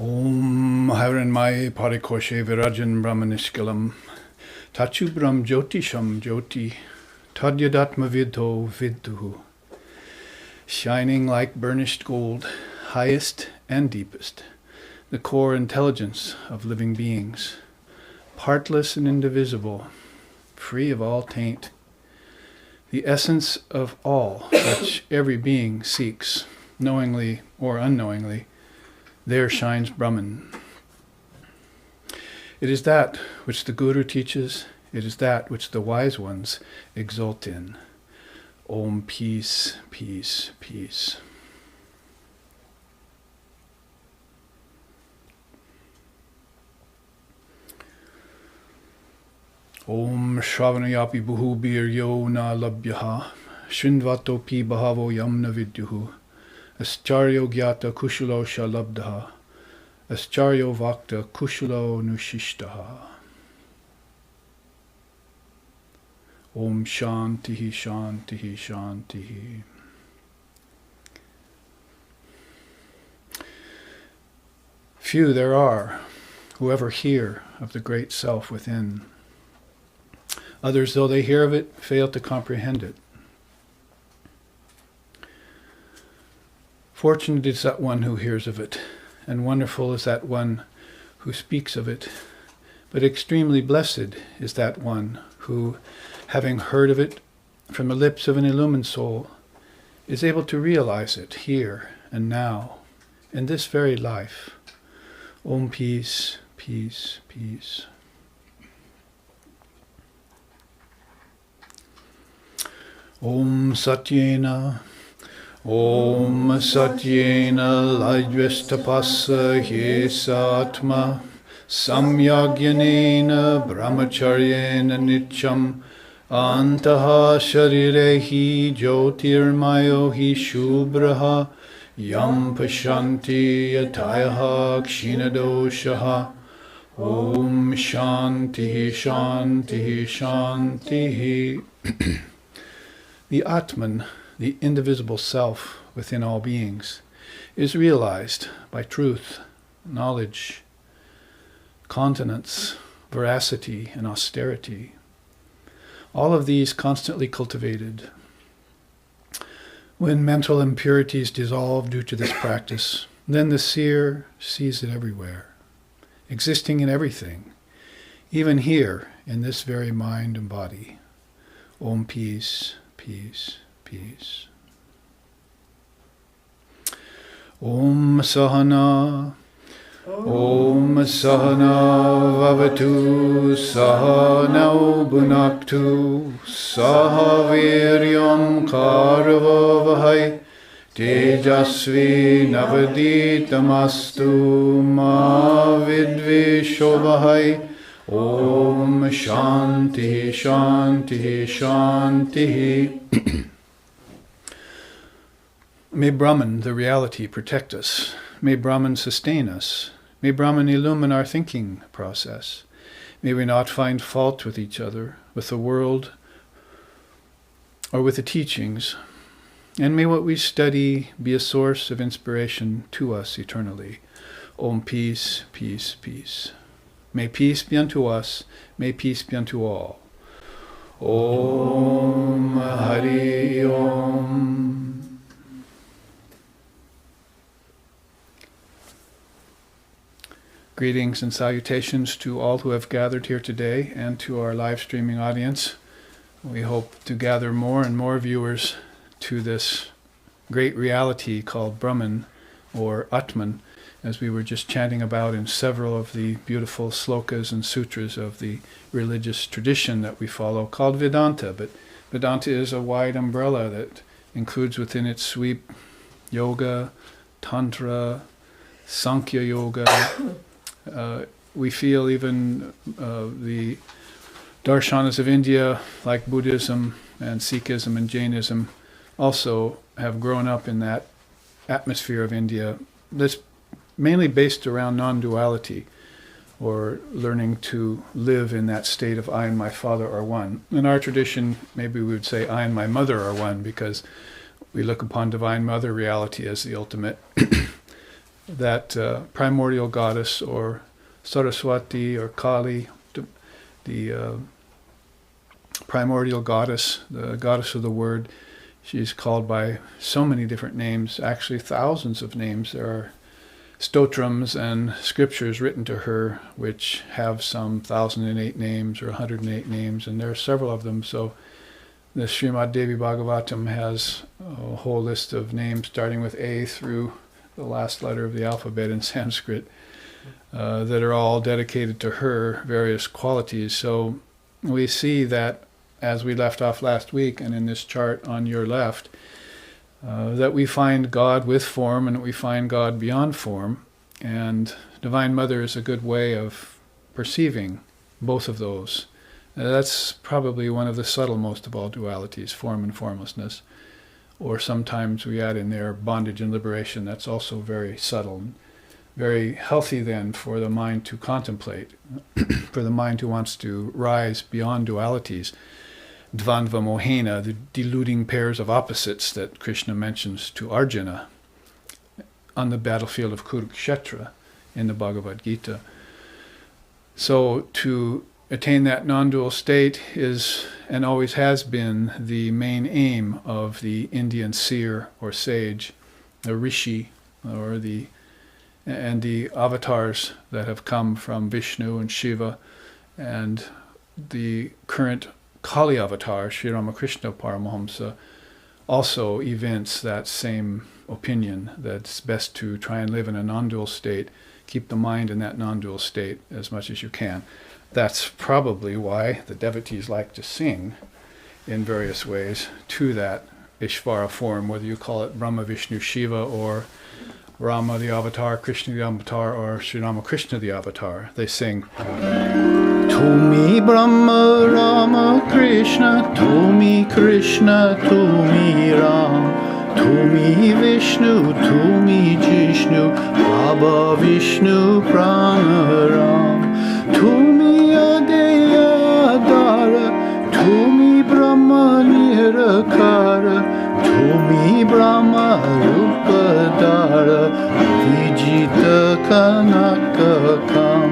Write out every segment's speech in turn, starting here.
Om Haranmaya Parikoshe Virajan Brahmanishkalam Tachubram Jyotisham Jyoti Tadyadatma Vidho Vidduhu. Shining like burnished gold, highest and deepest, the core intelligence of living beings, partless and indivisible, free of all taint, the essence of all which every being seeks, knowingly or unknowingly, there shines Brahman. It is that which the Guru teaches, it is that which the wise ones exult in. Om peace, peace, peace. Om Shravanayapi Bhubir Yo Na Labhyaha Shrindvatopi Bhavo Yamna Vidyuhu Ascharyo Gyata Kushulo Shalabdaha Ascharyo Vakta Kushulo Nushishtaha. Om Shantihi Shantihi Shantihi. Few there are who ever hear of the great self within. Others, though they hear of it, fail to comprehend it. Fortunate is that one who hears of it, and wonderful is that one who speaks of it, but extremely blessed is that one who, having heard of it from the lips of an illumined soul, is able to realize it here and now, in this very life. Om peace, peace, peace. Om Satyena, Om Satyena Lajvestapassa Hyesatma Samyagyanena Brahmacharyena Nityam Antaha Sharirehi Jyotirmayo Hi Shubraha Yam Pashanti Yatayaha Kshinadoshaha. Om Shanti Shanti Shanti. The Atman, the indivisible self within all beings, is realized by truth, knowledge, continence, veracity, and austerity. All of these constantly cultivated. When mental impurities dissolve due to this practice, then the seer sees it everywhere, existing in everything, even here in this very mind and body. Om peace, peace, peace. Om Sahana, Om Sahana Vavatu, Sahana Bhunaktu, Sahaviryam Karavavahai, Tejasvi Navaditamastu, Ma Vidvishovahai. Om Shanti Shanti Shanti. May Brahman, the reality, protect us. May Brahman sustain us. May Brahman illumine our thinking process. May we not find fault with each other, with the world, or with the teachings. And may what we study be a source of inspiration to us eternally. Om peace, peace, peace. May peace be unto us, may peace be unto all. Om Hari Om. Greetings and salutations to all who have gathered here today and to our live streaming audience. We hope to gather more and more viewers to this great reality called Brahman or Atman, as we were just chanting about in several of the beautiful slokas and sutras of the religious tradition that we follow, called Vedanta. But Vedanta is a wide umbrella that includes within its sweep yoga, tantra, Sankhya yoga. We feel even the darshanas of India, like Buddhism and Sikhism and Jainism, also have grown up in that atmosphere of India that's mainly based around non-duality, or learning to live in that state of I and my father are one. In our tradition, maybe we would say I and my mother are one, because we look upon Divine Mother reality as the ultimate that primordial goddess, or Saraswati or Kali, the primordial goddess, the goddess of the word. She's called by so many different names, actually thousands of names. There are stotrams and scriptures written to her which have some 1,008 names or 108 names, and there are several of them. So the Srimad Devi Bhagavatam has a whole list of names starting with A through the last letter of the alphabet in Sanskrit that are all dedicated to her various qualities. So we see that, as we left off last week, and in this chart on your left, that we find God with form and we find God beyond form. And Divine Mother is a good way of perceiving both of those. That's probably one of the subtlemost of all dualities, form and formlessness. Or sometimes we add in there bondage and liberation. That's also very subtle, very healthy then for the mind to contemplate, for the mind who wants to rise beyond dualities. Dvandva Mohena, the deluding pairs of opposites that Krishna mentions to Arjuna on the battlefield of Kurukshetra in the Bhagavad Gita. So to attain that non-dual state is, and always has been, the main aim of the Indian seer or sage, the Rishi, and the avatars that have come from Vishnu and Shiva, and the current Kali avatar, Sri Ramakrishna Paramahamsa, also evince that same opinion, that it's best to try and live in a non-dual state, keep the mind in that non-dual state as much as you can. That's probably why the devotees like to sing in various ways to that Ishvara form, whether you call it Brahma, Vishnu, Shiva, or Rama the avatar, Krishna the avatar, or Sri Ramakrishna the avatar. They sing, To me Brahma, Rama, Krishna, to me Krishna, to me Ram, to me Vishnu, to me Jishnu, Baba Vishnu, Prana Ram, to me Adeya Dara, to me Brahma Nirakara, to me Brahma Rupa Dara, Vijita Kanaka Kam,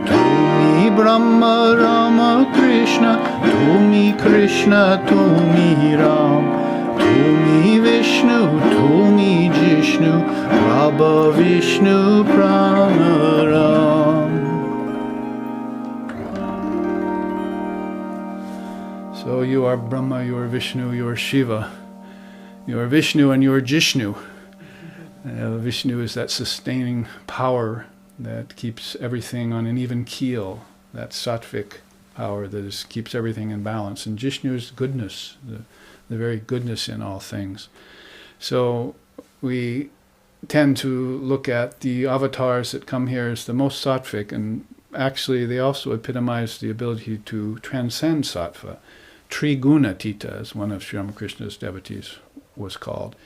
to me Brahma Rama Krishna, to me Krishna, to me Ram, to me Vishnu, to me Jishnu, Baba Vishnu, Prana Ram. So you are Brahma, you are Vishnu, you are Shiva, you are Vishnu and you are Jishnu. Vishnu is that sustaining power that keeps everything on an even keel, that sattvic power that keeps everything in balance. And Jishnu is goodness, the very goodness in all things. So we tend to look at the avatars that come here as the most sattvic, and actually they also epitomize the ability to transcend sattva. Trigunatita, as one of Sri Ramakrishna's devotees was called.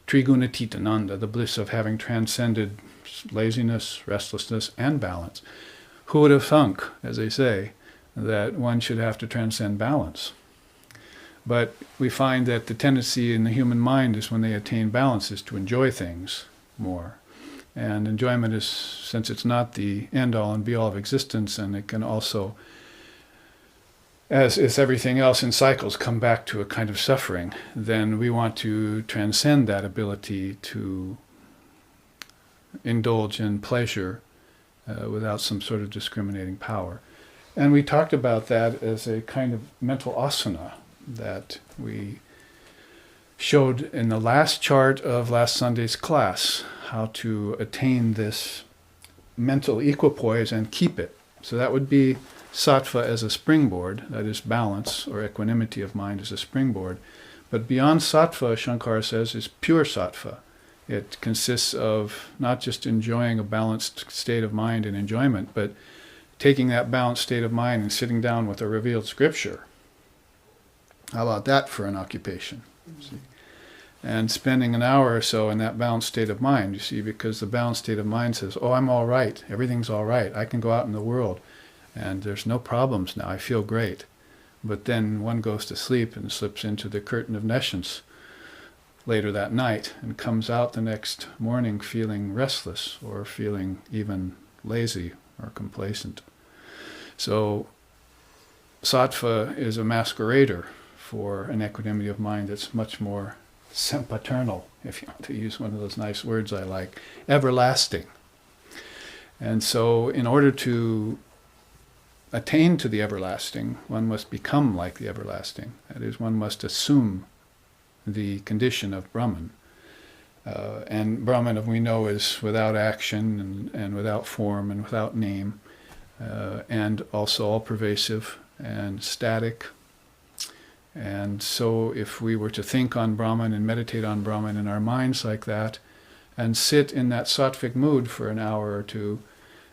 Trigunatita Nanda, the bliss of having transcended laziness, restlessness, and balance. Who would have thunk, as they say, that one should have to transcend balance? But we find that the tendency in the human mind is, when they attain balance, is to enjoy things more. And enjoyment is, since it's not the end-all and be-all of existence, and it can also, as is everything else in cycles, come back to a kind of suffering, then we want to transcend that ability to indulge in pleasure without some sort of discriminating power. And we talked about that as a kind of mental asana that we showed in the last chart of last Sunday's class, how to attain this mental equipoise and keep it. So that would be sattva as a springboard, that is balance or equanimity of mind as a springboard. But beyond sattva, Shankara says, is pure sattva. It consists of not just enjoying a balanced state of mind and enjoyment, but taking that balanced state of mind and sitting down with a revealed scripture. How about that for an occupation? See? And spending an hour or so in that balanced state of mind, you see, because the balanced state of mind says, oh, I'm all right, everything's all right, I can go out in the world, and there's no problems now, I feel great. But then one goes to sleep and slips into the curtain of nescience, later that night and comes out the next morning feeling restless or feeling even lazy or complacent. So sattva is a masquerader for an equanimity of mind that's much more sempiternal, if you want to use one of those nice words I like, everlasting. And so in order to attain to the everlasting, one must become like the everlasting. That is, one must assume the condition of Brahman. And Brahman, we know, is without action and without form and without name, and also all-pervasive and static. And so if we were to think on Brahman and meditate on Brahman in our minds like that, and sit in that sattvic mood for an hour or two,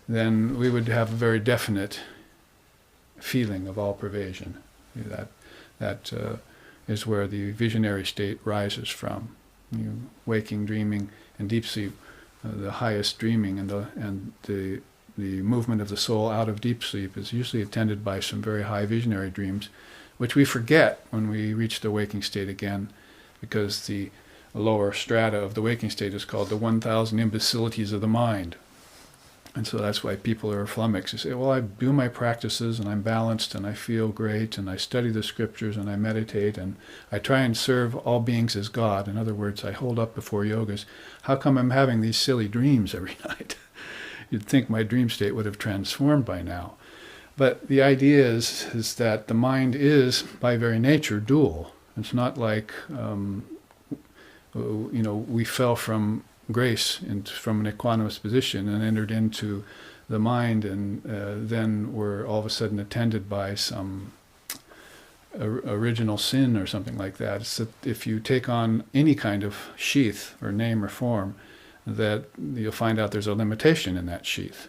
then we would have a very definite feeling of all pervasion. That is where the visionary state rises from. Waking, dreaming, and deep sleep, the highest dreaming and the movement of the soul out of deep sleep is usually attended by some very high visionary dreams, which we forget when we reach the waking state again, because the lower strata of the waking state is called the 1,000 imbecilities of the mind. And so that's why people are flummoxed. They say, well, I do my practices and I'm balanced and I feel great and I study the scriptures and I meditate and I try and serve all beings as God. In other words, I hold up before yogas. How come I'm having these silly dreams every night? You'd think my dream state would have transformed by now. But the idea is that the mind is, by very nature, dual. It's not like, we fell from grace from an equanimous position and entered into the mind and then were all of a sudden attended by some original sin or something like that. It's that if you take on any kind of sheath or name or form, that you'll find out there's a limitation in that sheath.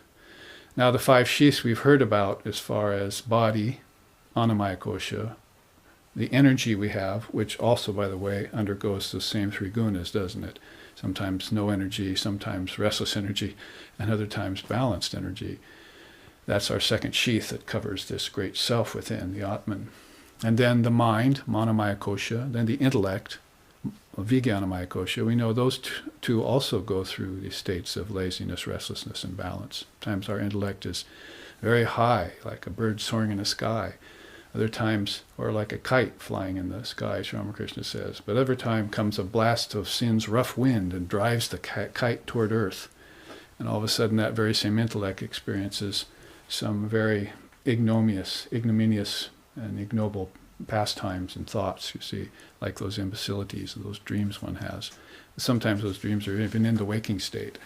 Now the 5 sheaths we've heard about as far as body, annamaya kosha, the energy we have, which also, by the way, undergoes the same 3 gunas, doesn't it? Sometimes no energy, sometimes restless energy, and other times balanced energy. That's our second sheath that covers this great self within, the Atman. And then the mind, manamaya kosha, then the intellect, vijnanamaya kosha. We know those two also go through these states of laziness, restlessness, and balance. Sometimes our intellect is very high, like a bird soaring in the sky. Other times, or like a kite flying in the sky, as Ramakrishna says. But every time comes a blast of sin's rough wind and drives the kite toward earth. And all of a sudden that very same intellect experiences some very ignominious and ignoble pastimes and thoughts, you see, like those imbecilities, those dreams one has. Sometimes those dreams are even in the waking state.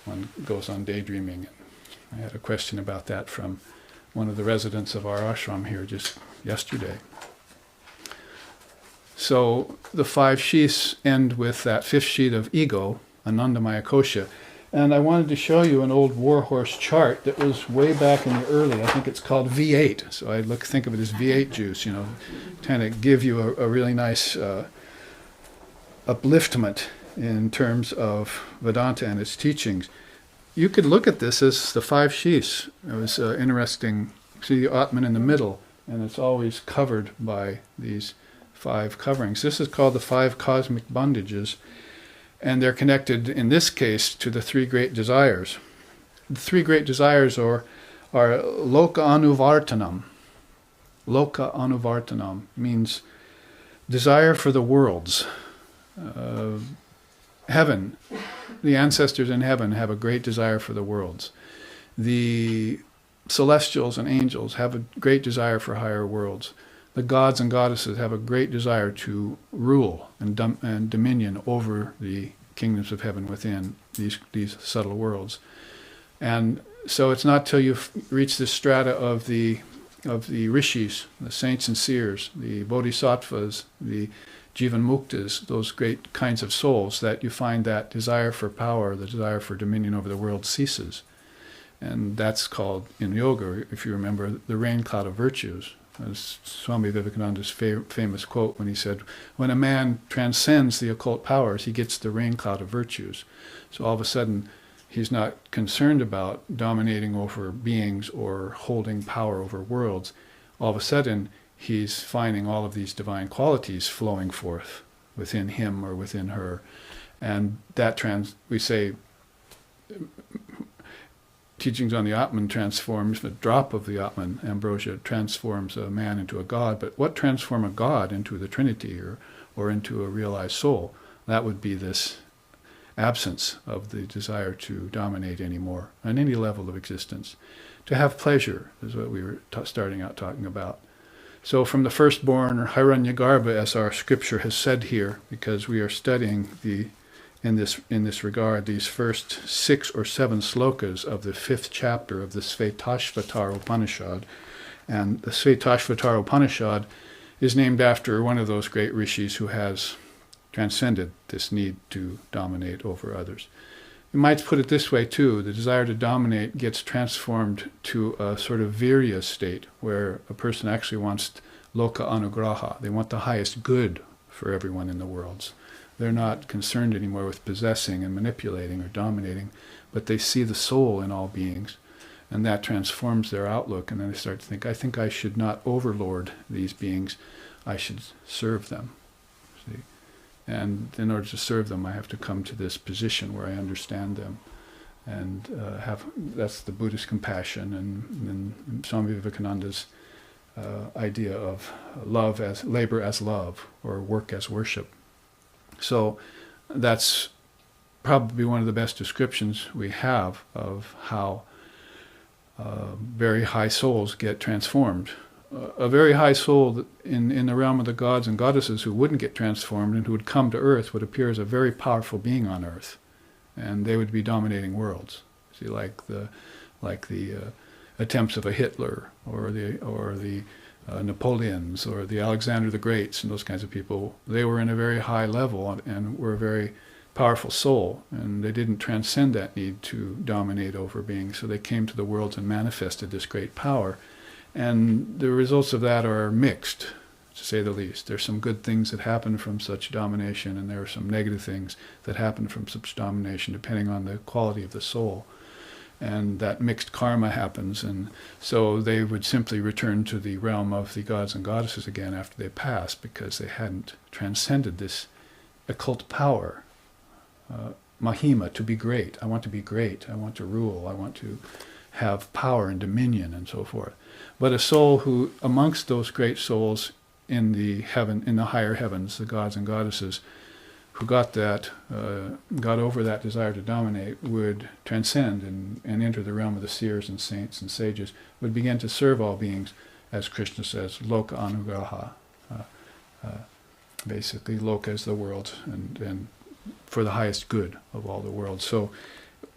One goes on daydreaming. I had a question about that from one of the residents of our ashram here just yesterday. So the 5 sheaths end with that 5th sheath of ego, Anandamaya kosha. And I wanted to show you an old warhorse chart that was way back in the early, I think it's called V8. So I think of it as V8 juice, kind of give you a really nice upliftment in terms of Vedanta and its teachings. You could look at this as the 5 sheaths. It was interesting. See the Atman in the middle, and it's always covered by these 5 coverings. This is called the 5 cosmic bondages, and they're connected, in this case, to the 3 great desires. The 3 great desires are loka anuvartanam. Loka anuvartanam means desire for the worlds. Heaven. The ancestors in heaven have a great desire for the worlds. The celestials and angels have a great desire for higher worlds. The gods and goddesses have a great desire to rule and dominion over the kingdoms of heaven within these subtle worlds. And so it's not till you reach the strata of the rishis, the saints and seers, the bodhisattvas, the Jivan Muktas, those great kinds of souls, that you find that desire for power, the desire for dominion over the world ceases. And that's called, in yoga, if you remember, the rain cloud of virtues. As Swami Vivekananda's famous quote when he said, when a man transcends the occult powers, he gets the rain cloud of virtues. So all of a sudden, he's not concerned about dominating over beings or holding power over worlds. All of a sudden, he's finding all of these divine qualities flowing forth within him or within her. And that we say, teachings on the Atman transforms, the drop of the Atman, ambrosia, transforms a man into a god. But what transforms a god into the Trinity or into a realized soul? That would be this absence of the desire to dominate anymore on any level of existence. To have pleasure is what we were starting out talking about. So from the firstborn, or Hiranyagarbha, as our scripture has said here, because we are studying in this regard, these first 6 or 7 slokas of the 5th chapter of the Shvetashvatara Upanishad. And the Shvetashvatara Upanishad is named after one of those great rishis who has transcended this need to dominate over others. You might put it this way too: the desire to dominate gets transformed to a sort of virya state, where a person actually wants loka anugraha. They want the highest good for everyone in the world. They're not concerned anymore with possessing and manipulating or dominating, but they see the soul in all beings, and that transforms their outlook, and then they start to think, I think I should not overlord these beings, I should serve them. See? And in order to serve them, I have to come to this position where I understand them, and that's the Buddhist compassion, and Swami Vivekananda's idea of labor as love, or work as worship. So that's probably one of the best descriptions we have of how very high souls get transformed. A very high soul in the realm of the gods and goddesses who wouldn't get transformed and who would come to earth would appear as a very powerful being on earth, and they would be dominating worlds. See, like the attempts of a Hitler or the Napoleons or the Alexander the Greats and those kinds of people. They were in a very high level and were a very powerful soul, and they didn't transcend that need to dominate over beings, so they came to the worlds and manifested this great power. And the results of that are mixed, to say the least. There's some good things that happen from such domination, and there are some negative things that happen from such domination, depending on the quality of the soul. And that mixed karma happens, and so they would simply return to the realm of the gods and goddesses again after they passed, because they hadn't transcended this occult power. Mahima, to be great. I want to be great. I want to rule. I want to have power and dominion and so forth. But a soul who, amongst those great souls in the higher heavens, the gods and goddesses, who got over that desire to dominate, would transcend and enter the realm of the seers and saints and sages, would begin to serve all beings, as Krishna says, loka anugraha. Basically, loka is the world, and for the highest good of all the world. So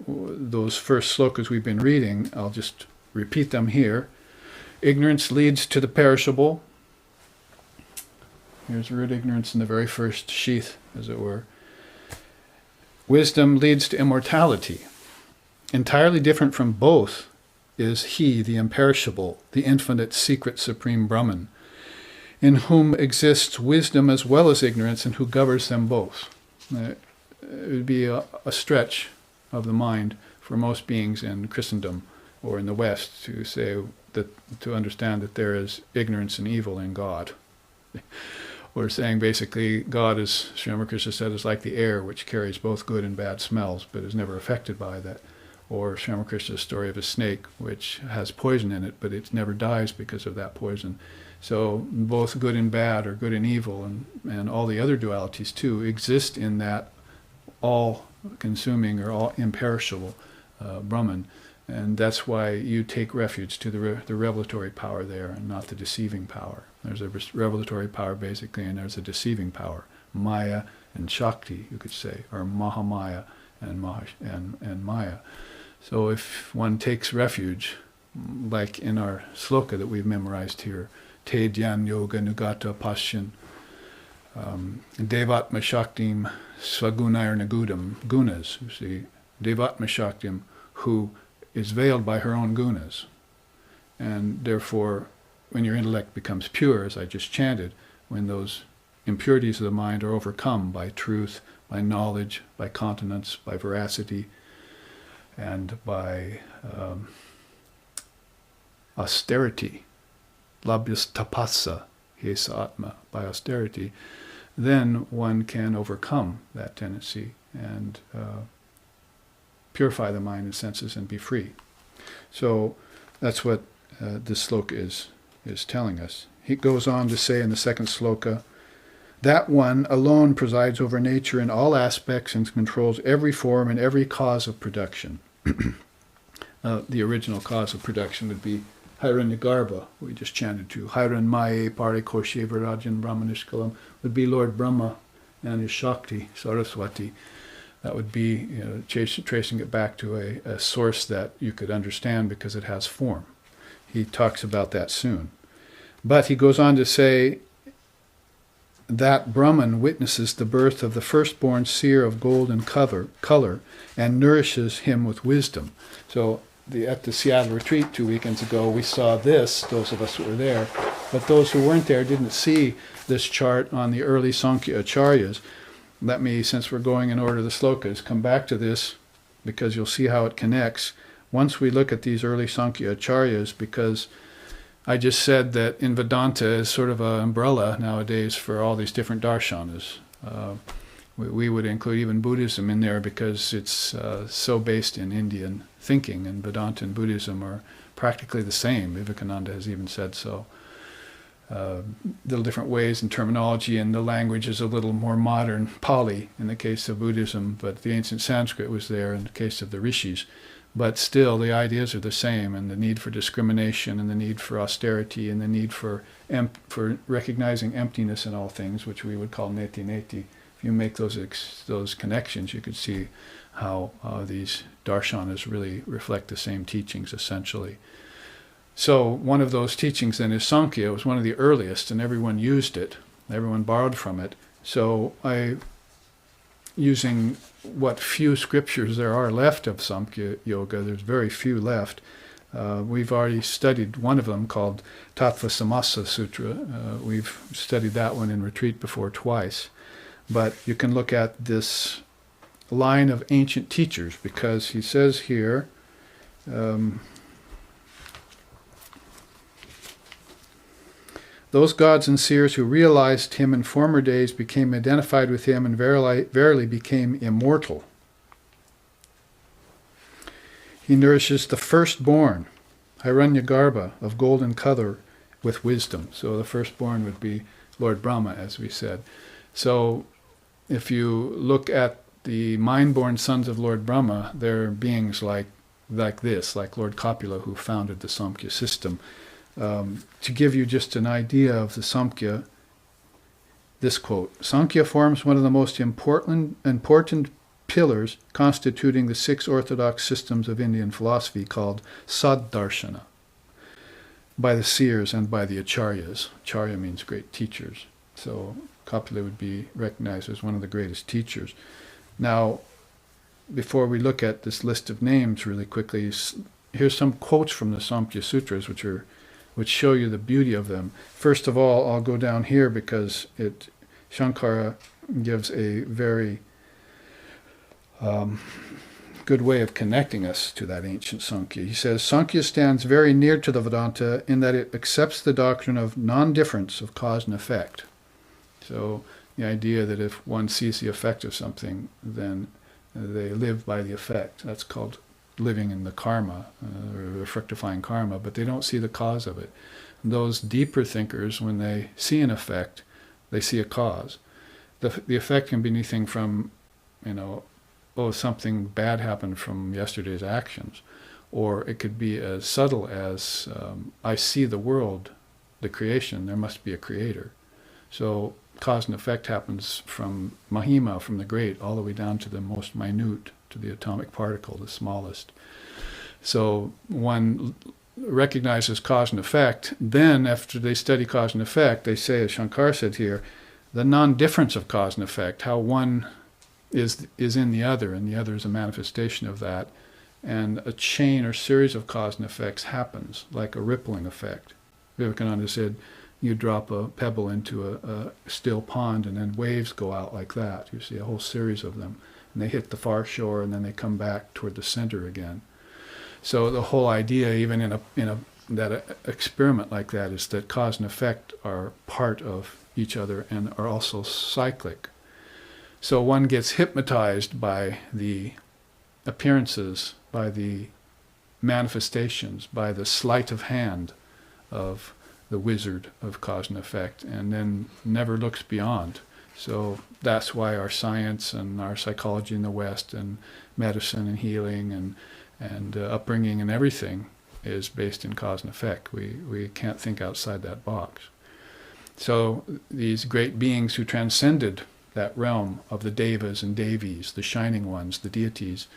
those first slokas we've been reading, I'll just repeat them here. Ignorance leads to the perishable. Here's root ignorance in the very first sheath, as it were. Wisdom leads to immortality. Entirely different from both is he, the imperishable, the infinite, secret, supreme Brahman, in whom exists wisdom as well as ignorance, and who governs them both. It would be a stretch of the mind for most beings in Christendom or in the West to say that, to understand that there is ignorance and evil in God. We're saying basically God, as Sri Ramakrishna said, is like the air which carries both good and bad smells but is never affected by that. Or Sri Ramakrishna's story of a snake which has poison in it but it never dies because of that poison. So both good and bad, or good and evil, and all the other dualities too, exist in that all-consuming or all-imperishable Brahman. And that's why you take refuge to the revelatory power there and not the deceiving power. There's a revelatory power basically, and there's a deceiving power. Maya and Shakti, you could say, or Mahamaya and Maya. So if one takes refuge, like in our sloka that we've memorized here, Te Dhyan Yoga Nugata Pashyan, Devatma Shaktim Svagunayar Nagudam, gunas, you see, Devatma Shaktim, who is veiled by her own gunas. And therefore, when your intellect becomes pure, as I just chanted, when those impurities of the mind are overcome by truth, by knowledge, by continence, by veracity, and by austerity, labhyas tapassa, yesa atma, by austerity, then one can overcome that tendency and purify the mind and senses and be free. So that's what this sloka is telling us. He goes on to say in the second sloka, that one alone presides over nature in all aspects and controls every form and every cause of production. The original cause of production would be Hiranyagarbha, we just chanted to. Hiranmaye Parikoshe Virajan Brahmanishkalam would be Lord Brahma and his Shakti, Saraswati. That would be, tracing it back to a source that you could understand because it has form. He talks about that soon. But he goes on to say that Brahman witnesses the birth of the firstborn seer of golden color and nourishes him with wisdom. So at the Seattle retreat 2 weekends ago, we saw this, those of us who were there, but those who weren't there didn't see this chart on the early Sankhya Acharyas. Let me, since we're going in order of the slokas, come back to this because you'll see how it connects once we look at these early Sankhya Acharyas, because I just said that in Vedanta is sort of an umbrella nowadays for all these different darshanas. We would include even Buddhism in there because it's so based in Indian thinking, and Vedanta and Buddhism are practically the same. Vivekananda has even said so. Little different ways in terminology, and the language is a little more modern Pali in the case of Buddhism, but the ancient Sanskrit was there in the case of the rishis. But still, the ideas are the same, and the need for discrimination, and the need for austerity, and the need for recognizing emptiness in all things, which we would call neti neti. If you make those connections, you could see how these darshanas really reflect the same teachings, essentially. So one of those teachings then is Sankhya. It was one of the earliest, and everyone used it. Everyone borrowed from it. So using what few scriptures there are left of Samkhya Yoga, there's very few left. We've already studied one of them called Tattva Samasa Sutra. We've studied that one in retreat before twice. But you can look at this line of ancient teachers, because he says here, those gods and seers who realized him in former days became identified with him and verily became immortal. He nourishes the firstborn, Hiranyagarbha, of golden color, with wisdom. So the firstborn would be Lord Brahma, as we said. So if you look at the mind-born sons of Lord Brahma, they're beings like this, like Lord Kapila, who founded the Samkhya system. To give you just an idea of the Samkhya, this quote, Sankhya forms one of the most important pillars constituting the 6 orthodox systems of Indian philosophy called Saddarshana, by the seers and by the acharyas. Acharya means great teachers. So Kapila would be recognized as one of the greatest teachers. Now, before we look at this list of names really quickly, here's some quotes from the Samkhya Sutras which show you the beauty of them. First of all, I'll go down here because Shankara gives a very good way of connecting us to that ancient Sankhya. He says, Sankhya stands very near to the Vedanta in that it accepts the doctrine of non-difference of cause and effect. So the idea that if one sees the effect of something, then they live by the effect. That's called living in the karma, or fructifying karma, but they don't see the cause of it. And those deeper thinkers, when they see an effect, they see a cause. The effect can be anything from, something bad happened from yesterday's actions, or it could be as subtle as, I see the world, the creation, there must be a creator. So cause and effect happens from Mahima, from the great, all the way down to the most minute, to the atomic particle, the smallest. So one recognizes cause and effect. Then, after they study cause and effect, they say, as Shankar said here, the non-difference of cause and effect, how one is in the other, and the other is a manifestation of that. And a chain or series of cause and effects happens, like a rippling effect. Vivekananda said, you drop a pebble into a still pond, and then waves go out like that. You see a whole series of them. And they hit the far shore, and then they come back toward the center again. So the whole idea, even in a experiment like that is that cause and effect are part of each other and are also cyclic. So one gets hypnotized by the appearances, by the manifestations, by the sleight of hand of the wizard of cause and effect, and then never looks beyond. So that's why our science and our psychology in the West and medicine and healing and upbringing and everything is based in cause and effect. We can't think outside that box. So these great beings who transcended that realm of the devas and devis, the shining ones, the deities,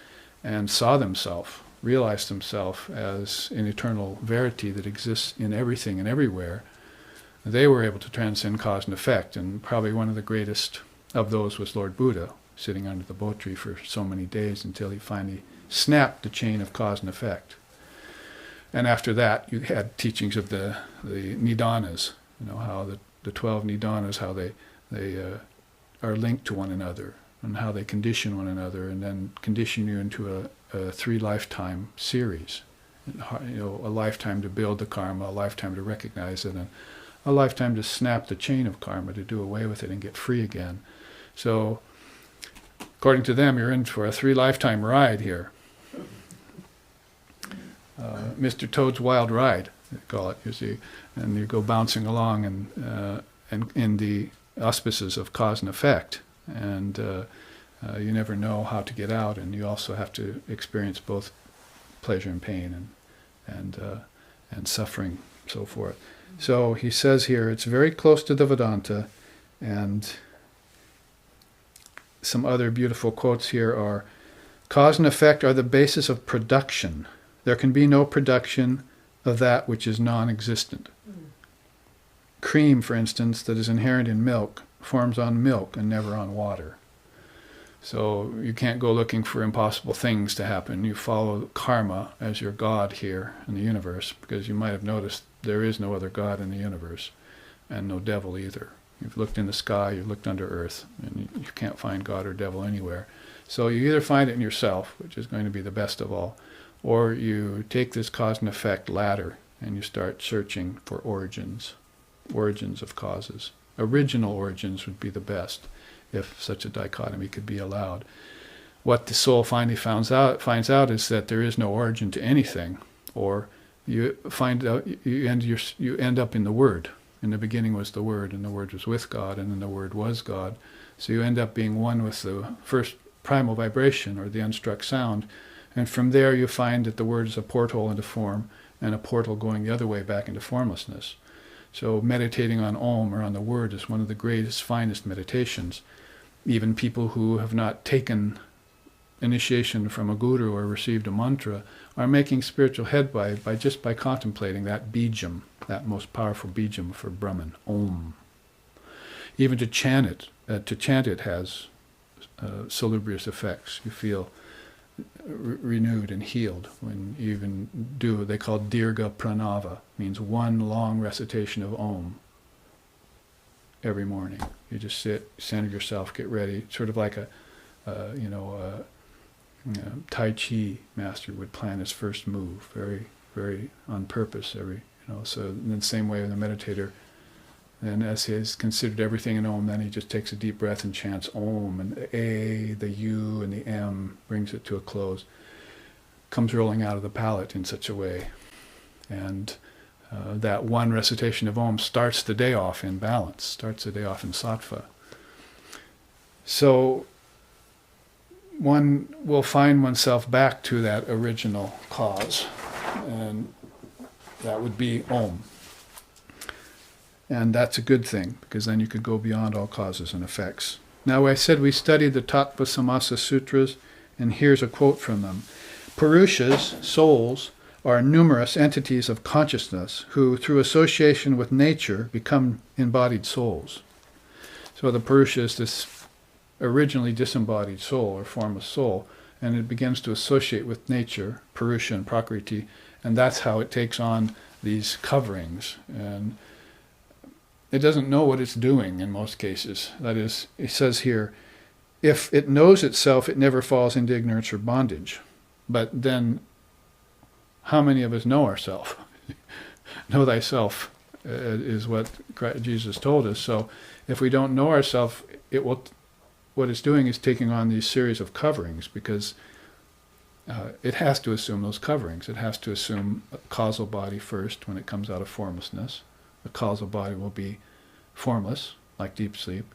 and saw themselves, realized themselves as an eternal verity that exists in everything and everywhere, they were able to transcend cause and effect. And probably one of the greatest of those was Lord Buddha, sitting under the bo tree for so many days until he finally snapped the chain of cause and effect. And after that, you had teachings of the Nidanas, how the 12 Nidanas, how they are linked to one another, and how they condition one another, and then condition you into a 3-lifetime series. A lifetime to build the karma, a lifetime to recognize it, and a lifetime to snap the chain of karma, to do away with it and get free again. So, according to them, you're in for a 3-lifetime ride here. Mr. Toad's Wild Ride, they call it, you see. And you go bouncing along and in the auspices of cause and effect. And you never know how to get out, and you also have to experience both pleasure and pain and suffering, so forth. So he says here, it's very close to the Vedanta, and some other beautiful quotes here are, cause and effect are the basis of production. There can be no production of that which is non-existent. Cream, for instance, that is inherent in milk, forms on milk and never on water. So you can't go looking for impossible things to happen. You follow karma as your God here in the universe, because you might have noticed there is no other God in the universe, and no devil either. You've looked in the sky, you've looked under earth, and you can't find God or devil anywhere. So you either find it in yourself, which is going to be the best of all, or you take this cause and effect ladder and you start searching for origins of causes. Original origins would be the best, if such a dichotomy could be allowed. What the soul finally finds out is that there is no origin to anything, or you find out you end up in the Word. In the beginning was the Word, and the Word was with God, and then the Word was God. So you end up being one with the first primal vibration, or the unstruck sound, and from there you find that the Word is a porthole into form, and a portal going the other way back into formlessness. So meditating on Om, or on the Word, is one of the greatest, finest meditations. Even people who have not taken initiation from a guru or received a mantra are making spiritual headway by contemplating that bijam, that most powerful bijam for Brahman, Om. Even to chant it has salubrious effects. You feel renewed and healed when you even do, they call Dirgha Pranava, means one long recitation of Om every morning. You just sit, center yourself, get ready, sort of like a Tai Chi master would plan his first move, very, very on purpose. So in the same way with a meditator, and as he has considered everything in Om, then he just takes a deep breath and chants Om, and the A, the U, and the M, brings it to a close. Comes rolling out of the palate in such a way. And that one recitation of Om starts the day off in balance, starts the day off in sattva. So one will find oneself back to that original cause, and that would be Om. And that's a good thing, because then you could go beyond all causes and effects. Now, I said we studied the Tattva Samasa Sutras, and here's a quote from them. Purushas, souls, are numerous entities of consciousness who, through association with nature, become embodied souls. So the Purusha is this originally disembodied soul, or formless soul, and it begins to associate with nature, Purusha and Prakriti, and that's how it takes on these coverings. And it doesn't know what it's doing in most cases. That is, it says here, if it knows itself, it never falls into ignorance or bondage. But then, how many of us know ourselves? Know thyself is what Jesus told us. So if we don't know ourselves, what it's doing is taking on these series of coverings, because it has to assume those coverings. It has to assume a causal body first when it comes out of formlessness. The causal body will be formless, like deep sleep,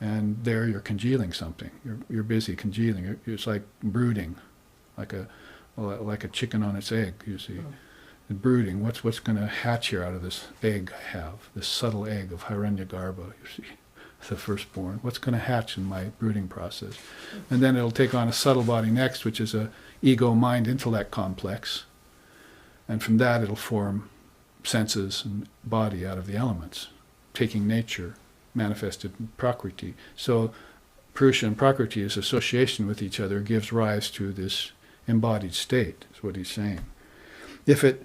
and there you're congealing something. You're busy congealing. It's like brooding, like a chicken on its egg, you see. Brooding, what's going to hatch here out of this egg I have, this subtle egg of Hiranyagarbha, you see, the firstborn. What's going to hatch in my brooding process? And then it'll take on a subtle body next, which is a ego, mind, intellect complex. And from that it'll form senses and body out of the elements, taking nature, manifested in Prakriti. So Purusha and Prakriti's association with each other gives rise to this embodied state, is what he's saying. If it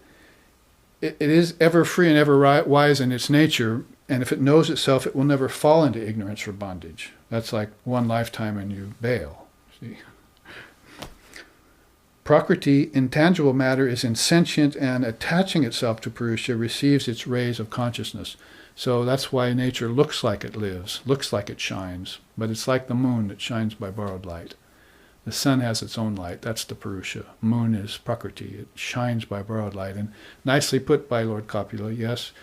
is ever free and ever wise in its nature, and if it knows itself, it will never fall into ignorance or bondage. That's like one lifetime and you bail. See? Prakriti, intangible matter, is insentient, and attaching itself to Purusha receives its rays of consciousness. So that's why nature looks like it lives, looks like it shines, but it's like the moon that shines by borrowed light. The sun has its own light. That's the Purusha. Moon is Prakriti. It shines by borrowed light. And nicely put by Lord Copula, yes,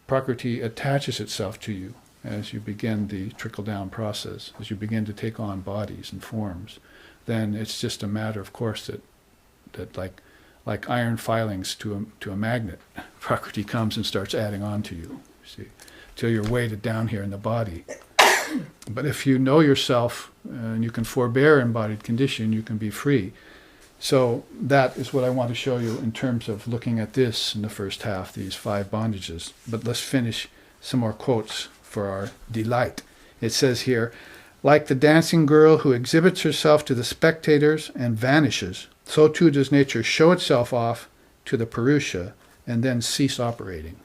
Prakriti attaches itself to you as you begin the trickle-down process, as you begin to take on bodies and forms. Then it's just a matter, of course, that like iron filings to a magnet, Prakriti comes and starts adding on to you, see, till you're weighted down here in the body. But if you know yourself and you can forbear embodied condition, you can be free. So that is what I want to show you in terms of looking at this in the first half, these 5 bondages. But let's finish some more quotes for our delight. It says here, like the dancing girl who exhibits herself to the spectators and vanishes, so too does nature show itself off to the Purusha and then cease operating.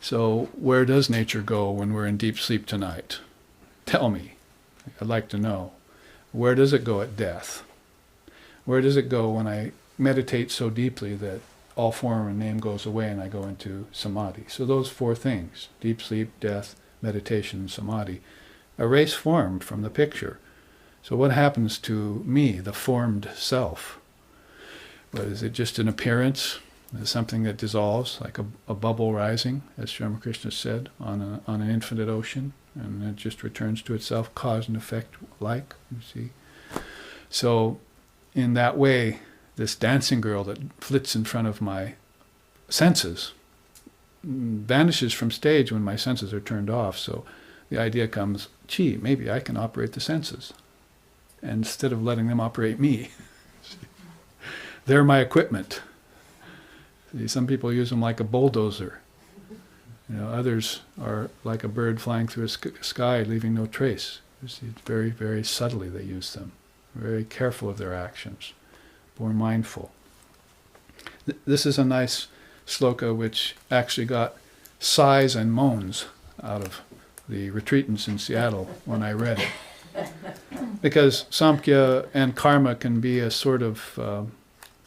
So where does nature go when we're in deep sleep tonight? Tell me. I'd like to know. Where does it go at death? Where does it go when I meditate so deeply that all form and name goes away and I go into samadhi? So those 4 things, deep sleep, death, meditation, and samadhi, erase form from the picture. So what happens to me, the formed self? Well, is it just an appearance? Something that dissolves, like a bubble rising, as Sri Ramakrishna said, on an infinite ocean, and it just returns to itself, cause and effect like, you see. So in that way, this dancing girl that flits in front of my senses vanishes from stage when my senses are turned off. So the idea comes, gee, maybe I can operate the senses, and instead of letting them operate me. They're my equipment. Some people use them like a bulldozer. Others are like a bird flying through a sky, leaving no trace. You see, very, very subtly they use them. Very careful of their actions. More mindful. This is a nice sloka which actually got sighs and moans out of the retreatants in Seattle when I read it. Because Samkhya and karma can be a sort of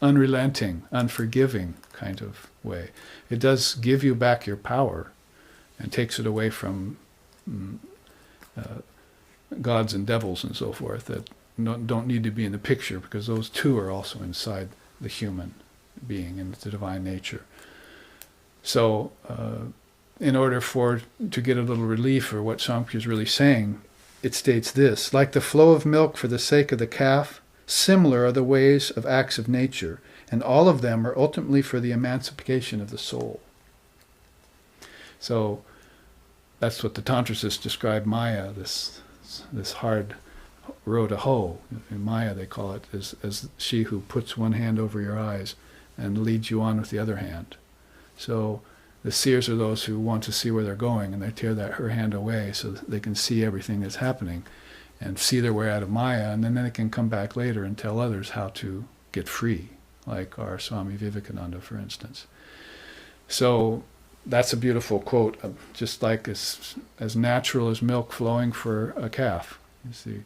unrelenting, unforgiving kind of way. It does give you back your power and takes it away from gods and devils and so forth that don't need to be in the picture, because those too are also inside the human being and the divine nature. So in order to get a little relief for what Samkhya is really saying, it states this: like the flow of milk for the sake of the calf, similar are the ways of acts of nature, and all of them are ultimately for the emancipation of the soul. So that's what the Tantrasists describe Maya, this hard row to hoe. In Maya they call it as she who puts one hand over your eyes and leads you on with the other hand. So the seers are those who want to see where they're going, and they tear her hand away so that they can see everything that's happening and see their way out of Maya, and then they can come back later and tell others how to get free, like our Swami Vivekananda, for instance. So that's a beautiful quote, just like as natural as milk flowing for a calf, you see.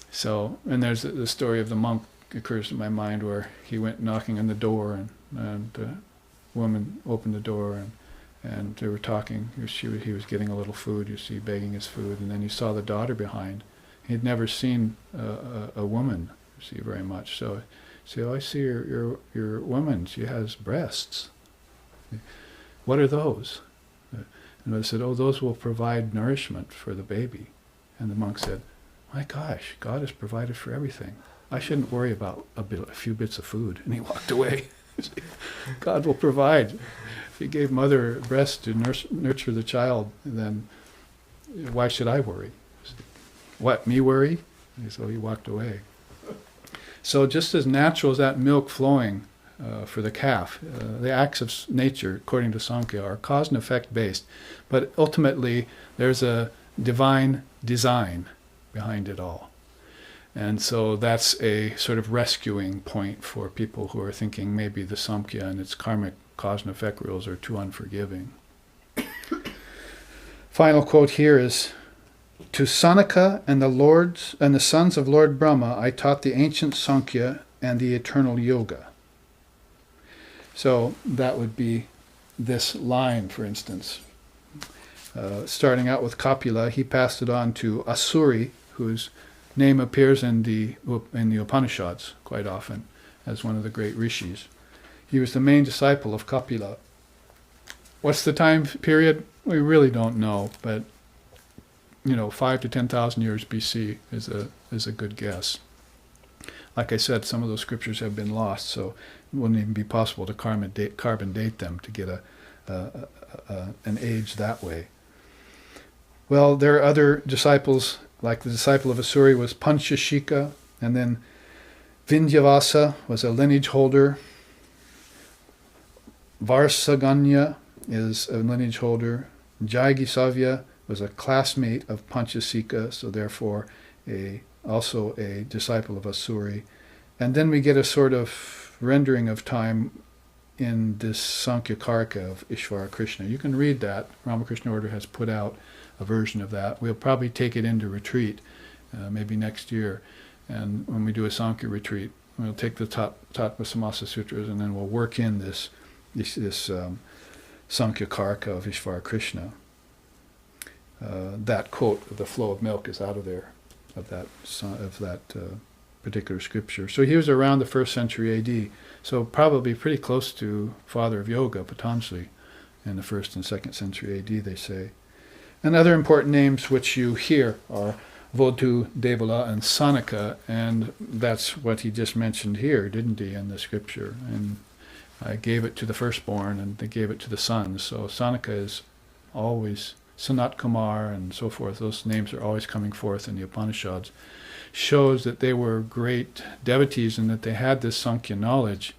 So, and there's the story of the monk occurs to my mind where he went knocking on the door, and the woman opened the door, and they were talking. He was getting a little food, you see, begging his food, and then he saw the daughter behind. He'd never seen a woman, you see, very much. So he said, "Oh, I see your woman. She has breasts. What are those?" And I said, "Oh, those will provide nourishment for the baby." And the monk said, "My gosh, God has provided for everything. I shouldn't worry about a few bits of food." And he walked away. God will provide. If he gave mother breasts to nurture the child, then why should I worry? What, me worry? And so he walked away. So just as natural as that milk flowing for the calf, the acts of nature, according to Samkhya, are cause and effect based. But ultimately, there's a divine design behind it all. And so that's a sort of rescuing point for people who are thinking maybe the Samkhya and its karmic cause and effect rules are too unforgiving. Final quote here is, "To Sanaka and the sons of Lord Brahma, I taught the ancient Samkhya and the eternal Yoga." So that would be this line, for instance. Starting out with Kapila, he passed it on to Asuri, whose name appears in the Upanishads quite often as one of the great rishis. He was the main disciple of Kapila. What's the time period? We really don't know, but 5 to 10,000 years BC is a good guess. Like I said, some of those scriptures have been lost, so it wouldn't even be possible to carbon date them to get an age that way. Well, there are other disciples, like the disciple of Asuri was Panchashika, and then Vindyavasa was a lineage holder. Varsaganya is a lineage holder. Jaigisavya was a classmate of Panchashika, so therefore also a disciple of Asuri. And then we get a sort of rendering of time in this Sankhya Karika of Ishvara Krishna. You can read that. Ramakrishna Order has put out a version of that. We'll probably take it into retreat, maybe next year. And when we do a Sankhya retreat, we'll take the Tattva Samasa Sutras, and then we'll work in this Sankhya Karika of Ishvara Krishna. That quote, "the flow of milk," is out of there, of that particular scripture. So he was around the 1st century AD, so probably pretty close to Father of Yoga, Patanjali, in the 1st and 2nd century AD, they say. And other important names which you hear are Vodhu, Devala, and Sanaka, and that's what he just mentioned here, didn't he, in the scripture? And I gave it to the firstborn, and they gave it to the sons. So Sanaka is always Sanat Kumar and so forth. Those names are always coming forth in the Upanishads. Shows that they were great devotees and that they had this Sankhya knowledge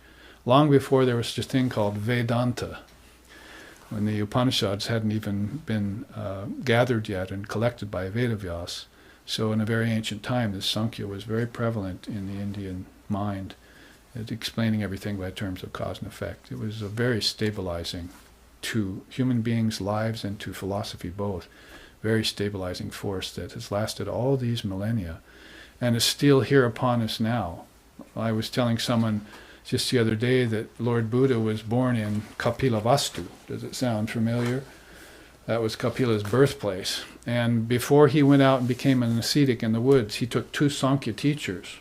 long before there was such a thing called Vedanta, when the Upanishads hadn't even been gathered yet and collected by Vedavyas. So in a very ancient time, this Sankhya was very prevalent in the Indian mind, explaining everything by terms of cause and effect. It was a very stabilizing to human beings' lives and to philosophy both. Very stabilizing force that has lasted all these millennia and is still here upon us now. I was telling someone just the other day that Lord Buddha was born in Kapilavastu. Does it sound familiar? That was Kapila's birthplace. And before he went out and became an ascetic in the woods, he took 2 Sankhya teachers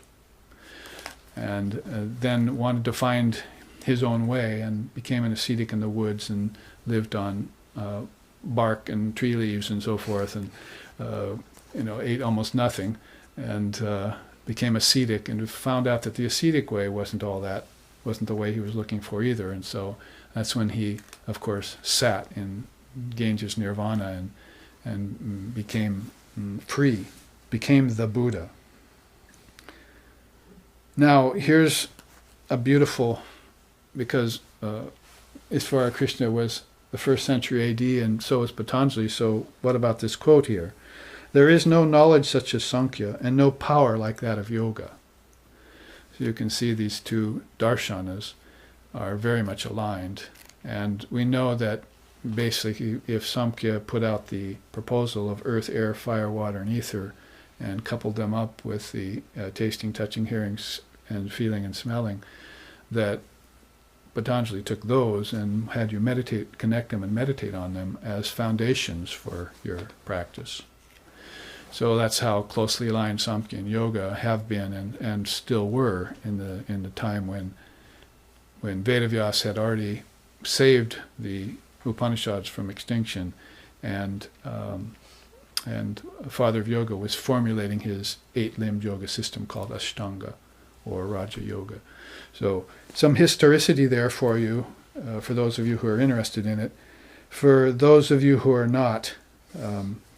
and then wanted to find his own way and became an ascetic in the woods and lived on bark and tree leaves and so forth, and ate almost nothing, and became ascetic, and found out that the ascetic way wasn't the way he was looking for either. And so that's when he, of course, sat in Ganges Nirvana and became free, became the Buddha. Now here's a beautiful, because Ishvara Krishna was the 1st century AD and so was Patanjali, so what about this quote here? "There is no knowledge such as Sankhya and no power like that of yoga." So you can see these 2 darshanas are very much aligned, and we know that basically if Samkhya put out the proposal of earth, air, fire, water, and ether and coupled them up with the tasting, touching, hearing, and feeling and smelling, that Patanjali took those and had you meditate, connect them and meditate on them as foundations for your practice. So that's how closely aligned Samkhya and Yoga have been and still were in the time when Vedavyas had already saved the Upanishads from extinction, and Father of Yoga was formulating his 8-limbed yoga system called Ashtanga, or Raja Yoga. So some historicity there for you, for those of you who are interested in it. For those of you who are not,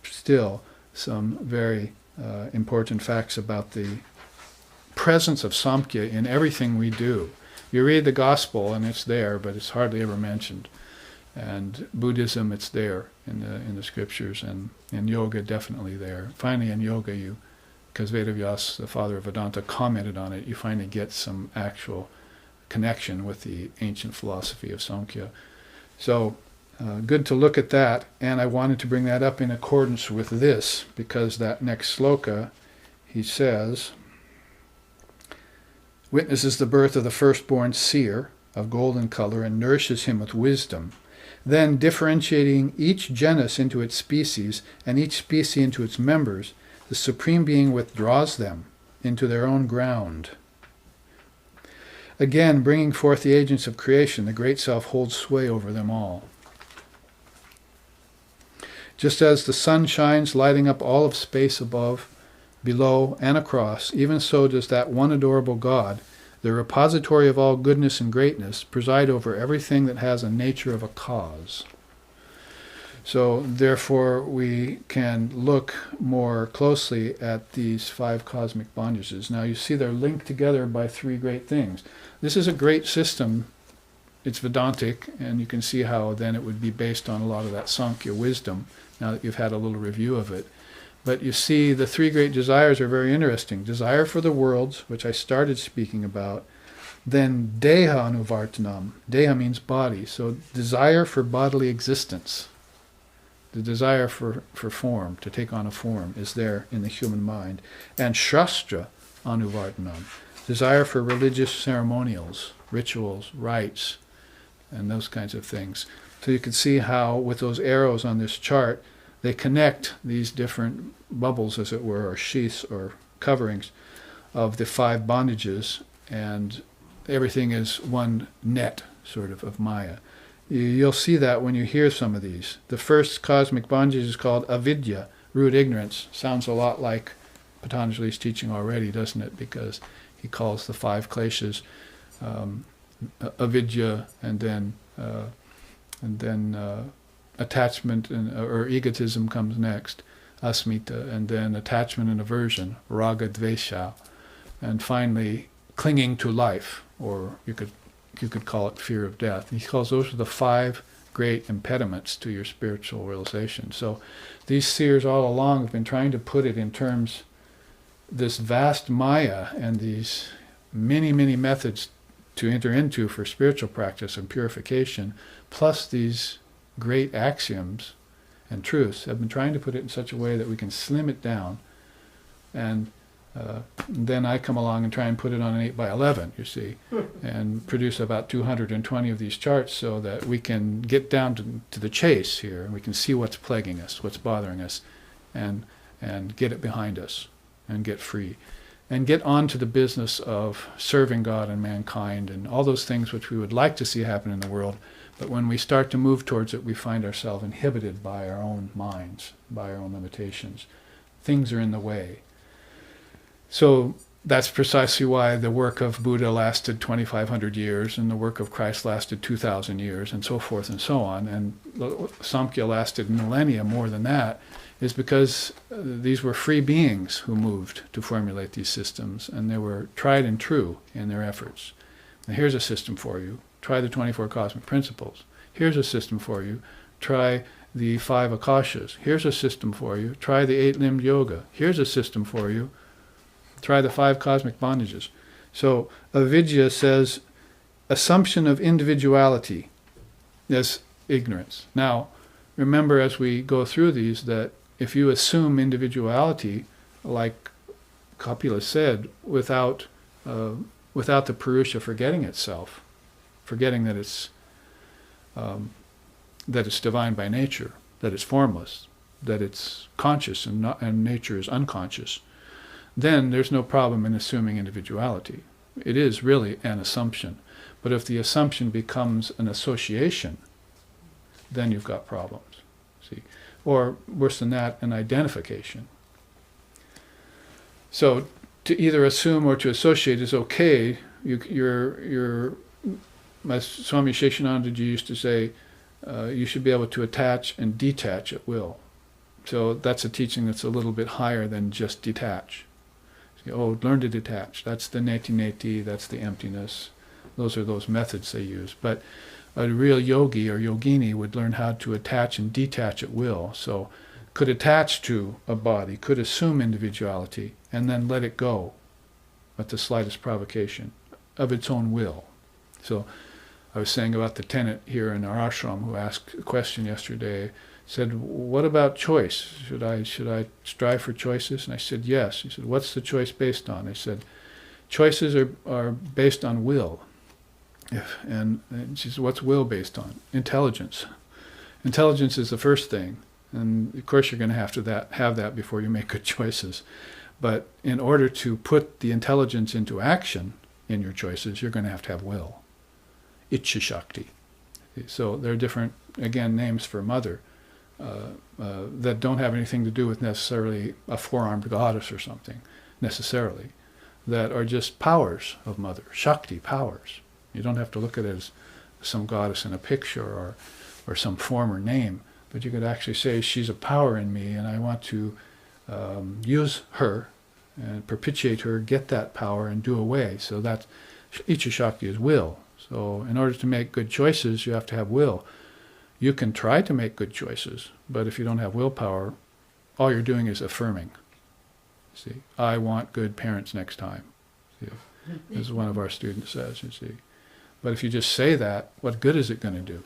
still some very important facts about the presence of Samkhya in everything we do. You read the Gospel and it's there, but it's hardly ever mentioned. And Buddhism, it's there in the scriptures, and in Yoga, definitely there. Finally, in Yoga, because Vedavyas, the father of Vedanta, commented on it, you finally get some actual connection with the ancient philosophy of Samkhya. So, good to look at that, and I wanted to bring that up in accordance with this, because that next sloka, he says, witnesses the birth of the firstborn seer of golden color and nourishes him with wisdom. Then, differentiating each genus into its species and each species into its members, the Supreme Being withdraws them into their own ground. Again, bringing forth the agents of creation, the Great Self holds sway over them all. Just as the sun shines, lighting up all of space above, below, and across, even so does that one adorable God, the repository of all goodness and greatness, preside over everything that has a nature of a cause. So, therefore, we can look more closely at these 5 cosmic bondages. Now, you see they're linked together by 3 great things. This is a great system. It's Vedantic, and you can see how then it would be based on a lot of that Samkhya wisdom, now that you've had a little review of it. But you see, the 3 great desires are very interesting. Desire for the worlds, which I started speaking about. Then Deha Anuvartanam. Deha means body. So desire for bodily existence. The desire for form, to take on a form, is there in the human mind. And Shastra Anuvartanam. Desire for religious ceremonials, rituals, rites, and those kinds of things. So you can see how, with those arrows on this chart, they connect these different bubbles, as it were, or sheaths or coverings of the 5 bondages, and everything is one net, sort of Maya. You'll see that when you hear some of these. The first cosmic bondage is called avidya, root ignorance. Sounds a lot like Patanjali's teaching already, doesn't it? Because he calls the 5 kleshas avidya, and then attachment or egotism comes next, asmita, and then attachment and aversion, raga dvesha, and finally clinging to life, or you could call it fear of death. He calls those are the 5 great impediments to your spiritual realization. So these seers all along have been trying to put it in terms, this vast Maya and these many, many methods to enter into for spiritual practice and purification, plus these great axioms and truths, have been trying to put it in such a way that we can slim it down, and then I come along and try and put it on an 8x11, you see, and produce about 220 of these charts so that we can get down to the chase here, and we can see what's plaguing us, what's bothering us, and get it behind us, and get free, and get on to the business of serving God and mankind, and all those things which we would like to see happen in the world. But when we start to move towards it, we find ourselves inhibited by our own minds, by our own limitations. Things are in the way. So that's precisely why the work of Buddha lasted 2,500 years, and the work of Christ lasted 2,000 years, and so forth and so on. And Samkhya lasted millennia more than that, is because these were free beings who moved to formulate these systems, and they were tried and true in their efforts. Now, here's a system for you. Try the 24 cosmic principles. Here's a system for you. Try the 5 akashas. Here's a system for you. Try the 8-limbed yoga. Here's a system for you. Try the 5 cosmic bondages. So avidya says assumption of individuality is ignorance. Now, remember as we go through these that if you assume individuality, like Kapila said, without without the Purusha forgetting itself, forgetting that it's divine by nature, that it's formless, that it's conscious and nature is unconscious, then there's no problem in assuming individuality. It is really an assumption. But if the assumption becomes an association, then you've got problems. See? Or worse than that, an identification. So to either assume or to associate is okay. My Swami Sheshanandaji used to say, you should be able to attach and detach at will. So that's a teaching that's a little bit higher than just detach. So, learn to detach. That's the neti-neti, that's the emptiness. Those are those methods they use. But a real yogi or yogini would learn how to attach and detach at will. So could attach to a body, could assume individuality, and then let it go at the slightest provocation of its own will. So I was saying about the tenant here in our ashram who asked a question yesterday, said, what about choice? Should I strive for choices? And I said, yes. He said, what's the choice based on? I said, choices are based on will. And she said, what's will based on? Intelligence. Intelligence is the first thing. And of course you're going to have that before you make good choices. But in order to put the intelligence into action in your choices, you're going to have will. Ichcha Shakti. So there are different, again, names for mother that don't have anything to do with necessarily a four-armed goddess or something, necessarily, that are just powers of mother, Shakti, powers. You don't have to look at it as some goddess in a picture or some form or name, but you could actually say, she's a power in me and I want to use her and propitiate her, get that power and do away. So that's, Ichcha Shakti is will. So in order to make good choices, you have to have will. You can try to make good choices, but if you don't have willpower, all you're doing is affirming. See, I want good parents next time. See, as one of our students says, you see. But if you just say that, what good is it going to do?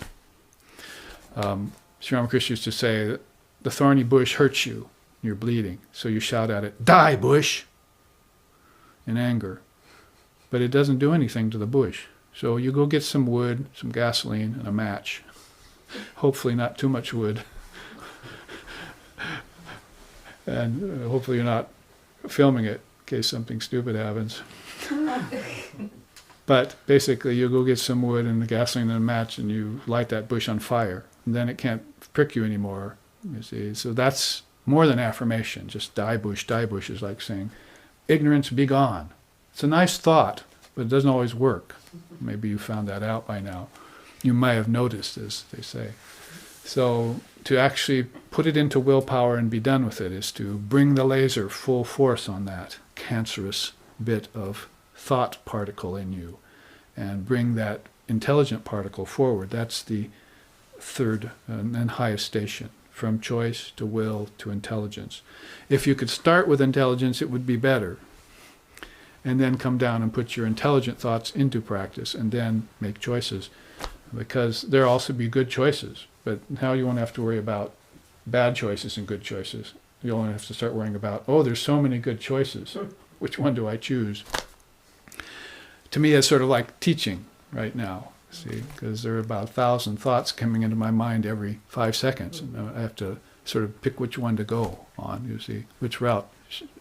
Sri Ramakrishna used to say that the thorny bush hurts you, you're bleeding, so you shout at it, die bush, in anger. But it doesn't do anything to the bush. So you go get some wood, some gasoline, and a match. Hopefully not too much wood. And hopefully you're not filming it in case something stupid happens. But basically you go get some wood and the gasoline and a match and you light that bush on fire. And then it can't prick you anymore, you see. So that's more than affirmation. Just die bush is like saying, ignorance be gone. It's a nice thought, but it doesn't always work. Maybe you found that out by now. You might have noticed, as they say. So to actually put it into willpower and be done with it is to bring the laser full force on that cancerous bit of thought particle in you and bring that intelligent particle forward. That's the third and highest station, from choice to will to intelligence. If you could start with intelligence, it would be better. And then come down and put your intelligent thoughts into practice and then make choices. Because there also be good choices, but now you won't have to worry about bad choices and good choices. You only have to start worrying about, there's so many good choices. Which one do I choose? To me, it's sort of like teaching right now, see, because there are about 1,000 thoughts coming into my mind every 5 seconds, and I have to sort of pick which one to go on, you see, which route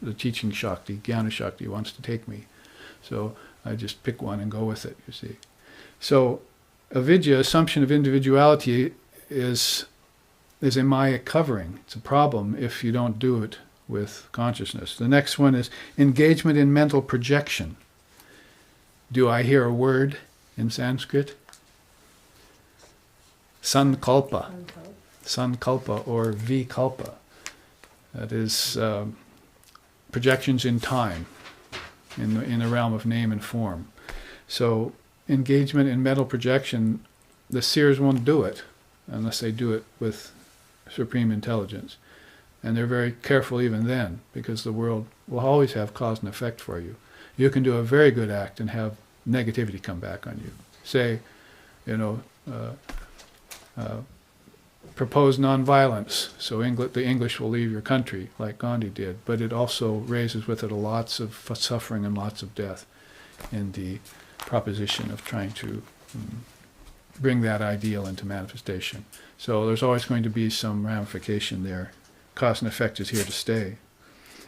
the teaching Shakti, Jnana Shakti wants to take me. So I just pick one and go with it, you see. So avidya, assumption of individuality, is a Maya covering. It's a problem if you don't do it with consciousness. The next one is engagement in mental projection. Do I hear a word in Sanskrit? Sankalpa. Sankalpa or vikalpa. That is projections in time, in the realm of name and form. So engagement in mental projection, the seers won't do it unless they do it with supreme intelligence. And they're very careful even then, because the world will always have cause and effect for you. You can do a very good act and have negativity come back on you. Say, propose nonviolence, so the English will leave your country, like Gandhi did, but it also raises with it lots of suffering and lots of death. in the proposition of trying to bring that ideal into manifestation. So there's always going to be some ramification there. Cause and effect is here to stay.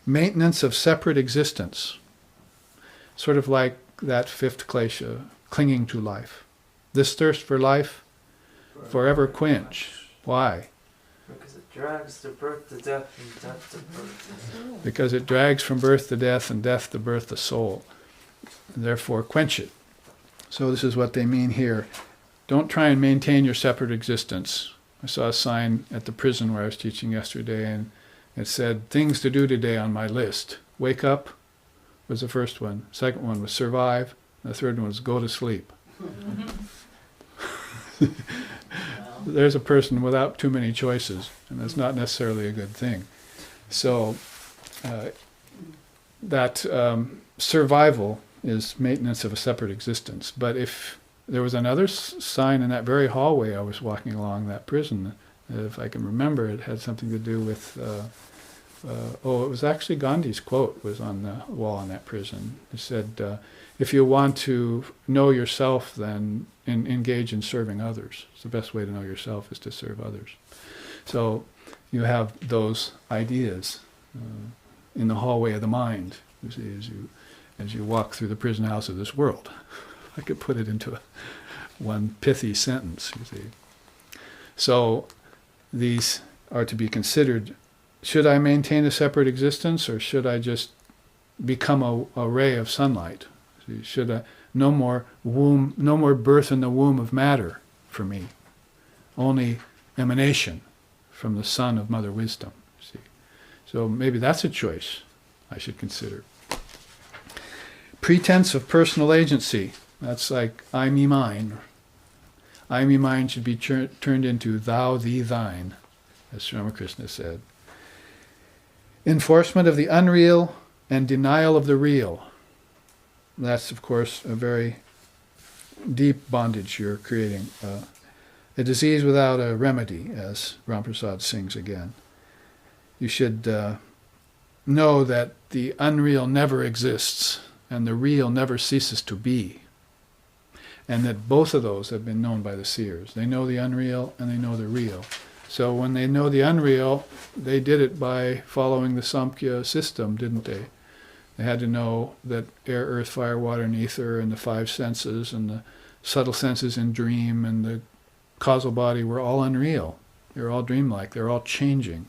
Maintenance of separate existence. Sort of like that fifth klesha, clinging to life. This thirst for life, forever quench. Why? Because it drags to birth to death and death to birth to soul. Because it drags from birth to death and death to birth to soul. And therefore quench it. So this is what they mean here. Don't try and maintain your separate existence. I saw a sign at the prison where I was teaching yesterday, and it said, things to do today on my list. Wake up was the first one. Second one was survive. The third one was go to sleep. There's a person without too many choices, and that's not necessarily a good thing. So that survival is maintenance of a separate existence. But if there was another sign in that very hallway I was walking along that prison, if I can remember, it had something to do with, it was actually Gandhi's quote was on the wall in that prison. It said, if you want to know yourself, then engage in serving others. It's the best way to know yourself is to serve others. So you have those ideas in the hallway of the mind, you see, as you walk through the prison house of this world. I could put it into one pithy sentence, you see. So these are to be considered. Should I maintain a separate existence, or should I just become a ray of sunlight? Should I, no more birth in the womb of matter for me, only emanation from the sun of Mother Wisdom. See, so maybe that's a choice I should consider. Pretense of personal agency. That's like I, me, mine. I, me, mine should be turned into thou, thee, thine, as Ramakrishna said. Enforcement of the unreal and denial of the real. That's, of course, a very deep bondage you're creating. A disease without a remedy, as Ramprasad sings again. You should know that the unreal never exists and the real never ceases to be. And that both of those have been known by the seers. They know the unreal and they know the real. So when they know the unreal, they did it by following the Samkhya system, didn't they? They had to know that air, earth, fire, water, and ether, and the five senses, and the subtle senses in dream, and the causal body were all unreal. They were all dreamlike. They were all changing.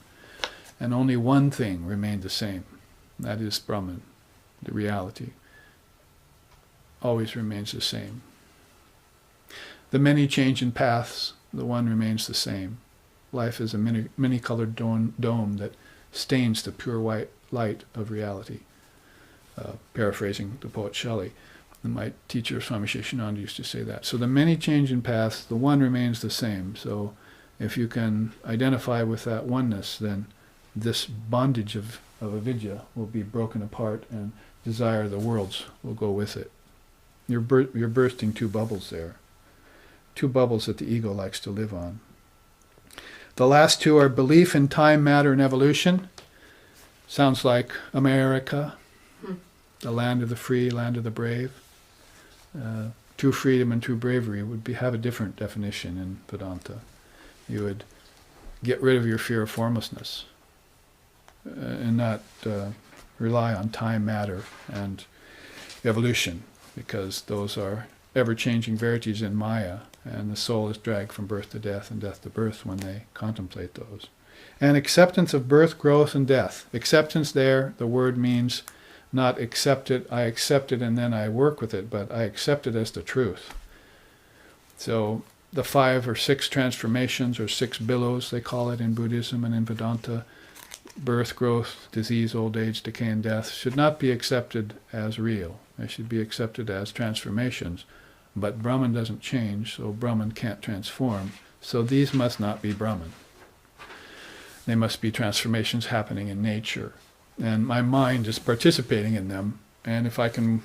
And only one thing remained the same. That is Brahman, the reality. Always remains the same. The many change in paths, the one remains the same. Life is a many-colored dome that stains the pure white light of reality. Paraphrasing the poet Shelley. My teacher, Swami Sheshananda, used to say that. So the many change in paths, the one remains the same. So if you can identify with that oneness, then this bondage of avidya will be broken apart, and desire of the worlds will go with it. You're bursting two bubbles there. Two bubbles that the ego likes to live on. The last two are belief in time, matter, and evolution. Sounds like America, the land of the free, land of the brave. True freedom and true bravery would have a different definition in Vedanta. You would get rid of your fear of formlessness and not rely on time, matter, and evolution, because those are ever-changing verities in Maya, and the soul is dragged from birth to death and death to birth when they contemplate those. And acceptance of birth, growth, and death. Acceptance there, the word means not accept it, I accept it and then I work with it, but I accept it as the truth. So the 5 or 6 transformations, or 6 billows, they call it in Buddhism and in Vedanta, birth, growth, disease, old age, decay, and death, should not be accepted as real. They should be accepted as transformations. But Brahman doesn't change, so Brahman can't transform. So these must not be Brahman. They must be transformations happening in nature. And my mind is participating in them. And if I can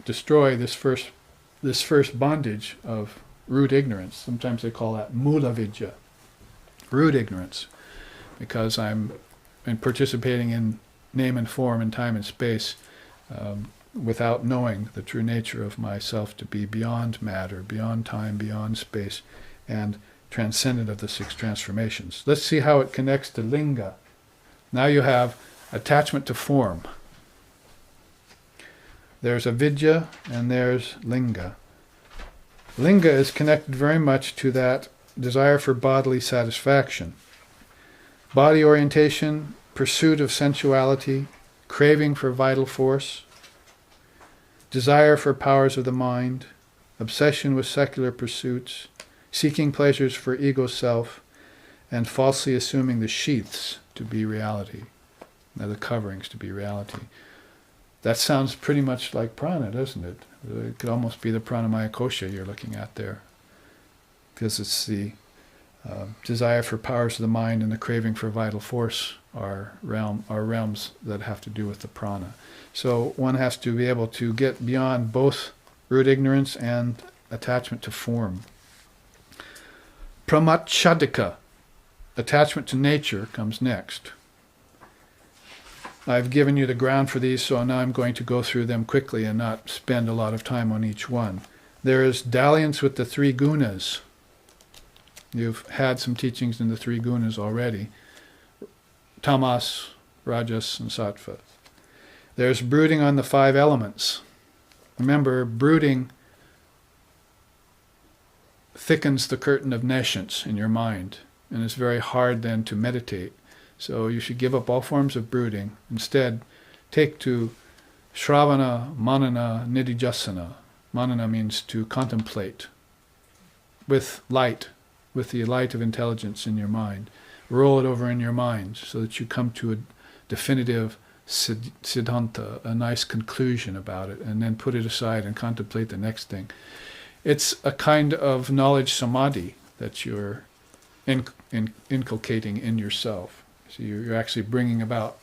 destroy this first bondage of root ignorance, sometimes they call that mula vidya, root ignorance, because I'm participating in name and form and time and space without knowing the true nature of myself to be beyond matter, beyond time, beyond space, and transcendent of the six transformations. Let's see how it connects to linga. Now you have attachment to form. There's avidya and there's linga. Linga is connected very much to that desire for bodily satisfaction. Body orientation, pursuit of sensuality, craving for vital force, desire for powers of the mind, obsession with secular pursuits, seeking pleasures for ego self, and falsely assuming the sheaths to be reality, the coverings to be reality. That sounds pretty much like prana, doesn't it? It could almost be the pranamaya kosha you're looking at there, because it's the desire for powers of the mind and the craving for vital force are realms that have to do with the prana. So one has to be able to get beyond both root ignorance and attachment to form. Pramachadika, attachment to nature, comes next. I've given you the ground for these, so now I'm going to go through them quickly and not spend a lot of time on each one. There is dalliance with the three gunas. You've had some teachings in the three gunas already. Tamas, Rajas, and Sattva. There's brooding on the five elements. Remember, brooding thickens the curtain of nescience in your mind, and it's very hard then to meditate. So you should give up all forms of brooding. Instead, take to Shravana, Manana, Nidijasana. Manana means to contemplate with light, with the light of intelligence in your mind. Roll it over in your mind so that you come to a definitive siddhanta, a nice conclusion about it, and then put it aside and contemplate the next thing. It's a kind of knowledge samadhi that you're inculcating in yourself. So you're actually bringing about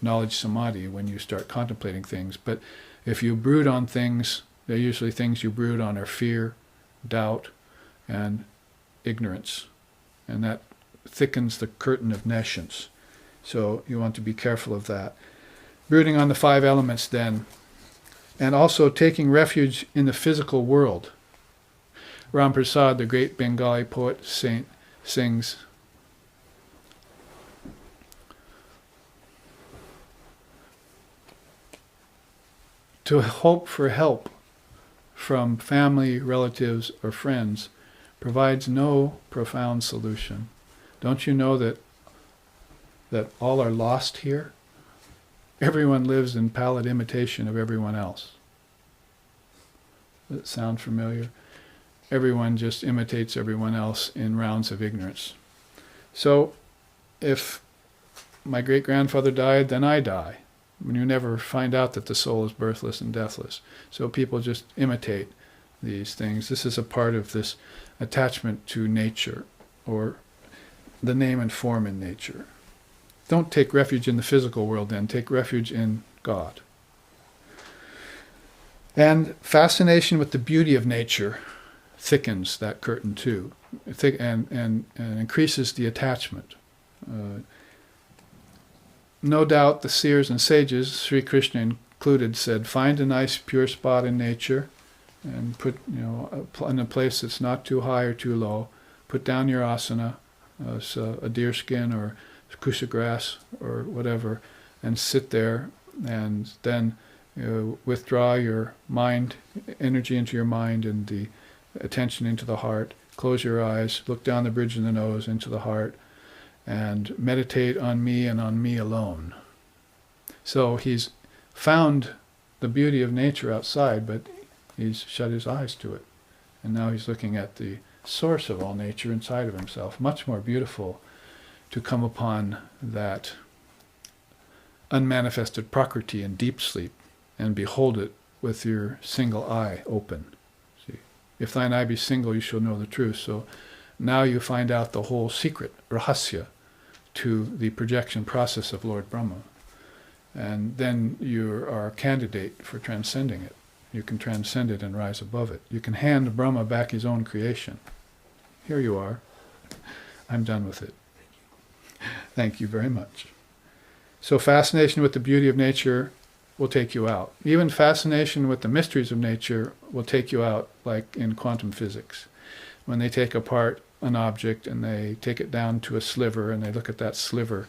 knowledge samadhi when you start contemplating things. But if you brood on things, they're usually things you brood on are fear, doubt, and ignorance. And that thickens the curtain of nescience. So you want to be careful of that. Brooding on the five elements then. And also taking refuge in the physical world. Ram Prasad, the great Bengali poet, sings, to hope for help from family, relatives, or friends provides no profound solution. Don't you know that all are lost here? Everyone lives in pallid imitation of everyone else. Does it sound familiar? Everyone just imitates everyone else in rounds of ignorance. So, if my great-grandfather died, then I die. When you never find out that the soul is birthless and deathless. So people just imitate these things. This is a part of this attachment to nature, or the name and form in nature. Don't take refuge in the physical world then, take refuge in God. And fascination with the beauty of nature thickens that curtain too, and increases the attachment. No doubt the seers and sages, Sri Krishna included, said, find a nice pure spot in nature and put, in a place that's not too high or too low. Put down your asana, a deer skin or kusha grass or whatever, and sit there, and then withdraw your mind, energy into your mind and the attention into the heart. Close your eyes, look down the bridge of the nose into the heart, and meditate on me and on me alone. So he's found the beauty of nature outside, but he's shut his eyes to it. And now he's looking at the source of all nature inside of himself. Much more beautiful to come upon that unmanifested prakriti in deep sleep and behold it with your single eye open. See, if thine eye be single, you shall know the truth. So now you find out the whole secret, rahasya, to the projection process of Lord Brahma. And then you are a candidate for transcending it. You can transcend it and rise above it. You can hand Brahma back his own creation. Here you are. I'm done with it. Thank you very much. So fascination with the beauty of nature will take you out. Even fascination with the mysteries of nature will take you out, like in quantum physics. When they take apart an object and they take it down to a sliver and they look at that sliver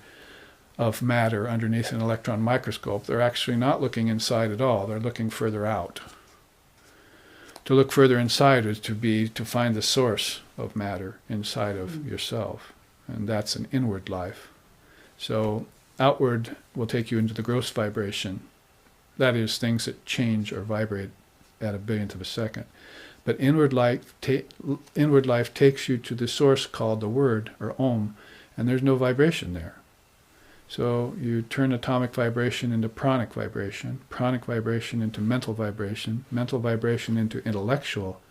of matter underneath an electron microscope, they're actually not looking inside at all, they're looking further out. To look further inside is to find the source of matter inside of yourself, and that's an inward life. So outward will take you into the gross vibration. That is, things that change or vibrate at a billionth of a second. But inward life takes you to the source called the Word, or Om, and there's no vibration there. So you turn atomic vibration into pranic vibration into mental vibration into intellectual,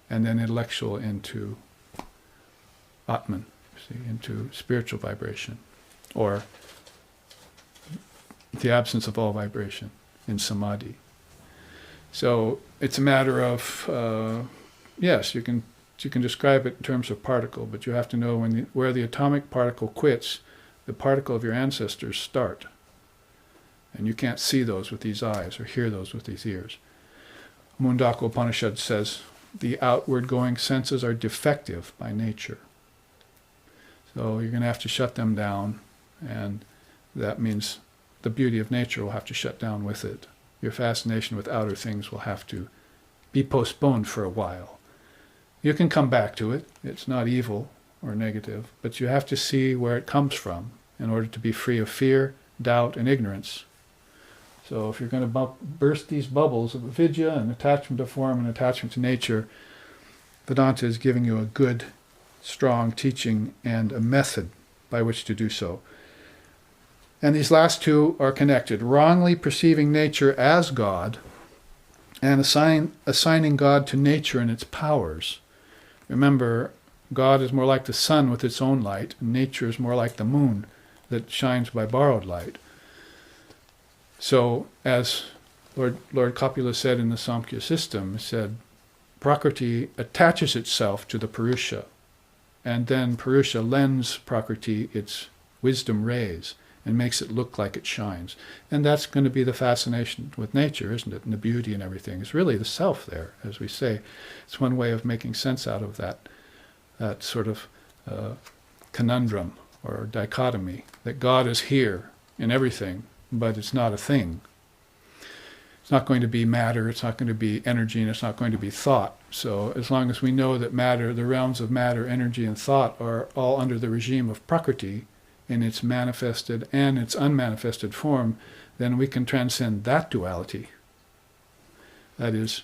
and then intellectual into Atman, into spiritual vibration, or the absence of all vibration in samadhi. So it's a matter of, yes, you can describe it in terms of particle, but you have to know where the atomic particle quits, the particle of your ancestors start. And you can't see those with these eyes or hear those with these ears. Mundaka Upanishad says the outward going senses are defective by nature. So you're going to have to shut them down, and that means the beauty of nature will have to shut down with it. Your fascination with outer things will have to be postponed for a while. You can come back to it. It's not evil or negative, but you have to see where it comes from in order to be free of fear, doubt, and ignorance. So if you're going to burst these bubbles of avidya and attachment to form and attachment to nature, Vedanta is giving you a good, strong teaching and a method by which to do so. And these last two are connected. Wrongly perceiving nature as God and assigning God to nature and its powers. Remember, God is more like the sun with its own light, and nature is more like the moon that shines by borrowed light. So, as Lord Kapila said in the Samkhya system, he said, Prakriti attaches itself to the Purusha, and then Purusha lends Prakriti its wisdom rays and makes it look like it shines. And that's going to be the fascination with nature, isn't it? And the beauty and everything. It's really the self there, as we say. It's one way of making sense out of that sort of conundrum or dichotomy, that God is here in everything, but it's not a thing. It's not going to be matter, it's not going to be energy, and it's not going to be thought. So as long as we know that matter, the realms of matter, energy, and thought are all under the regime of Prakriti, in its manifested and its unmanifested form, then we can transcend that duality. That is,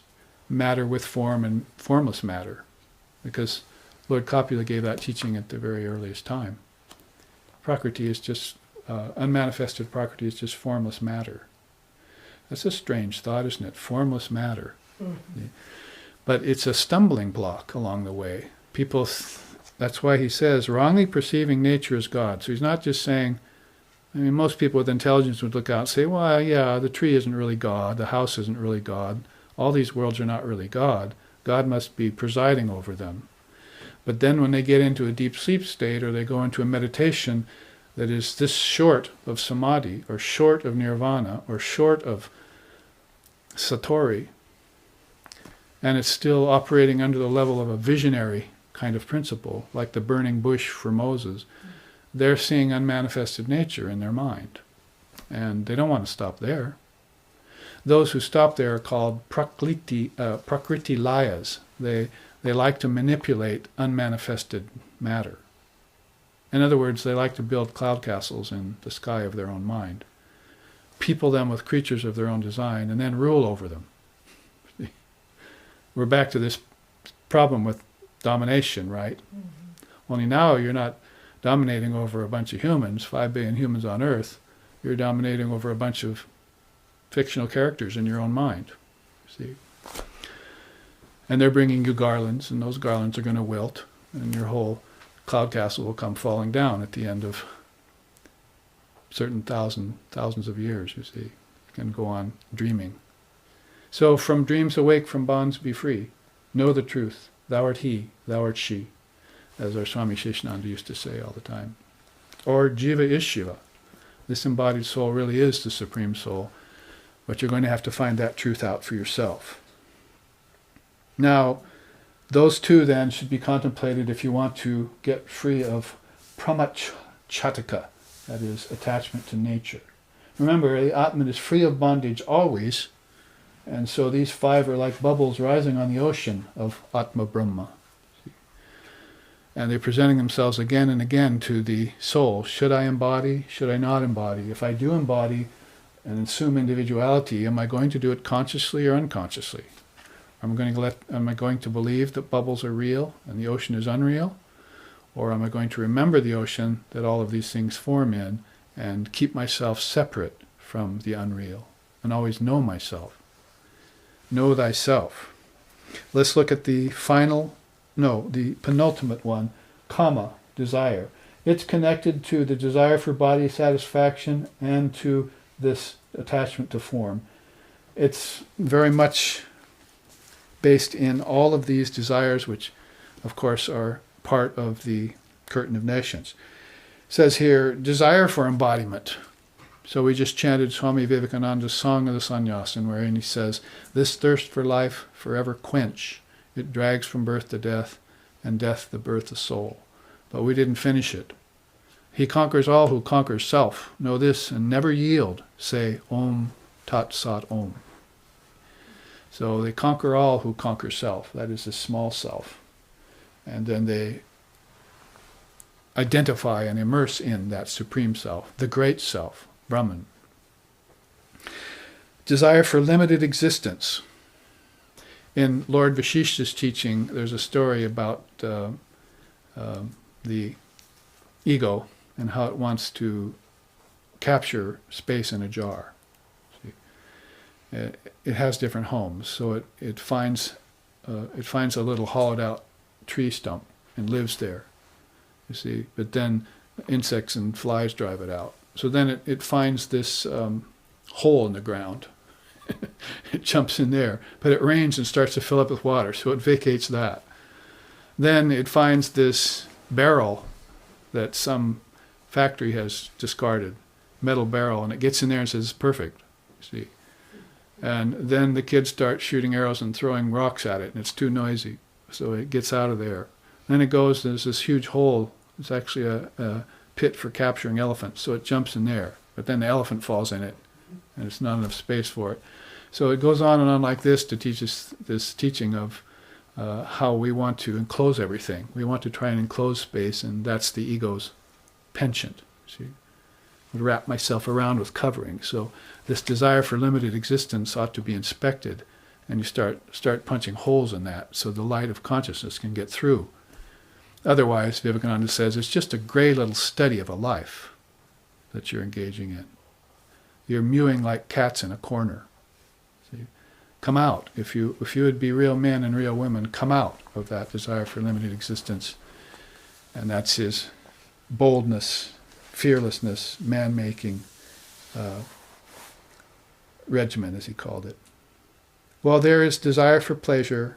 matter with form and formless matter. Because Lord Kapila gave that teaching at the very earliest time. Prakriti is just, unmanifested Prakriti is just formless matter. That's a strange thought, isn't it? Formless matter. Mm-hmm. But it's a stumbling block along the way. People that's why he says, wrongly perceiving nature as God. So he's not just saying, most people with intelligence would look out and say, well, yeah, the tree isn't really God, the house isn't really God, all these worlds are not really God. God must be presiding over them. But then when they get into a deep sleep state, or they go into a meditation that is this short of samadhi, or short of nirvana, or short of satori, and it's still operating under the level of a visionary kind of principle, like the burning bush for Moses, they're seeing unmanifested nature in their mind. And they don't want to stop there. Those who stop there are called prakriti layas. They like to manipulate unmanifested matter. In other words, they like to build cloud castles in the sky of their own mind, people them with creatures of their own design, and then rule over them. We're back to this problem with domination, right? Mm-hmm. Only now you're not dominating over a bunch of humans, 5 billion humans on Earth. You're dominating over a bunch of fictional characters in your own mind. See? And they're bringing you garlands, and those garlands are going to wilt, and your whole cloud castle will come falling down at the end of certain thousands of years, you see. You can go on dreaming. So from dreams awake, from bonds be free. Know the truth. Thou art he, thou art she, as our Swami Sheshananda used to say all the time. Or Jiva is Shiva. This embodied soul really is the Supreme Soul, but you're going to have to find that truth out for yourself. Now, those two then should be contemplated if you want to get free of pramachataka, that is, attachment to nature. Remember, the Atman is free of bondage always, and so these five are like bubbles rising on the ocean of Atma Brahma. And they're presenting themselves again and again to the soul. Should I embody? Should I not embody? If I do embody and assume individuality, am I going to do it consciously or unconsciously? Am I going to believe that bubbles are real and the ocean is unreal? Or am I going to remember the ocean that all of these things form in and keep myself separate from the unreal and always know myself? Know thyself. Let's look at the penultimate one, kama, desire. It's connected to the desire for body satisfaction and to this attachment to form. It's very much based in all of these desires, which of course are part of the curtain of nations. It says here, desire for embodiment. So we just chanted Swami Vivekananda's Song of the Sannyasin, wherein he says, this thirst for life forever quench. It drags from birth to death, and death the birth of soul. But we didn't finish it. He conquers all who conquers self. Know this, and never yield. Say, Om Tat Sat Om. So they conquer all who conquer self. That is the small self. And then they identify and immerse in that supreme self, the great self, Brahman. Desire for limited existence. In Lord Vashishta's teaching, there's a story about the ego and how it wants to capture space in a jar. See? It has different homes, so it finds a little hollowed-out tree stump and lives there. You see, but then insects and flies drive it out. So then it finds this hole in the ground. It jumps in there, but it rains and starts to fill up with water, so it vacates that. Then it finds this barrel that some factory has discarded, metal barrel, and it gets in there and says, it's perfect, see. And then the kids start shooting arrows and throwing rocks at it, and it's too noisy, so it gets out of there. Then it goes, there's this huge hole, it's actually a pit for capturing elephants, so it jumps in there, but then the elephant falls in it, and it's not enough space for it. So it goes on and on like this to teach us this teaching of how we want to enclose everything. We want to try and enclose space, and that's the ego's penchant. See, I would wrap myself around with covering. So this desire for limited existence ought to be inspected, and you start punching holes in that so the light of consciousness can get through. Otherwise, Vivekananda says, it's just a gray little study of a life that you're engaging in. You're mewing like cats in a corner. See? Come out. If you would be real men and real women, come out of that desire for limited existence. And that's his boldness, fearlessness, man-making regimen, as he called it. Well, there is desire for pleasure.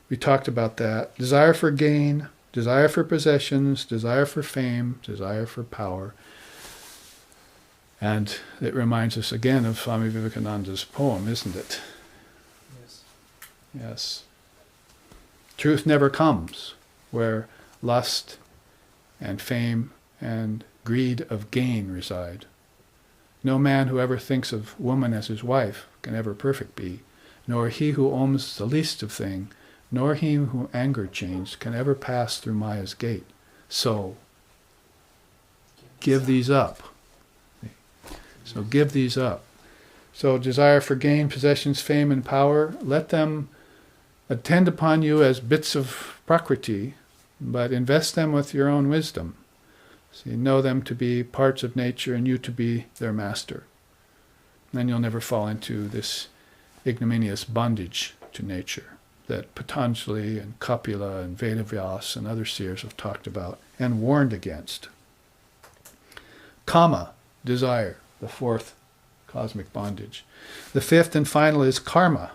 We talked about that. Desire for gain, desire for possessions, desire for fame, desire for power. And it reminds us again of Swami Vivekananda's poem, isn't it? Yes. Yes. Truth never comes where lust and fame and greed of gain reside. No man who ever thinks of woman as his wife can ever perfect be, nor he who owns the least of thing, nor he who anger changed can ever pass through Maya's gate. So, give these up. So give these up. So desire for gain, possessions, fame, and power, let them attend upon you as bits of prakriti, but invest them with your own wisdom. So you know them to be parts of nature and you to be their master. Then you'll never fall into this ignominious bondage to nature that Patanjali and Kapila and Vedavyas and other seers have talked about and warned against. Kama, desire, the fourth cosmic bondage. The fifth and final is karma.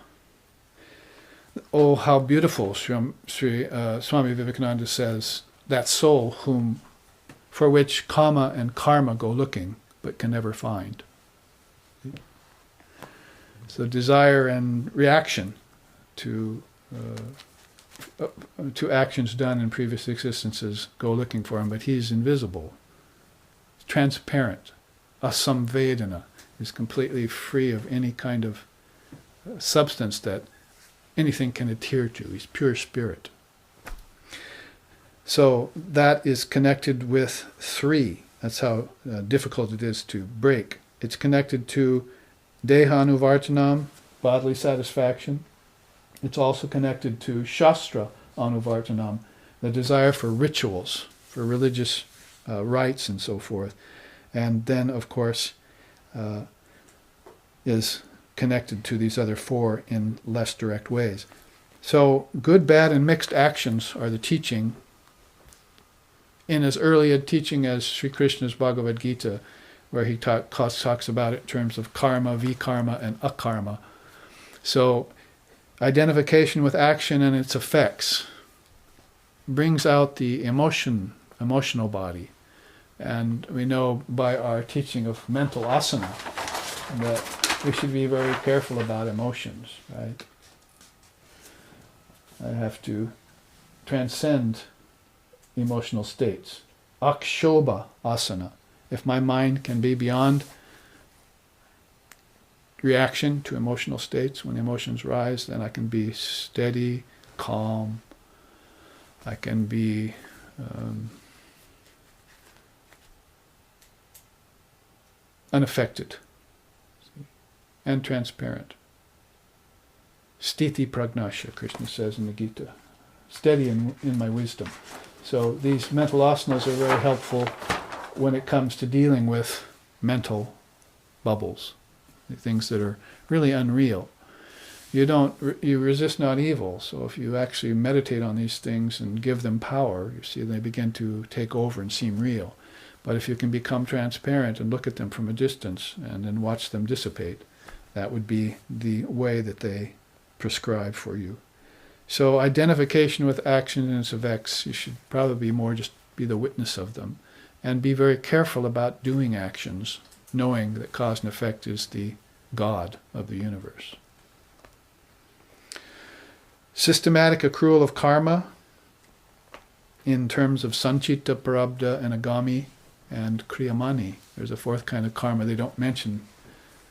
Oh, how beautiful, Swami Vivekananda says, that soul for which kama and karma go looking, but can never find. So desire and reaction to actions done in previous existences go looking for him, but he's invisible, transparent. Asamvedana is completely free of any kind of substance that anything can adhere to. He's pure spirit. So that is connected with three. That's how difficult it is to break. It's connected to dehanuvartanam, bodily satisfaction. It's also connected to shastra anuvartanam, the desire for rituals, for religious rites and so forth. And then, of course, is connected to these other four in less direct ways. So good, bad, and mixed actions are the teaching in as early a teaching as Sri Krishna's Bhagavad Gita, where he talks about it in terms of karma, vikarma, and akarma. So identification with action and its effects brings out the emotional body. And we know by our teaching of mental asana that we should be very careful about emotions, right? I have to transcend emotional states. Akshobha asana. If my mind can be beyond reaction to emotional states, when emotions rise, then I can be steady, calm. I can be unaffected and transparent. Sthiti pragnasya, Krishna says in the Gita. Steady in my wisdom. So these mental asanas are very helpful when it comes to dealing with mental bubbles, things that are really unreal. You resist not evil, so if you actually meditate on these things and give them power, you see they begin to take over and seem real. But if you can become transparent and look at them from a distance and then watch them dissipate, that would be the way that they prescribe for you. So identification with action and its effects, you should probably more just be the witness of them and be very careful about doing actions, knowing that cause and effect is the God of the universe. Systematic accrual of karma in terms of sanchita, prarabdha, and agami, and kriyamani. There's a fourth kind of karma they don't mention.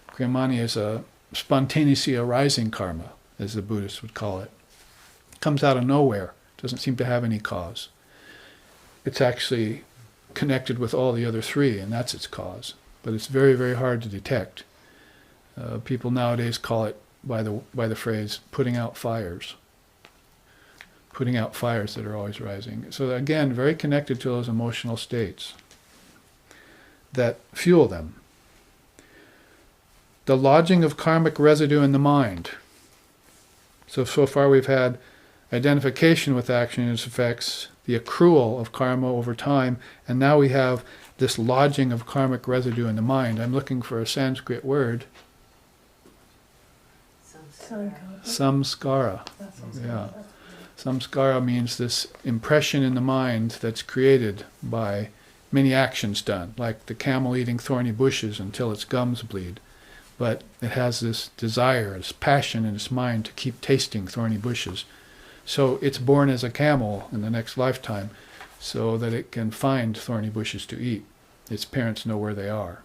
Kriyamani is a spontaneously arising karma, as the Buddhists would call it. Comes out of nowhere, doesn't seem to have any cause. It's actually connected with all the other three, and that's its cause. But it's very, very hard to detect. People nowadays call it by the phrase putting out fires. Putting out fires that are always rising. So again, very connected to those emotional states that fuel them. The lodging of karmic residue in the mind. So far we've had identification with action and its effects, the accrual of karma over time, and now we have this lodging of karmic residue in the mind. I'm looking for a Sanskrit word. Samskara. Yeah. Samskara means this impression in the mind that's created by many actions done, like the camel eating thorny bushes until its gums bleed. But it has this desire, this passion in its mind to keep tasting thorny bushes. So it's born as a camel in the next lifetime so that it can find thorny bushes to eat. Its parents know where they are.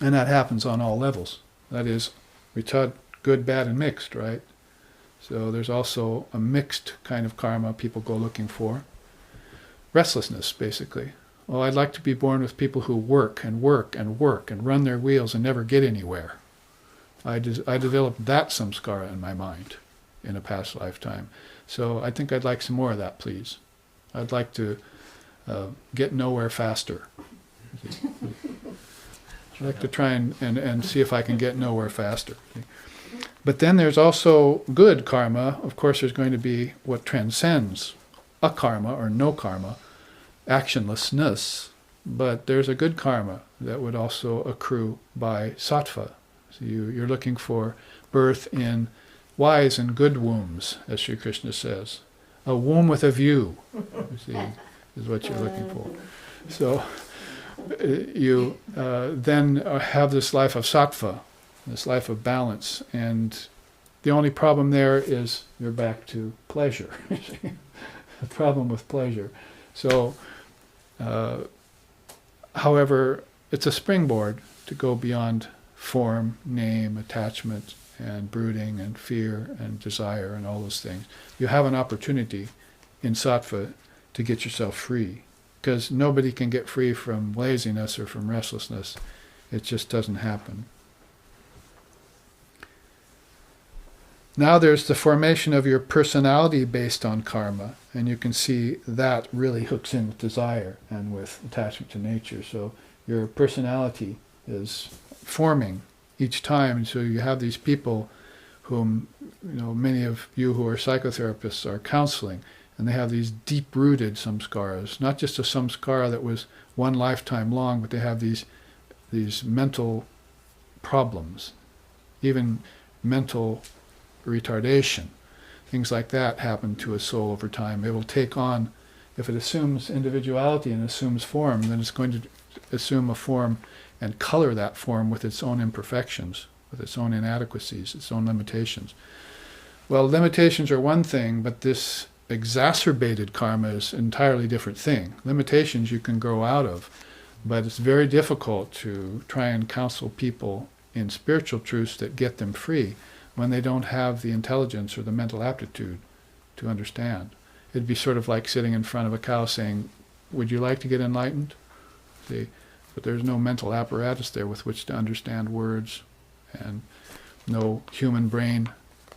And that happens on all levels. That is, we taught good, bad, and mixed, right? So there's also a mixed kind of karma people go looking for. Restlessness, basically. Well, I'd like to be born with people who work and work and work and run their wheels and never get anywhere. I developed that samskara in my mind in a past lifetime. So I think I'd like some more of that, please. I'd like to get nowhere faster. I'd like to try and see if I can get nowhere faster. But then there's also good karma. Of course, there's going to be what transcends akarma or no karma, actionlessness, but there's a good karma that would also accrue by sattva. So you're looking for birth in wise and good wombs, as Sri Krishna says. A womb with a view, you see, is what you're looking for. So you then have this life of sattva, this life of balance, and the only problem there is you're back to pleasure. The problem with pleasure. So, however, it's a springboard to go beyond form, name, attachment, and brooding, and fear, and desire, and all those things. You have an opportunity in sattva to get yourself free, because nobody can get free from laziness or from restlessness. It just doesn't happen. Now there's the formation of your personality based on karma, and you can see that really hooks in with desire and with attachment to nature. So your personality is forming each time. So you have these people whom, many of you who are psychotherapists are counseling, and they have these deep-rooted samskaras, not just a samskara that was one lifetime long, but they have these mental problems, even mental retardation. Things like that happen to a soul over time. It will take on, if it assumes individuality and assumes form, then it's going to assume a form and color that form with its own imperfections, with its own inadequacies, its own limitations. Well, limitations are one thing, but this exacerbated karma is an entirely different thing. Limitations you can grow out of, but it's very difficult to try and counsel people in spiritual truths that get them free when they don't have the intelligence or the mental aptitude to understand. It'd be sort of like sitting in front of a cow saying, "Would you like to get enlightened?" See, but there's no mental apparatus there with which to understand words, and no human brain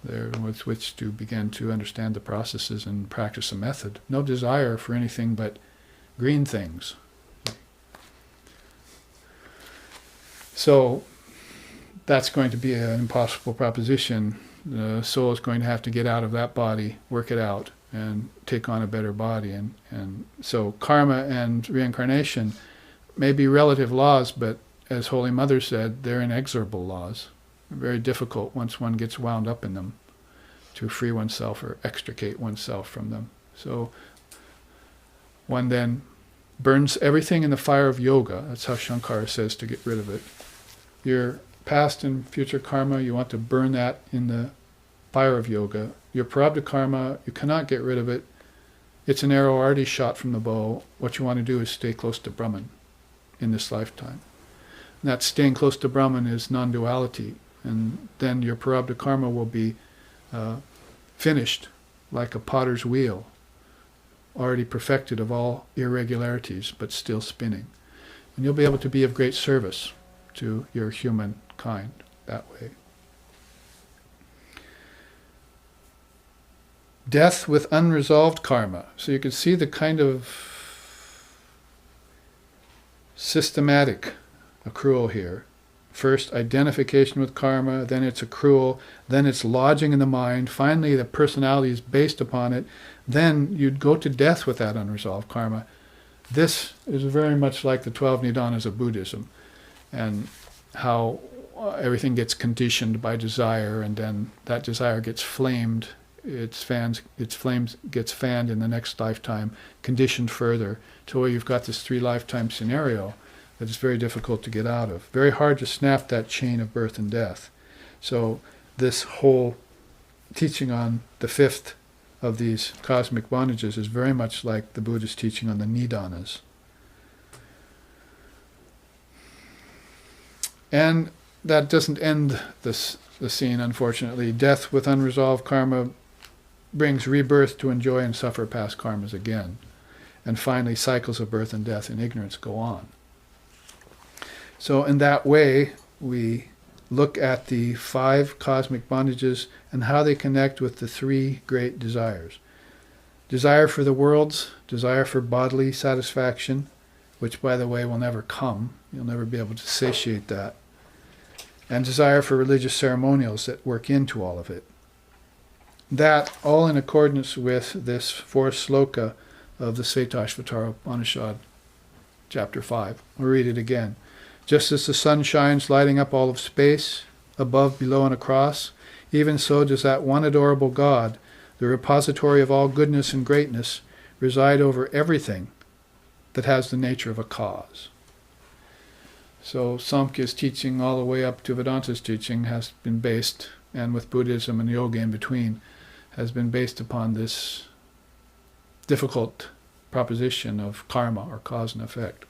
there with which to begin to understand the processes and practice a method. No desire for anything but green things. So that's going to be an impossible proposition. The soul is going to have to get out of that body, work it out, and take on a better body. And so karma and reincarnation may be relative laws, but as Holy Mother said, they're inexorable laws. Very difficult once one gets wound up in them to free oneself or extricate oneself from them. So one then burns everything in the fire of yoga. That's how Shankara says to get rid of it. Your past and future karma, you want to burn that in the fire of yoga. Your prarabdha karma, you cannot get rid of it. It's an arrow already shot from the bow. What you want to do is stay close to Brahman in this lifetime. And that staying close to Brahman is non-duality. And then your prarabdha karma will be finished like a potter's wheel, already perfected of all irregularities, but still spinning. And you'll be able to be of great service to your human kind that way. Death with unresolved karma. So you can see the kind of systematic accrual here. First, identification with karma, then it's accrual, then it's lodging in the mind, finally the personality is based upon it, then you'd go to death with that unresolved karma. This is very much like the 12 Nidanas of Buddhism, and how everything gets conditioned by desire, and then that desire gets flamed, its flames gets fanned in the next lifetime, conditioned further, to where you've got this 3 lifetime scenario that is very difficult to get out of. Very hard to snap that chain of birth and death. So this whole teaching on the 5th of these cosmic bondages is very much like the Buddhist teaching on the Nidanas. And that doesn't end the scene, unfortunately. Death with unresolved karma brings rebirth to enjoy and suffer past karmas again. And finally, cycles of birth and death in ignorance go on. So in that way, we look at the 5 cosmic bondages and how they connect with the 3 great desires. Desire for the worlds, desire for bodily satisfaction, which, by the way, will never come. You'll never be able to satiate that. And desire for religious ceremonials that work into all of it. That, all in accordance with this 4th sloka of the Shvetashvatara Upanishad, chapter 5. We'll read it again. Just as the sun shines, lighting up all of space, above, below, and across, even so does that one adorable God, the repository of all goodness and greatness, reside over everything that has the nature of a cause. So Samkhya's teaching all the way up to Vedanta's teaching has been based, and with Buddhism and yoga in between, has been based upon this difficult proposition of karma, or cause and effect.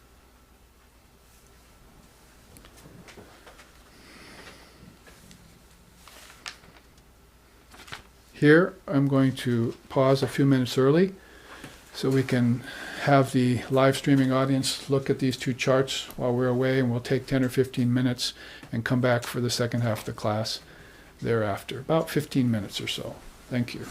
Here I'm going to pause a few minutes early so we can have the live streaming audience look at these two charts while we're away, and we'll take 10 or 15 minutes and come back for the second half of the class thereafter. About 15 minutes or so. Thank you.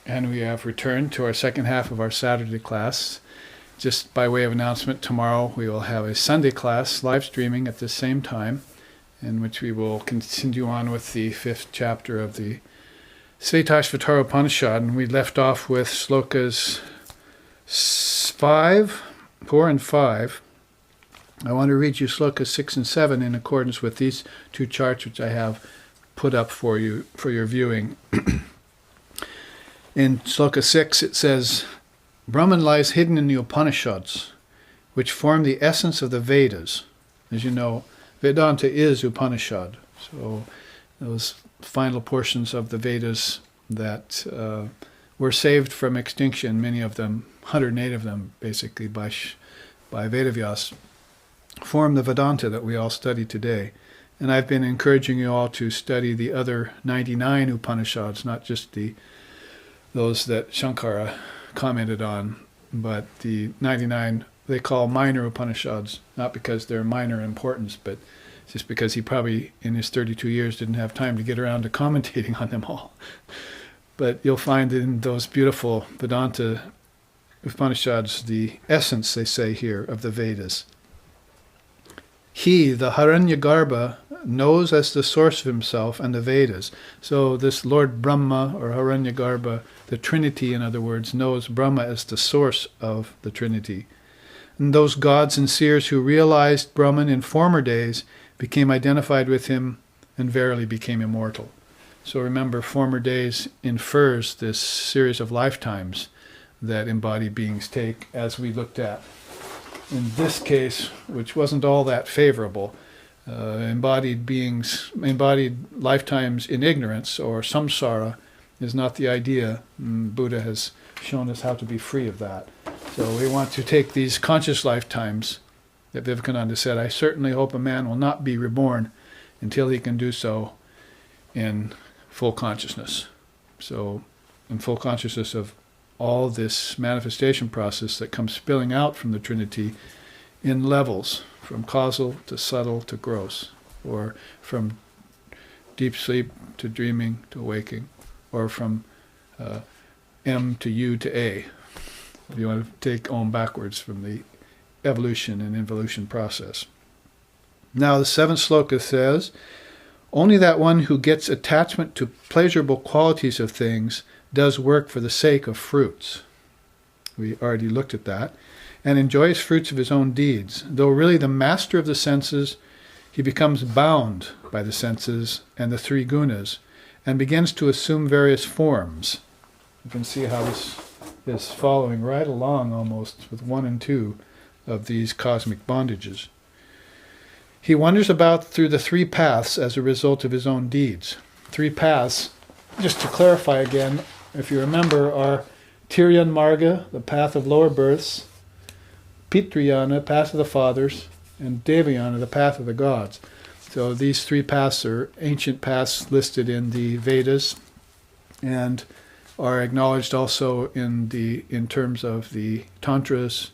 and we have returned to our second half of our Saturday class. Just by way of announcement, tomorrow we will have a Sunday class live streaming at the same time, in which we will continue on with the 5th chapter of the Shvetashvatara Upanishad, and we left off with slokas 4 and 5. I want to read you slokas 6 and 7 in accordance with these two charts which I have put up for you for your viewing. In sloka 6 it says, Brahman lies hidden in the Upanishads, which form the essence of the Vedas. As you know, Vedanta is Upanishad. So those final portions of the Vedas that were saved from extinction, many of them, 108 of them basically, by Vedavyas, form the Vedanta that we all study today. And I've been encouraging you all to study the other 99 Upanishads, not just those that Shankara commented on, but the 99 they call minor Upanishads, not because they're minor importance, but just because he probably in his 32 years didn't have time to get around to commentating on them all. But you'll find in those beautiful Vedanta Upanishads the essence, they say here, of the Vedas. He, the Hiranyagarbha, knows as the source of himself and the Vedas. So this Lord Brahma, or Hiranyagarbha, the Trinity, in other words, knows Brahma as the source of the Trinity. And those gods and seers who realized Brahman in former days became identified with him and verily became immortal. So remember, former days infers this series of lifetimes that embodied beings take, as we looked at. In this case, which wasn't all that favorable, embodied lifetimes in ignorance, or samsara, is not the idea. Buddha has shown us how to be free of that. So we want to take these conscious lifetimes that Vivekananda said, I certainly hope a man will not be reborn until he can do so in full consciousness. So in full consciousness of all this manifestation process that comes spilling out from the Trinity in levels, from causal to subtle to gross, or from deep sleep to dreaming to waking, or from M to U to A. If you want to take Om backwards from the evolution and involution process. Now the 7th sloka says, only that one who gets attachment to pleasurable qualities of things does work for the sake of fruits. We already looked at that. And enjoys fruits of his own deeds. Though really the master of the senses, he becomes bound by the senses and the 3 gunas, and begins to assume various forms. You can see how this is following right along almost with 1 and 2 of these cosmic bondages. He wanders about through the 3 paths as a result of his own deeds. 3 paths, just to clarify again, if you remember, are Tiryan Marga, the path of lower births, Pitrayana, path of the fathers, and Devayana, the path of the gods. So these 3 paths are ancient paths listed in the Vedas and are acknowledged also in terms of the Tantras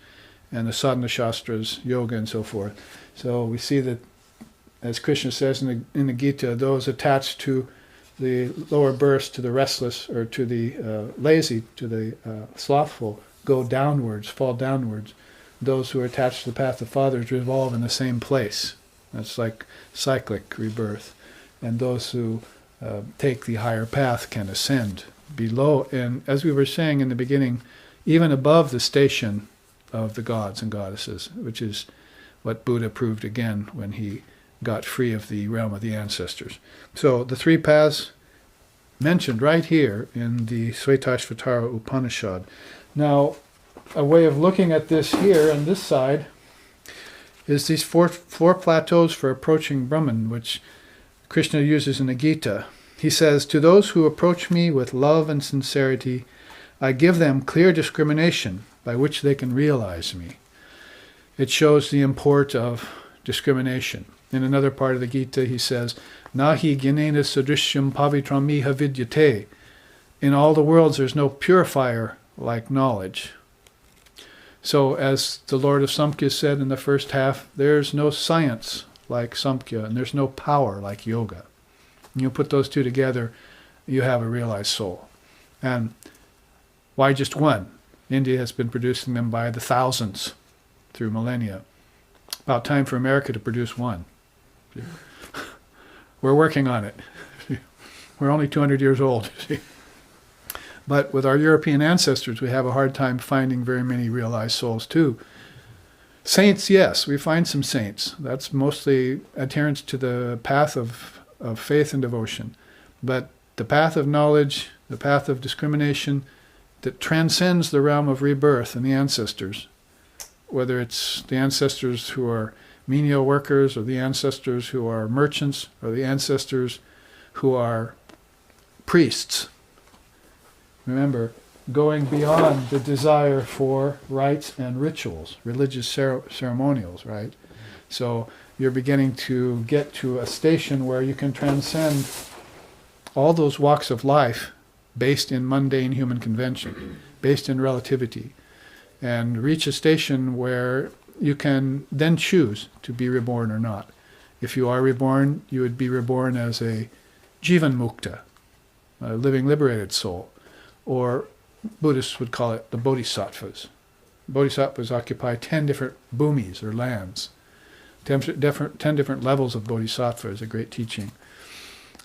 and the Sadhana Shastras, yoga and so forth. So we see that, as Krishna says in the Gita, those attached to the lower births, to the restless, or to the lazy, to the slothful, go downwards, fall downwards. Those who are attached to the path of fathers revolve in the same place. That's like cyclic rebirth. And those who take the higher path can ascend below, and as we were saying in the beginning, even above the station of the gods and goddesses, which is what Buddha proved again when he got free of the realm of the ancestors. So the 3 paths mentioned right here in the Shvetashvatara Upanishad. Now, a way of looking at this here on this side is these four plateaus for approaching Brahman, which Krishna uses in the Gita. He says, to those who approach me with love and sincerity, I give them clear discrimination by which they can realize me. It shows the import of discrimination. In another part of the Gita, he says, Nahi gyanena sadrishyam pavitram iha vidyate. In all the worlds, there's no purifier like knowledge. So, as the Lord of Samkhya said in the first half, there's no science like Samkhya, and there's no power like yoga. And you put those two together, you have a realized soul. And Why just one? India has been producing them by the thousands through millennia. About time for America to produce one. We're working on it. We're only 200 years old. But with our European ancestors, we have a hard time finding very many realized souls too. Saints, yes, we find some saints. That's mostly adherence to the path of faith and devotion. But the path of knowledge, the path of discrimination, that transcends the realm of rebirth and the ancestors, whether it's the ancestors who are menial workers, or the ancestors who are merchants, or the ancestors who are priests. Remember, going beyond the desire for rites and rituals, religious ceremonials, right? So you're beginning to get to a station where you can transcend all those walks of life based in mundane human convention, based in relativity, and reach a station where you can then choose to be reborn or not. If you are reborn, you would be reborn as a Jivan Mukta, a living liberated soul, or Buddhists would call it the Bodhisattvas. Bodhisattvas occupy 10 different bhumis, or lands. 10 different levels of Bodhisattva is a great teaching.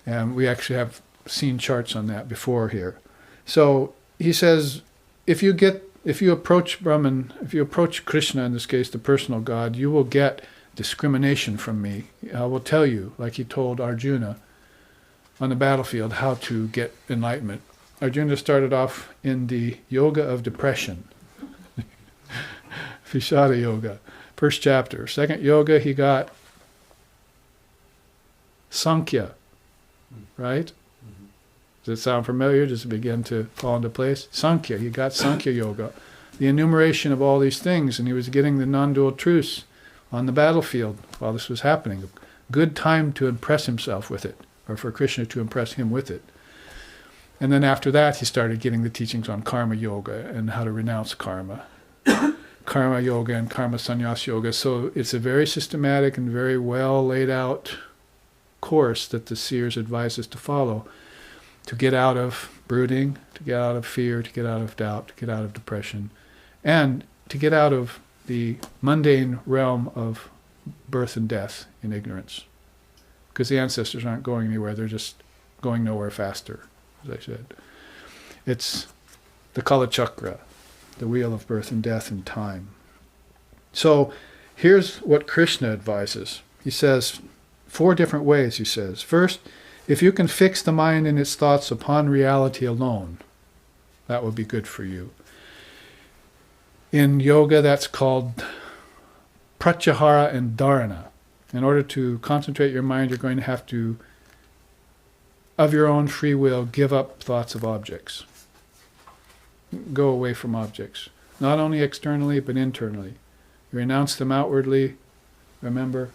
And we actually have seen charts on that before here. So he says, if you approach Brahman, if you approach Krishna, in this case the personal God, you will get discrimination from me. I will tell you, like he told Arjuna on the battlefield, how to get enlightenment. Arjuna started off in the yoga of depression. Vishada Yoga, first chapter. Second yoga, he got Sankhya, right? Does it sound familiar? Does it begin to fall into place? Sankhya, he got Sankhya Yoga, the enumeration of all these things, and he was getting the non-dual truths on the battlefield while this was happening. A good time to impress himself with it, or for Krishna to impress him with it. And then after that, he started getting the teachings on Karma Yoga and how to renounce karma. Karma Yoga and Karma Sannyas Yoga. So it's a very systematic and very well laid out course that the seers advise us to follow, to get out of brooding, to get out of fear, to get out of doubt, to get out of depression, and to get out of the mundane realm of birth and death in ignorance. Because the ancestors aren't going anywhere, they're just going nowhere faster, as I said. It's the Kala Chakra, the wheel of birth and death and time. So here's what Krishna advises. He says, 4 different ways, he says. First, if you can fix the mind and its thoughts upon reality alone, that will be good for you. In yoga, that's called pratyahara and dharana. In order to concentrate your mind, you're going to have to, of your own free will, give up thoughts of objects. Go away from objects. Not only externally, but internally. You renounce them outwardly. Remember,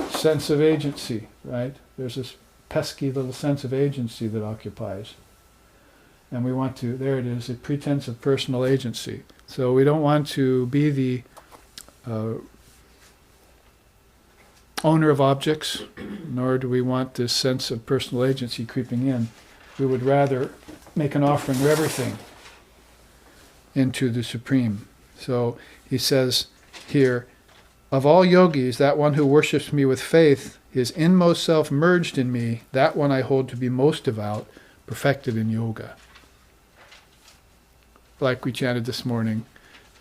sense of agency, right? There's this pesky little sense of agency that occupies. And we want to, there it is, a pretense of personal agency. So we don't want to be the owner of objects, nor do we want this sense of personal agency creeping in. We would rather make an offering of everything into the Supreme. So he says here, of all yogis, that one who worships me with faith, his inmost self merged in me, that one I hold to be most devout, perfected in yoga. Like we chanted this morning,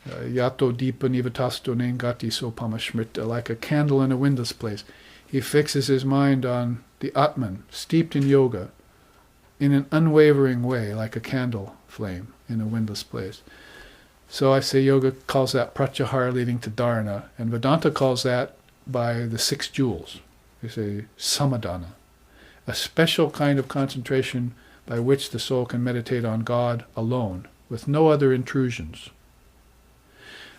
Yato Deepa Nivatasto Nengati Sopama Smrita, like a candle in a windless place. He fixes his mind on the Atman, steeped in yoga, in an unwavering way, like a candle flame in a windless place. So I say yoga calls that pratyahara leading to dharana, and Vedanta calls that by the 6 jewels. They say samadhana, a special kind of concentration by which the soul can meditate on God alone, with no other intrusions.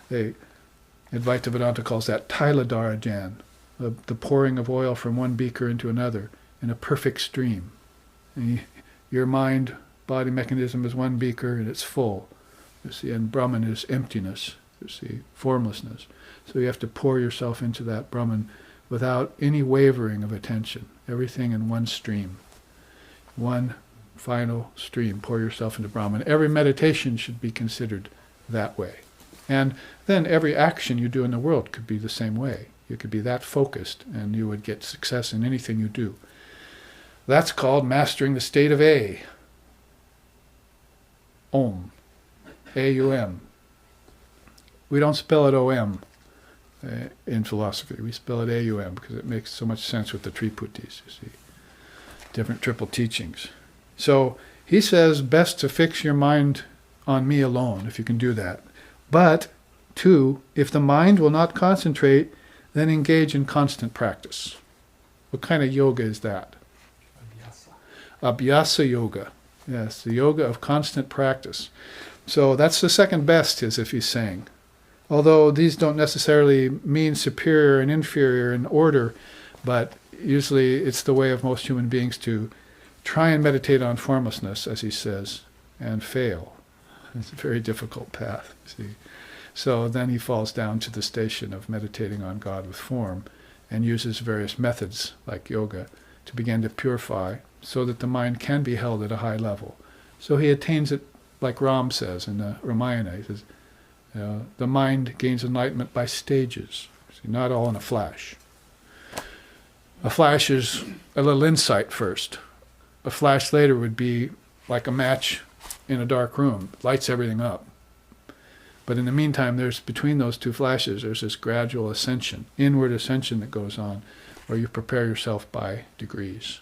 Advaita Vedanta calls that Tailadhara Jan, the pouring of oil from one beaker into another in a perfect stream. And your mind, body mechanism is one beaker and it's full. You see, and Brahman is emptiness, you see, formlessness. So you have to pour yourself into that Brahman without any wavering of attention. Everything in one stream, one final stream. Pour yourself into Brahman. Every meditation should be considered that way. And then every action you do in the world could be the same way. You could be that focused, and you would get success in anything you do. That's called mastering the state of A. Om. A-U-M. We don't spell it O-M in philosophy. We spell it A-U-M because it makes so much sense with the Triputis, you see. Different triple teachings. So he says best to fix your mind on me alone, if you can do that. But, 2, if the mind will not concentrate, then engage in constant practice. What kind of yoga is that? Abhyasa yoga. Yes, the yoga of constant practice. So that's the second best, as if he's saying. Although these don't necessarily mean superior and inferior in order, but usually it's the way of most human beings to try and meditate on formlessness, as he says, and fail. It's a very difficult path, see. So then he falls down to the station of meditating on God with form and uses various methods, like yoga, to begin to purify so that the mind can be held at a high level. So he attains it, like Ram says in the Ramayana. He says, the mind gains enlightenment by stages, see, not all in a flash. A flash is a little insight first. A flash later would be like a match in a dark room, lights everything up. But in the meantime, there's between those two flashes, there's this gradual ascension, inward ascension that goes on, where you prepare yourself by degrees.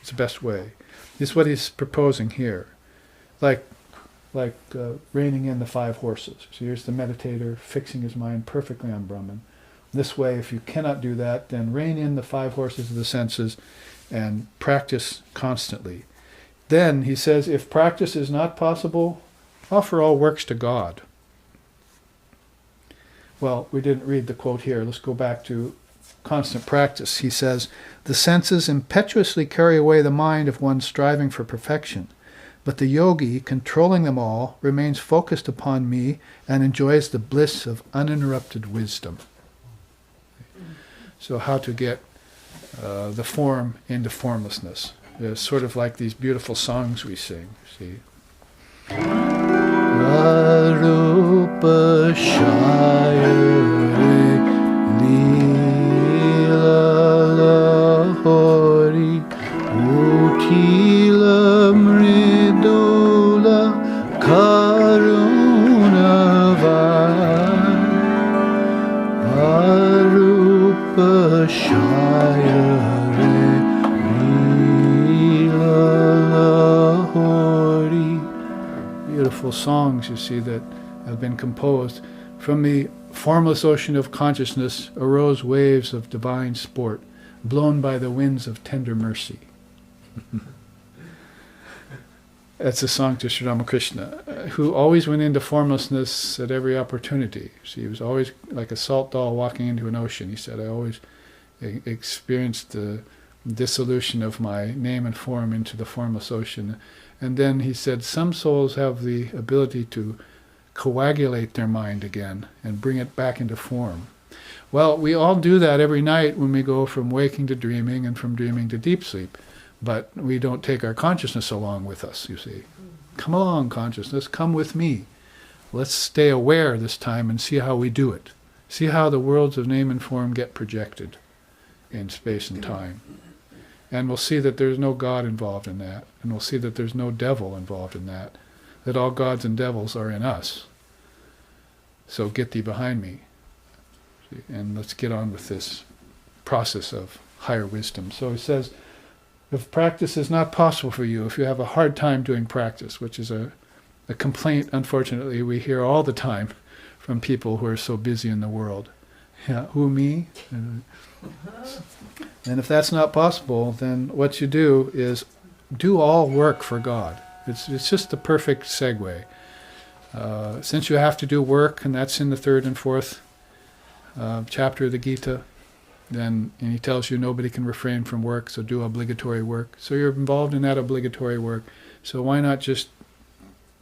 It's the best way. This is what he's proposing here. Like reining in the 5 horses. So here's the meditator fixing his mind perfectly on Brahman. This way, if you cannot do that, then rein in the 5 horses of the senses and practice constantly. Then, he says, if practice is not possible, offer all works to God. Well, we didn't read the quote here. Let's go back to constant practice. He says, the senses impetuously carry away the mind of one striving for perfection, but the yogi, controlling them all, remains focused upon me and enjoys the bliss of uninterrupted wisdom. So how to get the form into formlessness. It's sort of like these beautiful songs we sing, see. Arupa Shayare Lila Lahori Utila Mridola Karunavai Arupa Shayare Beautiful songs, you see, that have been composed. From the formless ocean of consciousness arose waves of divine sport, blown by the winds of tender mercy. That's a song to Sri Ramakrishna, who always went into formlessness at every opportunity. So he was always like a salt doll walking into an ocean. He said, I always experienced the dissolution of my name and form into the formless ocean. And then he said, some souls have the ability to coagulate their mind again and bring it back into form. Well, we all do that every night when we go from waking to dreaming and from dreaming to deep sleep. But we don't take our consciousness along with us, you see. Come along, consciousness, come with me. Let's stay aware this time and see how we do it. See how the worlds of name and form get projected in space and time. And we'll see that there's no God involved in that. And we'll see that there's no devil involved in that. That all gods and devils are in us. So get thee behind me. And let's get on with this process of higher wisdom. So he says, if practice is not possible for you, if you have a hard time doing practice, which is a complaint, unfortunately, we hear all the time from people who are so busy in the world. Yeah, who, me? And if that's not possible, then what you do is do all work for God. It's just the perfect segue. Since you have to do work, and that's in the 3rd and 4th chapter of the Gita, and he tells you nobody can refrain from work, so do obligatory work. So you're involved in that obligatory work. So why not just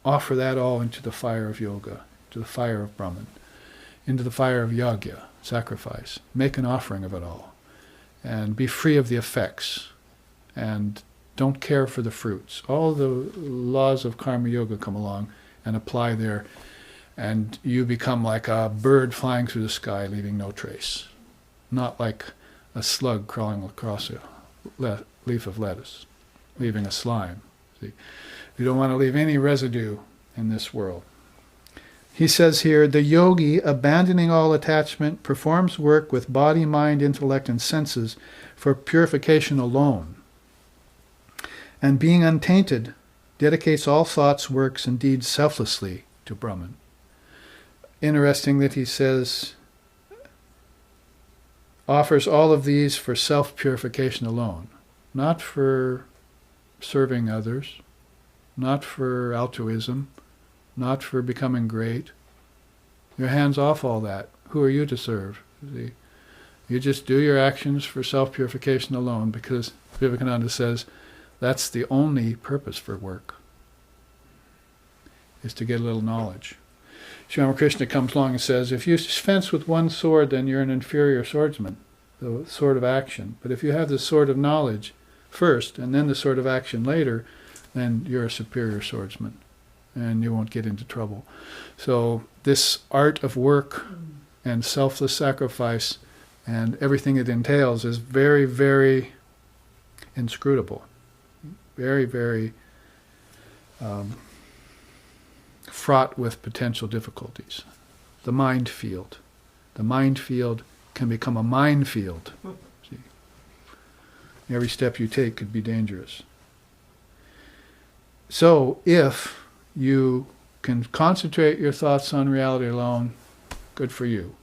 offer that all into the fire of yoga, to the fire of Brahman, into the fire of yajna, sacrifice. Make an offering of it all. And be free of the effects. And Don't care for the fruits. All the laws of karma yoga come along and apply there, and you become like a bird flying through the sky, leaving no trace. Not like a slug crawling across a leaf of lettuce, leaving a slime. See? You don't want to leave any residue in this world. He says here, the yogi, abandoning all attachment, performs work with body, mind, intellect, and senses for purification alone. And being untainted, dedicates all thoughts, works, and deeds selflessly to Brahman. Interesting that he says, offers all of these for self-purification alone, not for serving others, not for altruism, not for becoming great. Your hands off all that. Who are you to serve? See? You just do your actions for self-purification alone, because Vivekananda says that's the only purpose for work, is to get a little knowledge. Sri Ramakrishna comes along and says, if you fence with one sword, then you're an inferior swordsman, the sword of action. But if you have the sword of knowledge first, and then the sword of action later, then you're a superior swordsman, and you won't get into trouble. So this art of work and selfless sacrifice and everything it entails is very, very inscrutable. Very, very fraught with potential difficulties. The mind field. The mind field can become a minefield. See? Every step you take could be dangerous. So if you can concentrate your thoughts on reality alone, good for you.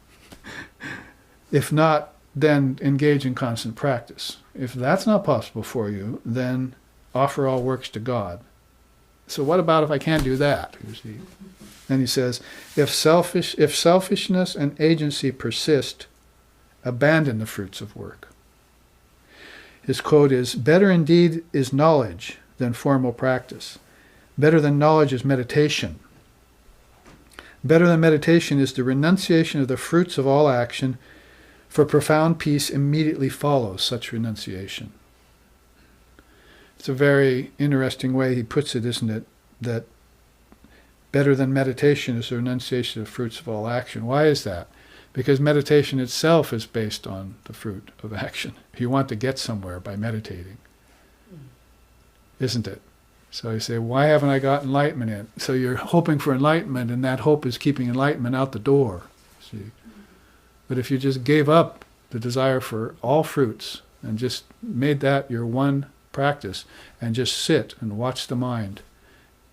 If not, then engage in constant practice. If that's not possible for you, then offer all works to God. So what about if I can't do that? You see? Then he says, if selfishness and agency persist, abandon the fruits of work. His quote is, better indeed is knowledge than formal practice. Better than knowledge is meditation. Better than meditation is the renunciation of the fruits of all action, for profound peace immediately follows such renunciation. It's a very interesting way he puts it, isn't it? That better than meditation is the renunciation of the fruits of all action. Why is that? Because meditation itself is based on the fruit of action. You want to get somewhere by meditating, isn't it? So you say, why haven't I got enlightenment yet? So you're hoping for enlightenment, and that hope is keeping enlightenment out the door. See? But if you just gave up the desire for all fruits and just made that your one practice, and just sit and watch the mind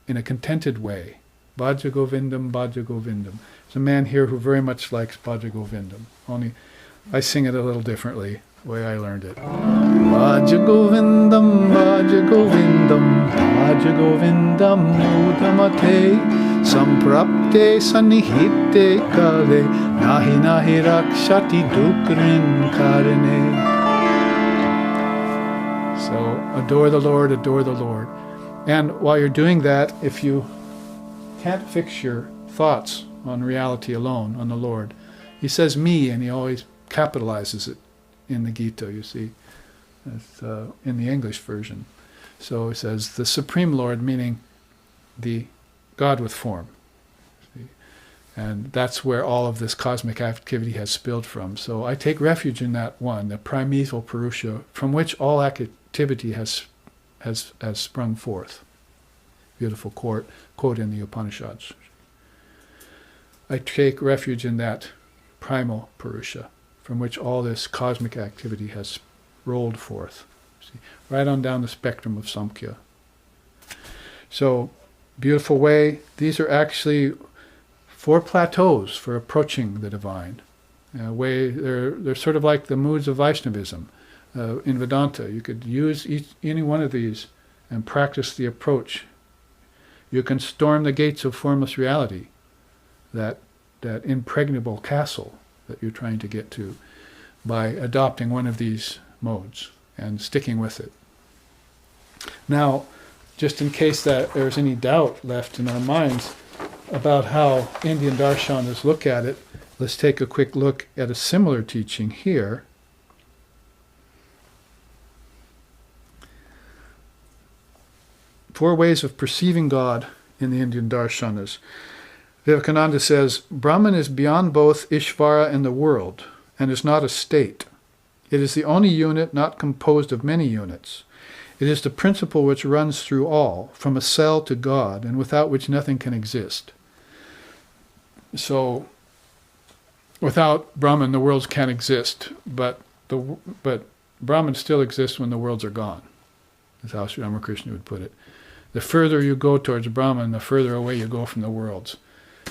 in a contented way. Bhaja Govindam, Bhaja Govindam. There's a man here who very much likes Bhaja Govindam, only I sing it a little differently, the way I learned it. Bhaja Govindam, Bhaja Govindam, Bhaja Govindam Udamate, Samprapte Sanihite Kale, Nahi Nahi Rakshati Dukrin Karane. So adore the Lord, adore the Lord. And while you're doing that, if you can't fix your thoughts on reality alone, on the Lord, he says me, and he always capitalizes it in the Gita, you see. It's, in the English version. So he says the Supreme Lord, meaning the God with form. See? And that's where all of this cosmic activity has spilled from. So I take refuge in that one, the primeval Purusha, from which all activity has sprung forth. Beautiful quote in the Upanishads. I take refuge in that primal Purusha, from which all this cosmic activity has rolled forth. See, right on down the spectrum of Samkhya. So, beautiful way. These are actually 4 plateaus for approaching the divine. They're sort of like the moods of Vaishnavism. In Vedanta, you could use any one of these and practice the approach. You can storm the gates of formless reality, that impregnable castle that you're trying to get to, by adopting one of these modes and sticking with it. Now, just in case that there's any doubt left in our minds about how Indian darshanas look at it, let's take a quick look at a similar teaching here. 4 ways of perceiving God in the Indian darshanas. Vivekananda says, Brahman is beyond both Ishvara and the world, and is not a state. It is the only unit not composed of many units. It is the principle which runs through all, from a cell to God, and without which nothing can exist. So, without Brahman, the worlds can't exist, but Brahman still exists when the worlds are gone, is how Sri Ramakrishna would put it. The further you go towards Brahman, the further away you go from the worlds.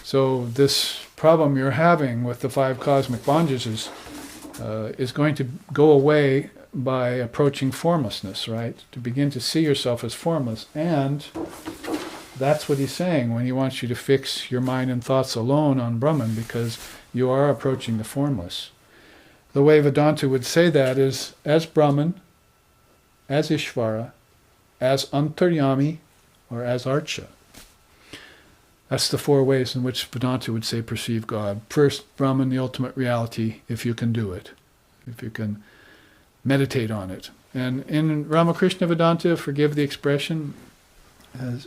So this problem you're having with the 5 cosmic bondages is going to go away by approaching formlessness, right? To begin to see yourself as formless. And that's what he's saying when he wants you to fix your mind and thoughts alone on Brahman, because you are approaching the formless. The way Vedanta would say that is as Brahman, as Ishvara, as Antaryami, or as Archa. That's the 4 ways in which Vedanta would say perceive God. First, Brahman, the ultimate reality, if you can do it, if you can meditate on it. And in Ramakrishna Vedanta, forgive the expression, as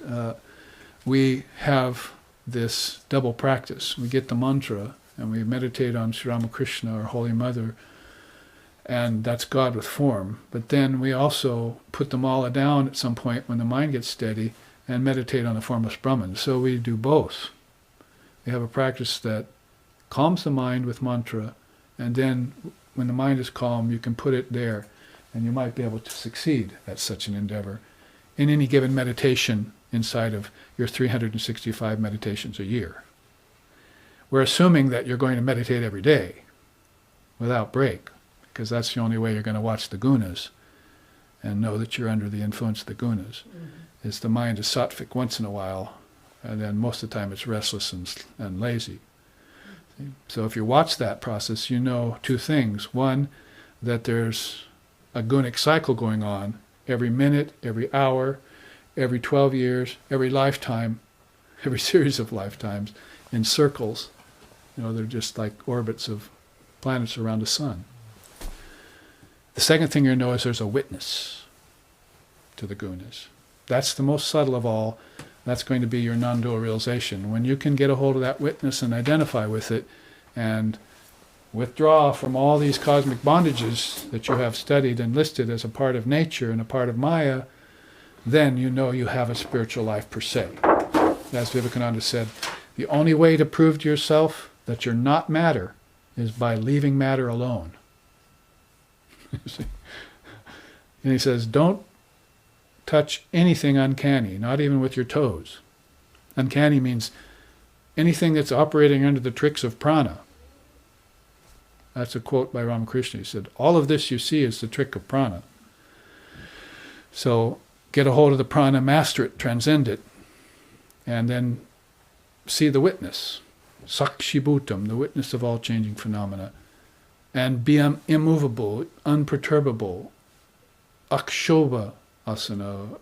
we have this double practice. We get the mantra and we meditate on Sri Ramakrishna, our Holy Mother, and that's God with form. But then we also put the mala down at some point when the mind gets steady and meditate on the formless Brahman. So we do both. We have a practice that calms the mind with mantra, and then when the mind is calm, you can put it there, and you might be able to succeed at such an endeavor in any given meditation inside of your 365 meditations a year. We're assuming that you're going to meditate every day without break, because that's the only way you're going to watch the gunas and know that you're under the influence of the gunas. Is the mind is sattvic once in a while, and then most of the time it's restless and lazy. So if you watch that process, you know 2 things. One, that there's a gunic cycle going on every minute, every hour, every 12 years, every lifetime, every series of lifetimes, in circles. They're just like orbits of planets around the sun. The second thing you know is there's a witness to the gunas. That's the most subtle of all. That's going to be your non-dual realization. When you can get a hold of that witness and identify with it and withdraw from all these cosmic bondages that you have studied and listed as a part of nature and a part of Maya, then you know you have a spiritual life per se. As Vivekananda said, the only way to prove to yourself that you're not matter is by leaving matter alone. And he says, don't touch anything uncanny, not even with your toes. Uncanny means anything that's operating under the tricks of prana. That's a quote by Ramakrishna. He said, all of this you see is the trick of prana. So get a hold of the prana, master it, transcend it, and then see the witness. Sakshibhutam, the witness of all changing phenomena. And be immovable, unperturbable, akshobha asana,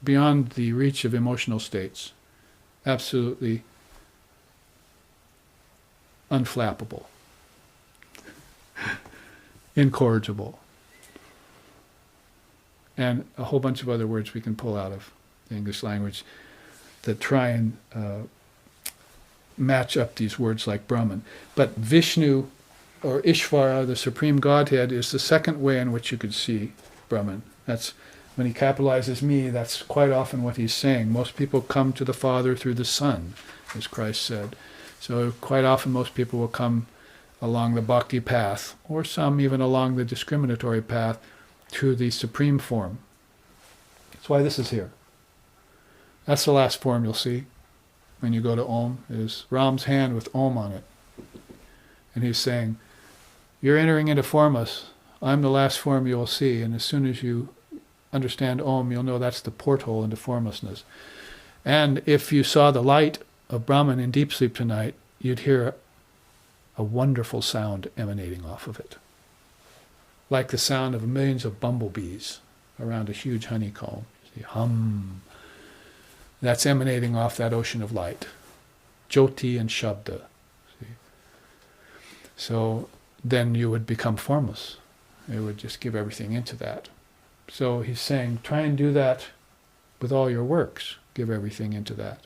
beyond the reach of emotional states. Absolutely unflappable, incorrigible. And a whole bunch of other words we can pull out of the English language that try and match up these words like Brahman. But Vishnu, or Ishvara, the Supreme Godhead, is the second way in which you could see Brahman. That's when he capitalizes me, that's quite often what he's saying. Most people come to the Father through the Son, as Christ said. So quite often most people will come along the bhakti path, or some even along the discriminatory path, to the supreme form. That's why this is here. That's the last form you'll see when you go to Om, is Ram's hand with Om on it. And he's saying, you're entering into formless. I'm the last form you will see, and as soon as you understand Om, you'll know that's the porthole into formlessness. And if you saw the light of Brahman in deep sleep tonight, you'd hear a wonderful sound emanating off of it, like the sound of millions of bumblebees around a huge honeycomb. See, hum. That's emanating off that ocean of light. Jyoti and Shabda. See? So then you would become formless. It would just give everything into that. So he's saying, try and do that with all your works. Give everything into that.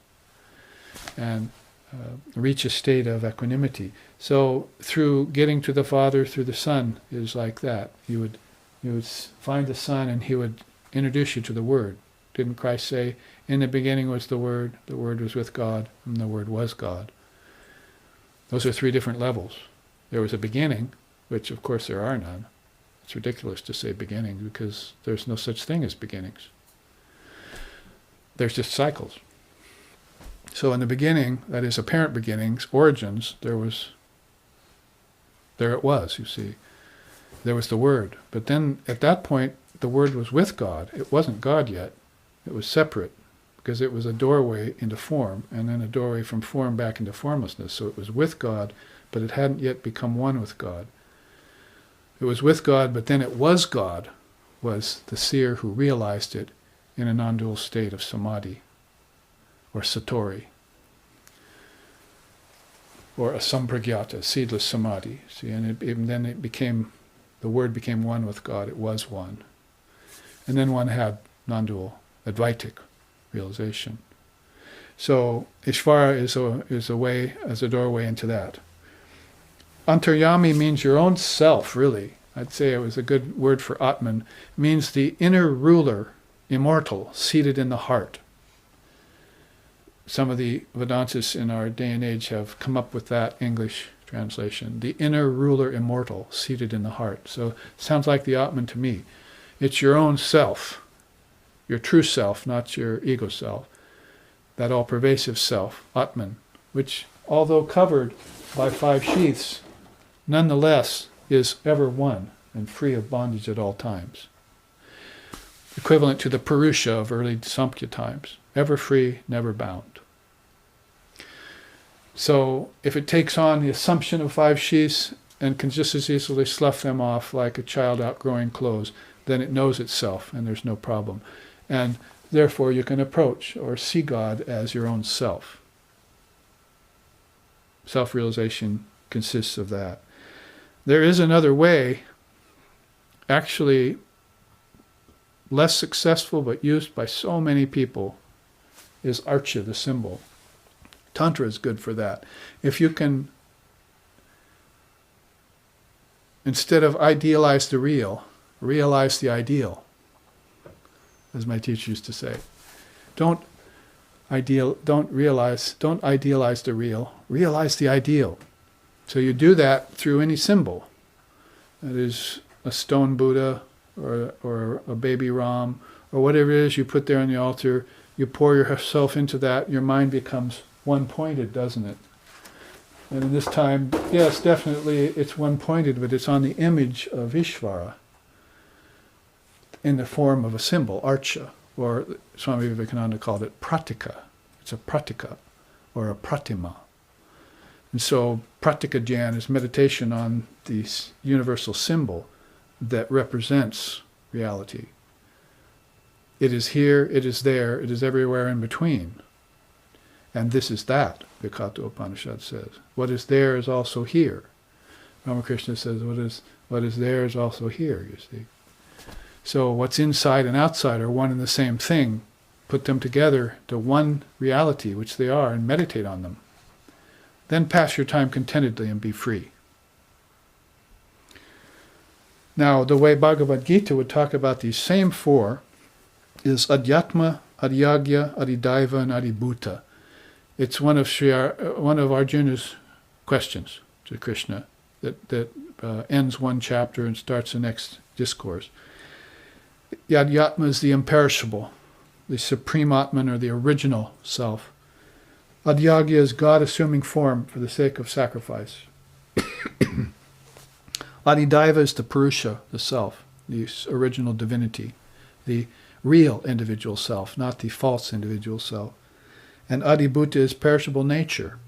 And reach a state of equanimity. So through getting to the Father through the Son is like that. You would find the Son and he would introduce you to the Word. Didn't Christ say, in the beginning was the Word was with God, and the Word was God? Those are 3 different levels. There was a beginning, which of course there are none. It's ridiculous to say beginning because there's no such thing as beginnings. There's just cycles. So in the beginning, that is apparent beginnings, origins, there it was, you see. There was the Word. But then at that point, the Word was with God. It wasn't God yet. It was separate because it was a doorway into form and then a doorway from form back into formlessness. So it was with God, but it hadn't yet become one with God. It was with God, but then it was God, was the seer who realized it in a non-dual state of samadhi, or satori, or a sampragyata, seedless samadhi. See, and then it became, the Word became one with God. It was one. And then one had non-dual, Advaitic realization. So Ishvara is a way, as a doorway into that. Antaryami means your own self, really. I'd say it was a good word for Atman. It means the inner ruler, immortal, seated in the heart. Some of the Vedantists in our day and age have come up with that English translation. The inner ruler, immortal, seated in the heart. So it sounds like the Atman to me. It's your own self, your true self, not your ego self. That all-pervasive self, Atman, which, although covered by 5 sheaths, nonetheless is ever one and free of bondage at all times. Equivalent to the Purusha of early Samkhya times, ever free, never bound. So if it takes on the assumption of 5 sheaths and can just as easily slough them off like a child outgrowing clothes, then it knows itself and there's no problem. And therefore you can approach or see God as your own self. Self-realization consists of that. There is another way, actually less successful but used by so many people, is archa, the symbol. Tantra is good for that. If you can, instead of idealize the real, realize the ideal, as my teacher used to say. Don't idealize the real, realize the ideal. So you do that through any symbol. That is a stone Buddha or a baby Ram or whatever it is you put there on the altar. You pour yourself into that, your mind becomes one-pointed, doesn't it? And in this time, yes, definitely it's one-pointed, but it's on the image of Ishvara in the form of a symbol, archa, or Swami Vivekananda called it pratika. It's a pratika or a pratima. And so pratika dhyan is meditation on the universal symbol that represents reality. It is here, it is there, it is everywhere in between. And this is that, Bhakti Upanishad says. What is there is also here. Ramakrishna says, what is there is also here, you see. So what's inside and outside are one and the same thing. Put them together to one reality, which they are, and meditate on them. Then pass your time contentedly and be free. Now, the way Bhagavad Gita would talk about these same 4 is Adhyatma, Adhyagya, Adhidaiva, and Adhibhuta. It's one of Arjuna's questions to Krishna that ends one chapter and starts the next discourse. The Adhyatma is the imperishable, the supreme Atman, or the original self. Adhyagya is God assuming form for the sake of sacrifice. Adhidaiva is the Purusha, the self, the original divinity, the real individual self, not the false individual self. And Adhibhuta is perishable nature.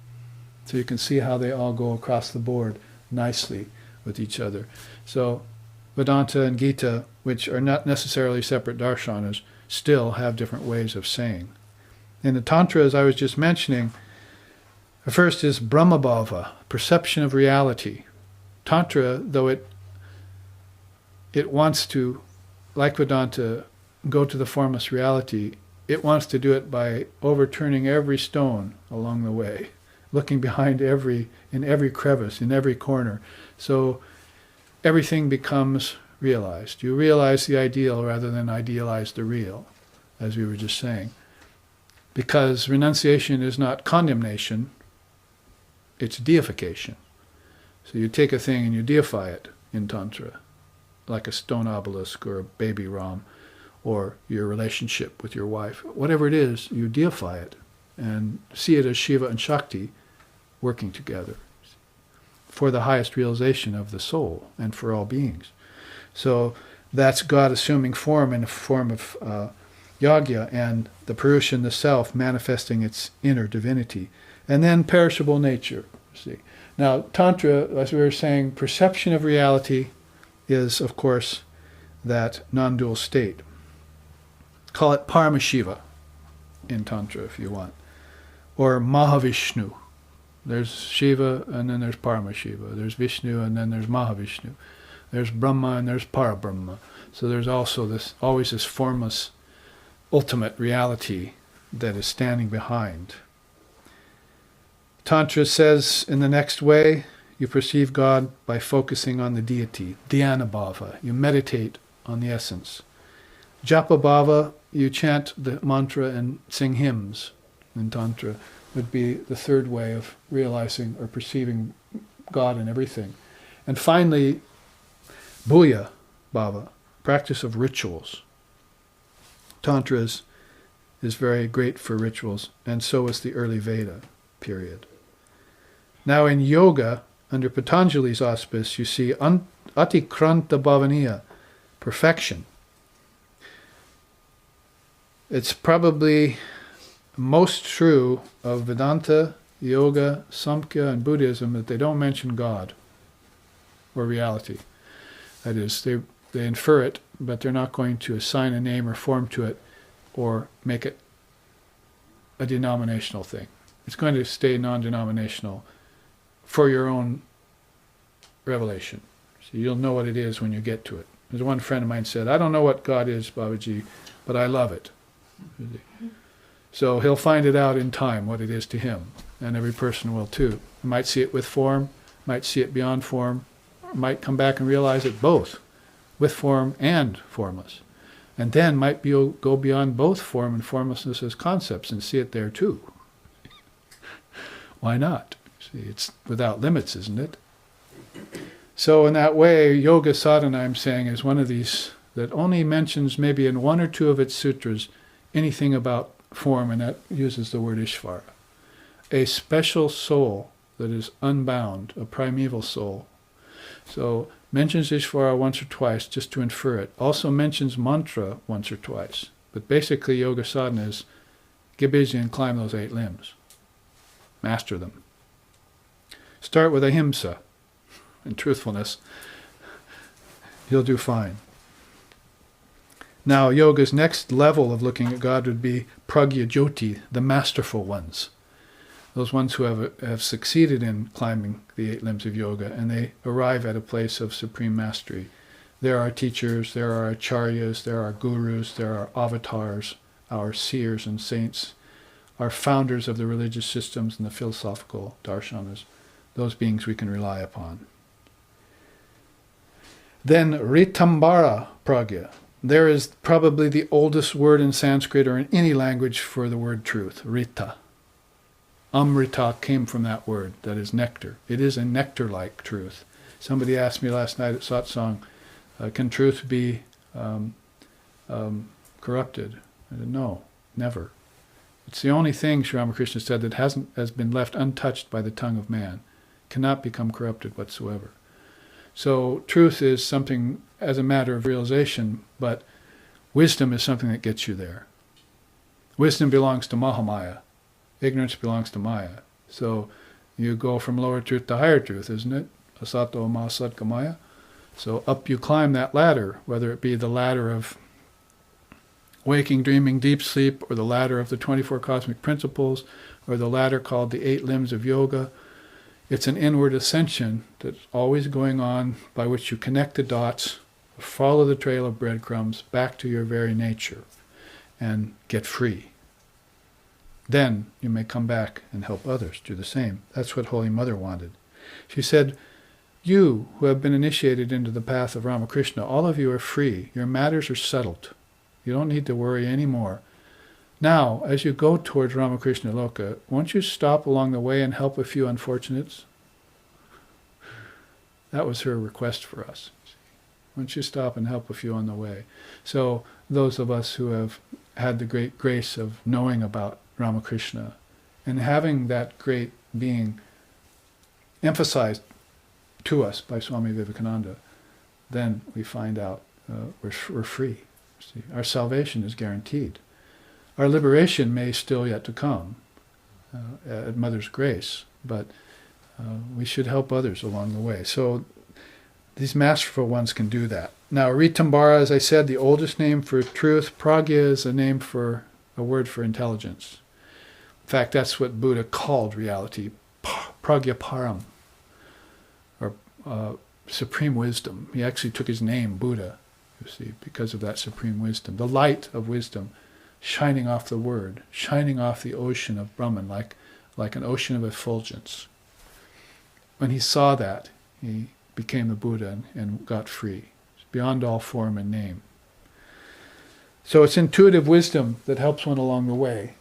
So you can see how they all go across the board nicely with each other. So Vedanta and Gita, which are not necessarily separate darshanas, still have different ways of saying. In the Tantra, as I was just mentioning, the first is Brahmabhava, perception of reality. Tantra, though it wants to, like Vedanta, go to the formless reality, it wants to do it by overturning every stone along the way, looking behind in every crevice, in every corner. So everything becomes realized. You realize the ideal rather than idealize the real, as we were just saying. Because renunciation is not condemnation, it's deification. So you take a thing and you deify it in Tantra, like a stone obelisk or a baby Ram, or your relationship with your wife. Whatever it is, you deify it and see it as Shiva and Shakti working together for the highest realization of the soul and for all beings. So that's God assuming form in the form of Yagya, and the Purusha, the self, manifesting its inner divinity. And then perishable nature. See. Now, Tantra, as we were saying, perception of reality is, of course, that non-dual state. Call it Paramashiva in Tantra if you want. Or Mahavishnu. There's Shiva and then there's Paramashiva. There's Vishnu and then there's Mahavishnu. There's Brahma and there's Parabrahma. So there's also always this formless ultimate reality that is standing behind. Tantra says in the next way, you perceive God by focusing on the deity, dhyana bhava. You meditate on the essence. Japa bhava, you chant the mantra and sing hymns in Tantra, would be the third way of realizing or perceiving God in everything. And finally, bhuya bhava, practice of rituals. Tantra is very great for rituals, and so is the early Veda period. Now in yoga, under Patanjali's auspice, you see atikranta bhavaniya, perfection. It's probably most true of Vedanta, Yoga, Samkhya, and Buddhism that they don't mention God or reality. That is, they infer it, but they're not going to assign a name or form to it or make it a denominational thing. It's going to stay non-denominational for your own revelation. So you'll know what it is when you get to it. As one friend of mine said, I don't know what God is, Babaji, but I love it. So he'll find it out in time, what it is to him, and every person will too. You might see it with form, might see it beyond form, might come back and realize it both, with form and formless. And then might go beyond both form and formlessness as concepts and see it there too. Why not? See, it's without limits, isn't it? So in that way, yoga sadhana, I'm saying, is one of these that only mentions maybe in one or two of its sutras anything about form, and that uses the word Ishvara. A special soul that is unbound, a primeval soul. So mentions Ishvara once or twice just to infer it. Also mentions mantra once or twice. But basically yoga sadhana is get busy and climb those 8 limbs. Master them. Start with ahimsa and truthfulness. You'll do fine. Now, yoga's next level of looking at God would be pragya jyoti, the masterful ones. Those ones who have succeeded in climbing the 8 limbs of yoga, and they arrive at a place of supreme mastery. There are teachers, there are acharyas, there are gurus, there are avatars, our seers and saints, our founders of the religious systems and the philosophical darshanas, those beings we can rely upon. Then Ritambara pragya. There is probably the oldest word in Sanskrit or in any language for the word truth, Rita. Amrita came from that word, that is nectar. It is a nectar-like truth. Somebody asked me last night at satsang, can truth be corrupted? I said, no, never. It's the only thing, Sri Ramakrishna said, that has been left untouched by the tongue of man. Cannot become corrupted whatsoever. So truth is something as a matter of realization, but wisdom is something that gets you there. Wisdom belongs to Mahamaya. Ignorance belongs to Maya. So you go from lower truth to higher truth, isn't it? Asato ma satgamaya. So up you climb that ladder, whether it be the ladder of waking, dreaming, deep sleep, or the ladder of the 24 cosmic principles, or the ladder called the 8 limbs of yoga. It's an inward ascension that's always going on, by which you connect the dots, follow the trail of breadcrumbs back to your very nature. and get free. Then you may come back and help others do the same. That's what Holy Mother wanted. She said, you who have been initiated into the path of Ramakrishna, all of you are free. Your matters are settled. You don't need to worry anymore. Now, as you go towards Ramakrishna Loka, won't you stop along the way and help a few unfortunates? That was her request for us. Won't you stop and help a few on the way? So those of us who have had the great grace of knowing about Ramakrishna and having that great being emphasized to us by Swami Vivekananda, then we find out we're free. See, our salvation is guaranteed. Our liberation may still yet to come at Mother's grace, but we should help others along the way. So these masterful ones can do that. Now, Ritambara, as I said, the oldest name for truth. Pragya is a word for intelligence. In fact, that's what Buddha called reality, Pragya Param, or supreme wisdom. He actually took his name, Buddha, you see, because of that supreme wisdom. The light of wisdom shining off the word, shining off the ocean of Brahman, like an ocean of effulgence. When he saw that, he became the Buddha and got free. It's beyond all form and name. So it's intuitive wisdom that helps one along the way,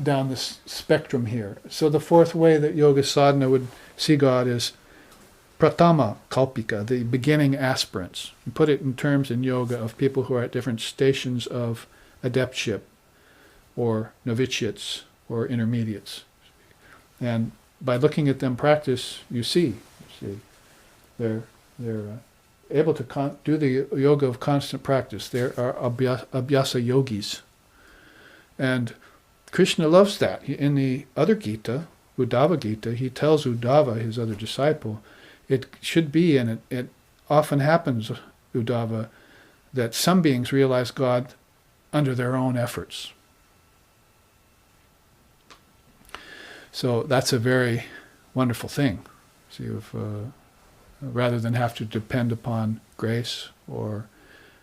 down this spectrum here. So the fourth way that yoga sadhana would see God is pratama kalpika, the beginning aspirants. You put it in terms in yoga of people who are at different stations of adeptship, or novitiates, or intermediates. And by looking at them practice, you see they're able to do the yoga of constant practice. They are abhyasa yogis. And Krishna loves that. In the other Gita, Uddhava Gita, he tells Uddhava, his other disciple, it should be, and it often happens, Uddhava, that some beings realize God under their own efforts. So that's a very wonderful thing. See, if, rather than have to depend upon grace or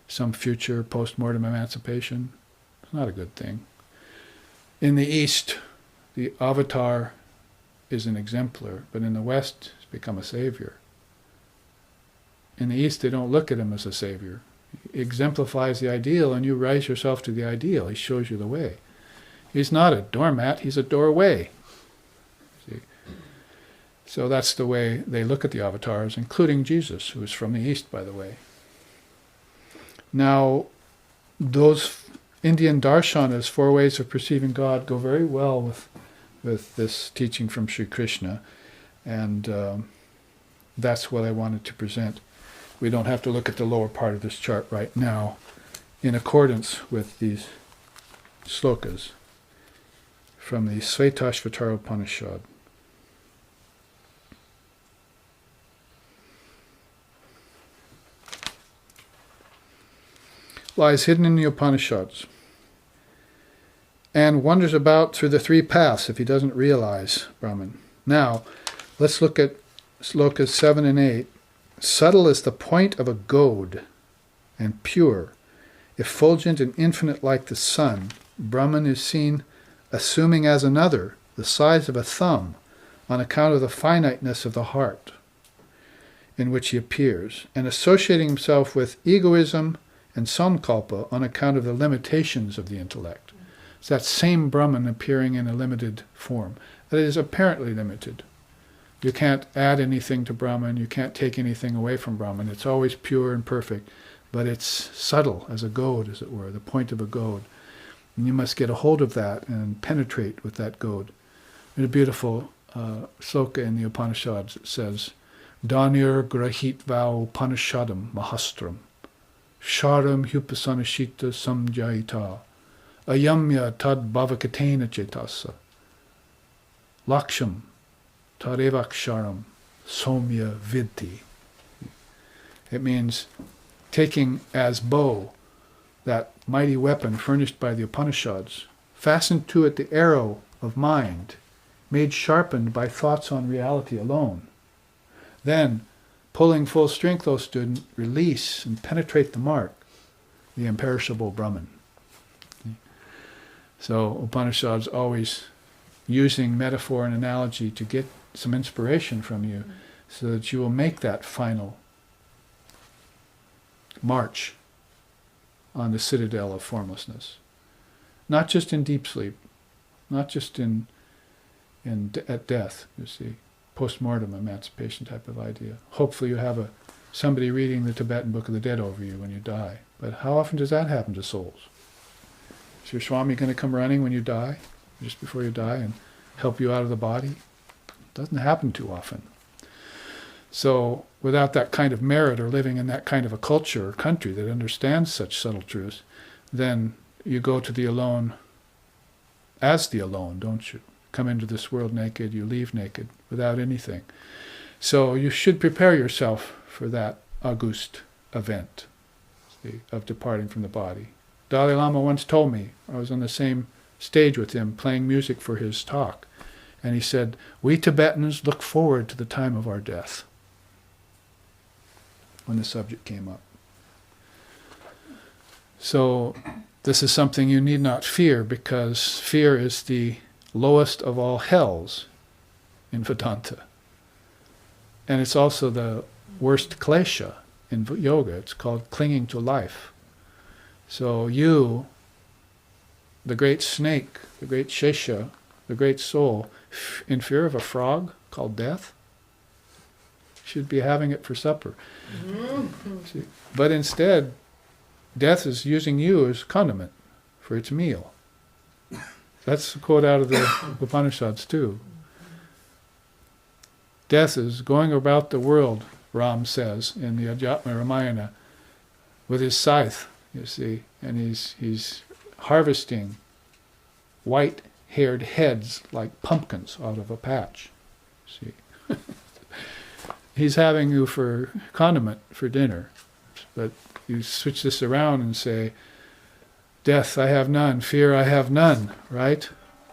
some future post-mortem emancipation, it's not a good thing. In the East, the avatar is an exemplar, but in the West, he's become a savior. In the East, they don't look at him as a savior. He exemplifies the ideal, and you rise yourself to the ideal. He shows you the way. He's not a doormat, he's a doorway. See? So that's the way they look at the avatars, including Jesus, who is from the East, by the way. Now, those Indian darshanas, 4 ways of perceiving God, go very well with this teaching from Sri Krishna, and that's what I wanted to present. We don't have to look at the lower part of this chart right now, in accordance with these slokas from the Shvetashvatara Upanishad. Lies hidden in the Upanishads and wanders about through the 3 paths if he doesn't realize Brahman. Now, let's look at slokas 7 and 8. Subtle as the point of a goad, and pure, effulgent and infinite like the sun, Brahman is seen assuming as another the size of a thumb on account of the finiteness of the heart in which he appears, and associating himself with egoism and sankalpa on account of the limitations of the intellect. It's that same Brahman appearing in a limited form. That is apparently limited. You can't add anything to Brahman, you can't take anything away from Brahman. It's always pure and perfect, but it's subtle as a goad, as it were, the point of a goad. And you must get a hold of that and penetrate with that goad. There's a beautiful sloka in the Upanishads that says, Dhanir grahitva Upanishadam mahastram, sharam hupasanashita samjayita, ayamya tad bhavakatena cetasa, laksham tarevaksharam somya vidhi. It means taking as bow that mighty weapon furnished by the Upanishads, fastened to it the arrow of mind, made sharpened by thoughts on reality alone. Then, pulling full strength, O student, release and penetrate the mark, the imperishable Brahman. So Upanishad's always using metaphor and analogy to get some inspiration from you so that you will make that final march on the citadel of formlessness. Not just in deep sleep, not just at death, you see, post-mortem emancipation type of idea. Hopefully you have somebody reading the Tibetan Book of the Dead over you when you die. But how often does that happen to souls? Is your Swami going to come running when you die, just before you die, and help you out of the body? It doesn't happen too often. So without that kind of merit, or living in that kind of a culture or country that understands such subtle truths, then you go to the alone as the alone, don't you? Come into this world naked, you leave naked, without anything. So you should prepare yourself for that august event, see, of departing from the body. Dalai Lama once told me, I was on the same stage with him playing music for his talk, and he said, "We Tibetans look forward to the time of our death," when the subject came up. So this is something you need not fear, because fear is the lowest of all hells in Vedanta. And it's also the worst klesha in yoga. It's called clinging to life. So you, the great snake, the great shesha, the great soul, in fear of a frog called death, should be having it for supper. See? But instead, death is using you as condiment for its meal. That's a quote out of the Upanishads too. Death is going about the world, Ram says in the Adhyatma Ramayana, with his scythe, you see, and he's harvesting white-haired heads like pumpkins out of a patch. See, he's having you for condiment for dinner, but you switch this around and say, "Death I have none, fear I have none," right?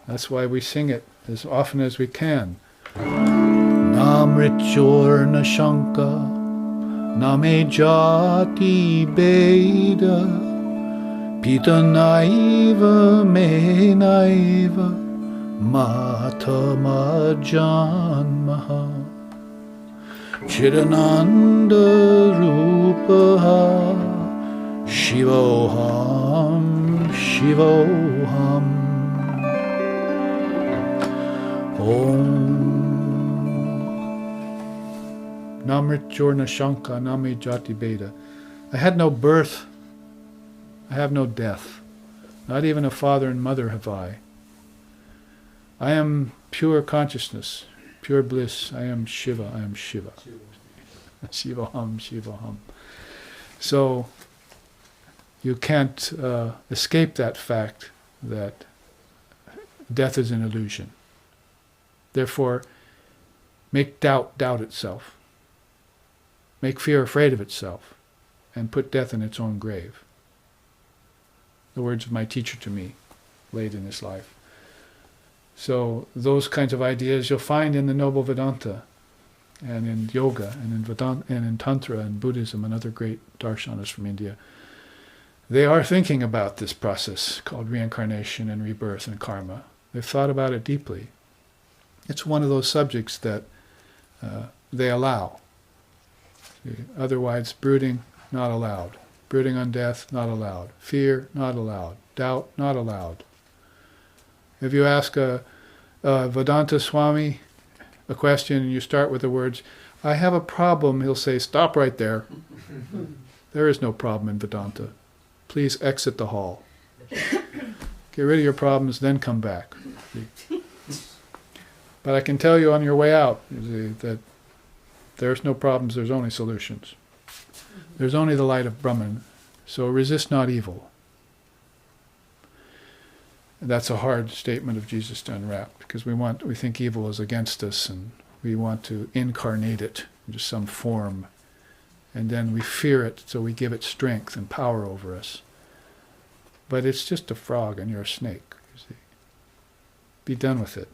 That's why we sing it as often as we can. Na mrityur na shanka, na me jati beda, pita naiva me naiva, mata ma janmaha, chidananda rupaha, shivoham, shivoham. Om Namrityur Nashanka Nami Jati Beda. I had no birth, I have no death. Not even a father and mother have I. I am pure consciousness, pure bliss. I am Shiva, I am Shiva. Shivoham, Shivoham. So you can't escape that fact that death is an illusion. Therefore, make doubt doubt itself. Make fear afraid of itself, and put death in its own grave. The words of my teacher to me, late in his life. So those kinds of ideas you'll find in the Noble Vedanta, and in yoga, and in Vedanta, and in Tantra, and Buddhism, and other great darshanas from India. They are thinking about this process called reincarnation and rebirth and karma. They've thought about it deeply. It's one of those subjects that they allow. Otherwise, brooding, not allowed. Brooding on death, not allowed. Fear, not allowed. Doubt, not allowed. If you ask a Vedanta Swami a question and you start with the words, "I have a problem," he'll say, "Stop right there. There is no problem in Vedanta. Please exit the hall. Get rid of your problems, then come back." But I can tell you on your way out that there's no problems, there's only solutions. There's only the light of Brahman. So resist not evil. That's a hard statement of Jesus to unwrap, because we think evil is against us, and we want to incarnate it into some form. And then we fear it, so we give it strength and power over us. But it's just a frog and you're a snake, you see. Be done with it.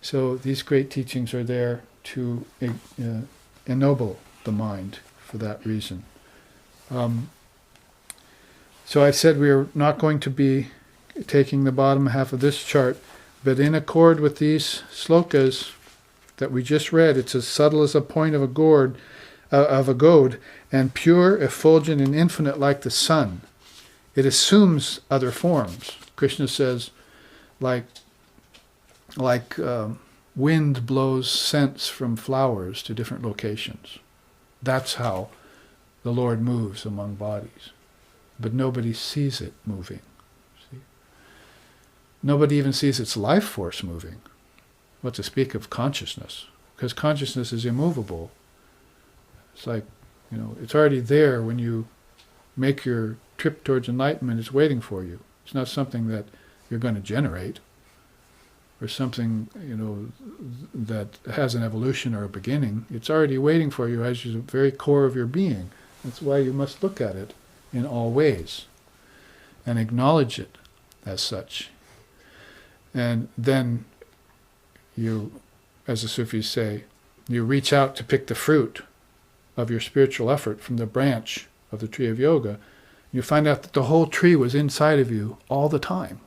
So these great teachings are there to ennoble the mind for that reason. So I said we are not going to be taking the bottom half of this chart, but in accord with these slokas that we just read, it's as subtle as a point of a gourd, and pure, effulgent, and infinite like the sun. It assumes other forms. Krishna says, like wind blows scents from flowers to different locations. That's how the Lord moves among bodies. But nobody sees it moving. See? Nobody even sees its life force moving. What to speak of consciousness? Because consciousness is immovable. It's like, it's already there when you make your trip towards enlightenment. It's waiting for you. It's not something that you're going to generate, or something, that has an evolution or a beginning. It's already waiting for you as the very core of your being. That's why you must look at it in all ways and acknowledge it as such. And then you, as the Sufis say, you reach out to pick the fruit of your spiritual effort from the branch of the tree of yoga. You find out that the whole tree was inside of you all the time.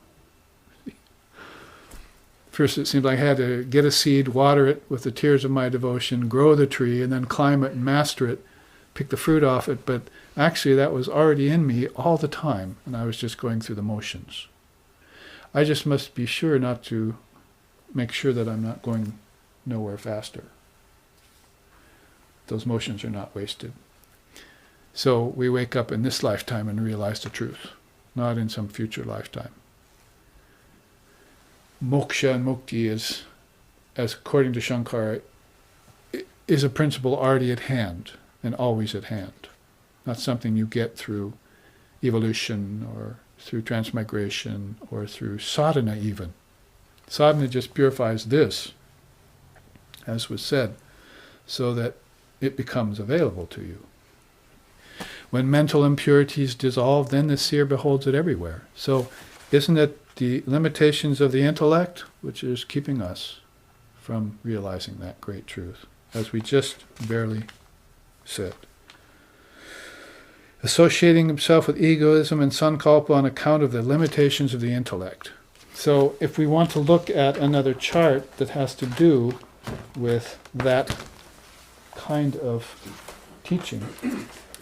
First it seemed like I had to get a seed, water it with the tears of my devotion, grow the tree, and then climb it and master it, pick the fruit off it. But actually that was already in me all the time, and I was just going through the motions. I just must be sure not to make sure that I'm not going nowhere faster. Those motions are not wasted. So we wake up in this lifetime and realize the truth, not in some future lifetime. Moksha and mukti is, as according to Shankara, is a principle already at hand and always at hand. Not something you get through evolution or through transmigration or through sadhana even. Sadhana just purifies this, as was said, so that it becomes available to you. When mental impurities dissolve, then the seer beholds it everywhere. So isn't it the limitations of the intellect which is keeping us from realizing that great truth, as we just barely said? Associating himself with egoism and sankalpa on account of the limitations of the intellect. So if we want to look at another chart that has to do with that kind of teaching,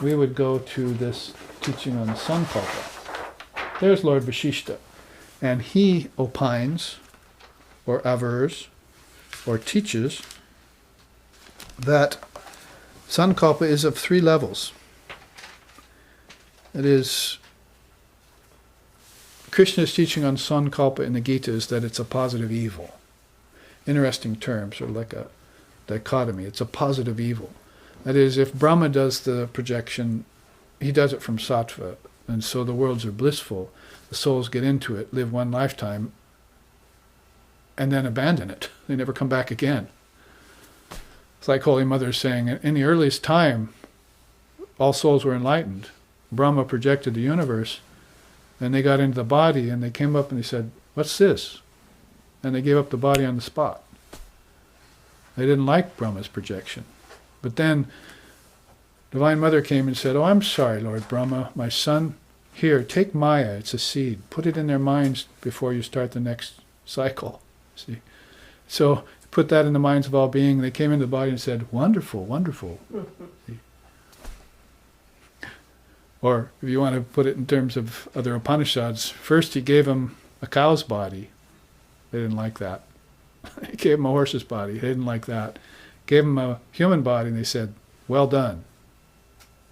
we would go to this teaching on sankalpa. There's Lord Vashishta, and he opines, or avers, or teaches that sankalpa is of 3 levels. It is, Krishna's teaching on sankalpa in the Gita is that it's a positive evil. Interesting term, sort of like a dichotomy. It's a positive evil. That is, if Brahma does the projection, he does it from sattva, and so the worlds are blissful. The souls get into it, live one lifetime, and then abandon it. They never come back again. It's like Holy Mother saying, in the earliest time, all souls were enlightened. Brahma projected the universe, and they got into the body, and they came up and they said, "What's this?" And they gave up the body on the spot. They didn't like Brahma's projection. But then Divine Mother came and said, "Oh, I'm sorry, Lord Brahma, my son. Here, take Maya, it's a seed. Put it in their minds before you start the next cycle." See? So put that in the minds of all being. They came into the body and said, "Wonderful, wonderful." See? Or if you want to put it in terms of other Upanishads, first he gave them a cow's body. They didn't like that. He gave them a horse's body. They didn't like that. Gave them a human body, and they said, "Well done.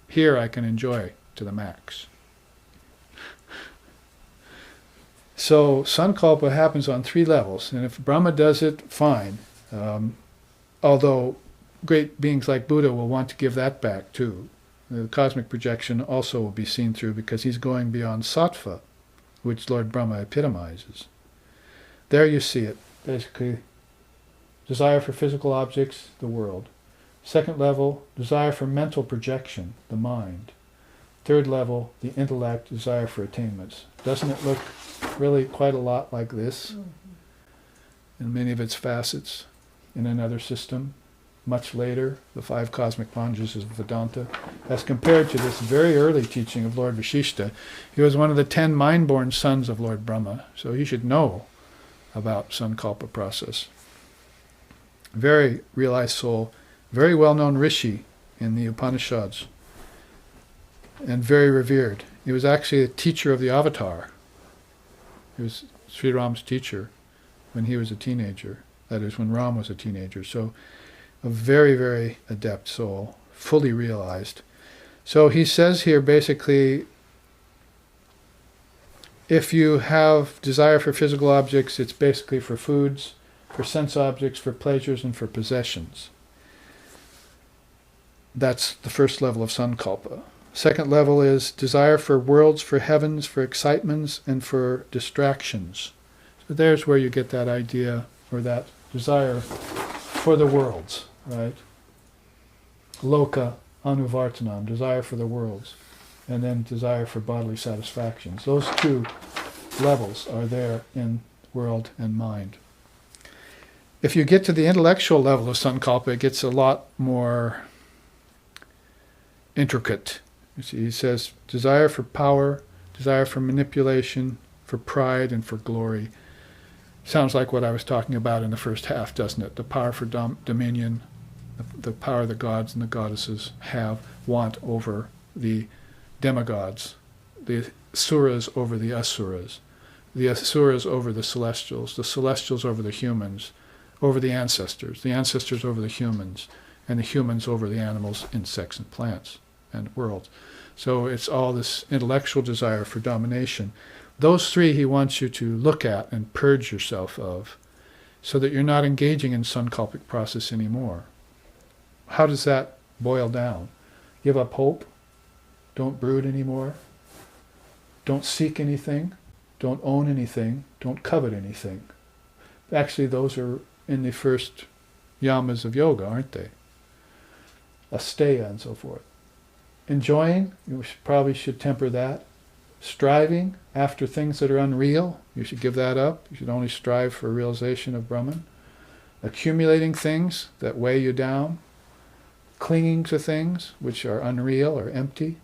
Here I can enjoy to the max." So sankalpa happens on 3 levels, and if Brahma does it, fine. Although great beings like Buddha will want to give that back too. The cosmic projection also will be seen through because he's going beyond sattva, which Lord Brahma epitomizes. There you see it, basically. Desire for physical objects, the world. 2nd level, desire for mental projection, the mind. 3rd level, the intellect, desire for attainments. Doesn't it look really quite a lot like this in many of its facets in another system? much later, the 5 cosmic manjas of Vedanta, as compared to this very early teaching of Lord Vashishta. He was one of the 10 mind-born sons of Lord Brahma, so he should know about Sankalpa process. Very realized soul, very well-known Rishi in the Upanishads, and very revered. He was actually a teacher of the Avatar. He was Sri Ram's teacher when he was a teenager. That is, when Ram was a teenager. So, a very, very adept soul, fully realized. So he says here basically, if you have desire for physical objects, it's basically for foods, for sense objects, for pleasures, and for possessions. That's the first level of Sankalpa. Second level is desire for worlds, for heavens, for excitements, and for distractions. So there's where you get that idea, or that desire for the worlds, right? Loka anuvartanam, desire for the worlds, and then desire for bodily satisfactions. Those 2 levels are there in world and mind. If you get to the intellectual level of Sankalpa, it gets a lot more intricate. You see, he says desire for power, desire for manipulation, for pride, and for glory. Sounds like what I was talking about in the first half, doesn't it? The power for dominion, the power the gods and the goddesses want over the demigods, the suras over the asuras over the celestials over the humans, over the ancestors over the humans, and the humans over the animals, insects, and plants, and worlds. So it's all this intellectual desire for domination. Those 3 he wants you to look at and purge yourself of, so that you're not engaging in Sankalpic process anymore. How does that boil down? Give up hope. Don't brood anymore. Don't seek anything. Don't own anything. Don't covet anything. Actually, those are in the first yamas of yoga, aren't they? Asteya and so forth. Enjoying, you probably should temper that. Striving after things that are unreal, you should give that up. You should only strive for realization of Brahman. Accumulating things that weigh you down. Clinging to things which are unreal or empty.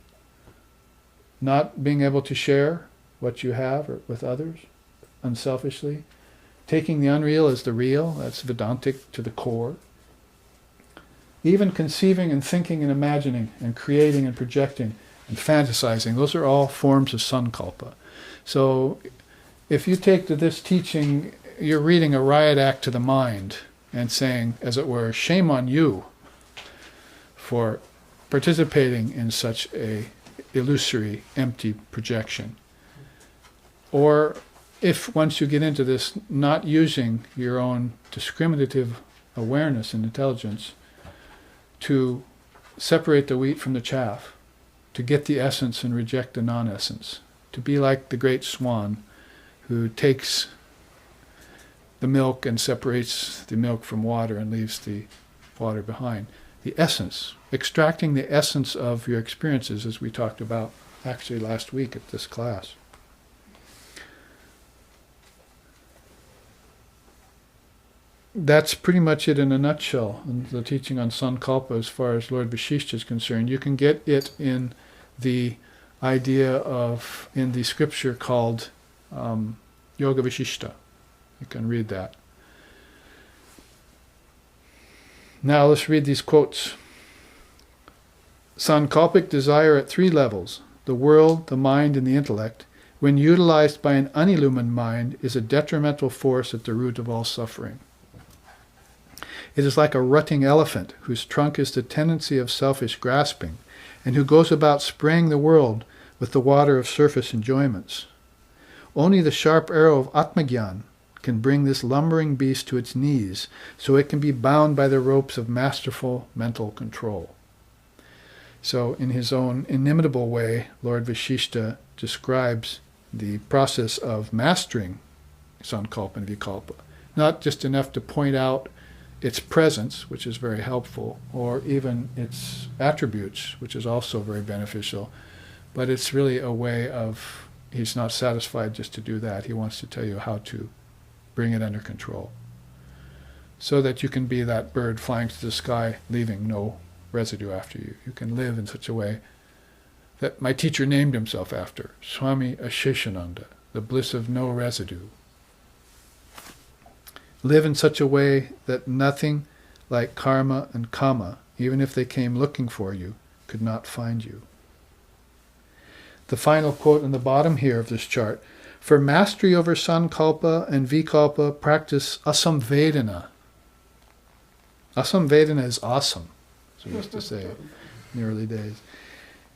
Not being able to share what you have with others unselfishly. Taking the unreal as the real, that's Vedantic to the core. Even conceiving and thinking and imagining and creating and projecting and fantasizing, those are all forms of Sankalpa. So if you take to this teaching, you're reading a riot act to the mind and saying, as it were, shame on you for participating in such a illusory, empty projection. Or if once you get into this, not using your own discriminative awareness and intelligence to separate the wheat from the chaff, to get the essence and reject the non-essence, to be like the great swan who takes the milk and separates the milk from water and leaves the water behind. The essence, extracting the essence of your experiences, as we talked about actually last week at this class. That's pretty much it in a nutshell, the teaching on Sankalpa as far as Lord Vashishta is concerned. You can get it in the idea of, in the scripture called Yoga Vashishta. You can read that. Now let's read these quotes. Sankalpic desire at 3 levels, the world, the mind, and the intellect, when utilized by an unillumined mind, is a detrimental force at the root of all suffering. It is like a rutting elephant whose trunk is the tendency of selfish grasping, and who goes about spraying the world with the water of surface enjoyments. Only the sharp arrow of Atmagyan can bring this lumbering beast to its knees, so it can be bound by the ropes of masterful mental control. So in his own inimitable way, Lord Vashishta describes the process of mastering Sankalpa and Vikalpa. Not just enough to point out its presence, which is very helpful, or even its attributes, which is also very beneficial, but it's really a way of, he's not satisfied just to do that. He wants to tell you how to bring it under control. so that you can be that bird flying to the sky, leaving no residue after you. You can live in such a way that my teacher named himself after, Swami Asheshananda, the bliss of no residue. Live in such a way that nothing like karma and kama, even if they came looking for you, could not find you. The final quote on the bottom here of this chart: for mastery over sankalpa and vikalpa, practice asamvedana. Asamvedana is awesome, as we used to say in the early days.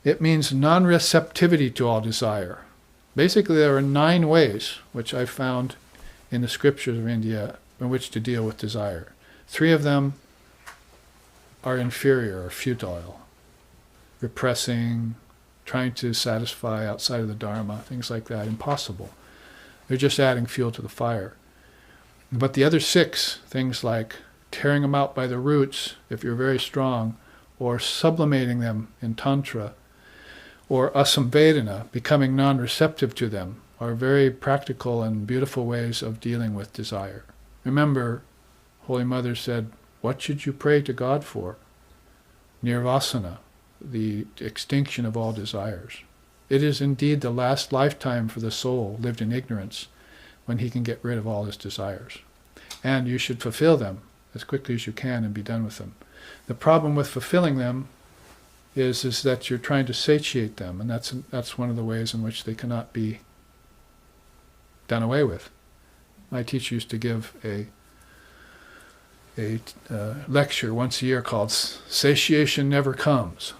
It means non-receptivity to all desire. Basically, there are 9 ways, which I found in the scriptures of India, in which to deal with desire. 3 of them are inferior or futile, repressing, trying to satisfy outside of the Dharma, things like that, impossible. They're just adding fuel to the fire. But the other 6, things like tearing them out by the roots, if you're very strong, or sublimating them in Tantra, or asamvedana, becoming non-receptive to them, are very practical and beautiful ways of dealing with desire. Remember, Holy Mother said, what should you pray to God for? Nirvasana, the extinction of all desires. It is indeed the last lifetime for the soul lived in ignorance, when he can get rid of all his desires. And you should fulfill them as quickly as you can and be done with them. The problem with fulfilling them is that you're trying to satiate them, and that's one of the ways in which they cannot be done away with. My teacher used to give a lecture once a year called "Satiation Never Comes,"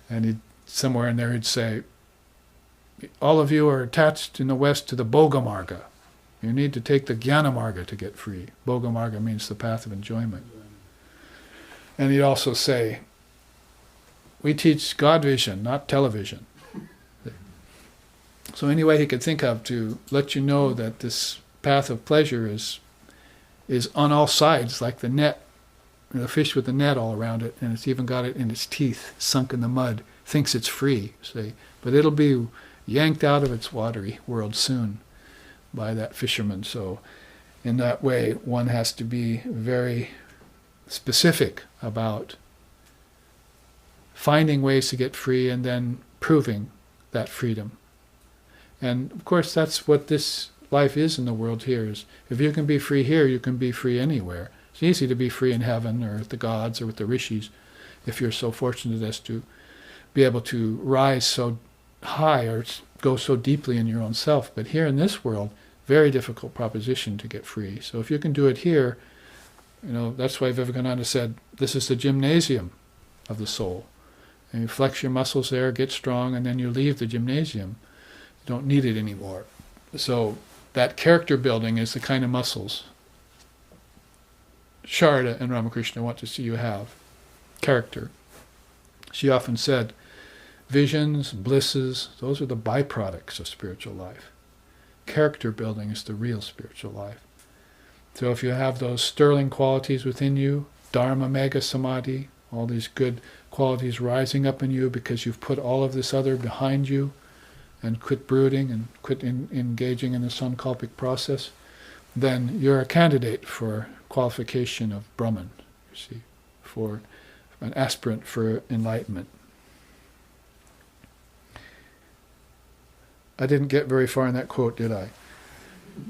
and somewhere in there he'd say, all of you are attached in the West to the Bhogamarga. You need to take the Jnanamarga to get free. Bhogamarga means the path of enjoyment. And he'd also say, we teach God vision, not television. So any way he could think of to let you know that this path of pleasure is on all sides, like the net, the fish with the net all around it, and it's even got it in its teeth, sunk in the mud, thinks it's free, say, but it'll be yanked out of its watery world soon by that fisherman. So in that way, one has to be very specific about finding ways to get free and then proving that freedom. And of course, that's what this life is in the world here. Is if you can be free here, you can be free anywhere. It's easy to be free in heaven or with the gods or with the rishis, if you're so fortunate as to be able to rise so high or go so deeply in your own self. But here in this world, very difficult proposition to get free. So if you can do it here, that's why Vivekananda said, this is the gymnasium of the soul. And you flex your muscles there, get strong, and then you leave the gymnasium. You don't need it anymore. So that character building is the kind of muscles Sharda and Ramakrishna want to see you have. Character. She often said, visions, blisses, those are the byproducts of spiritual life. Character building is the real spiritual life. So if you have those sterling qualities within you, Dharma, Mega Samadhi, all these good qualities rising up in you because you've put all of this other behind you and quit brooding and quit engaging in the sankalpic process, then you're a candidate for qualification of Brahman, you see, for an aspirant for enlightenment. I didn't get very far in that quote, did I?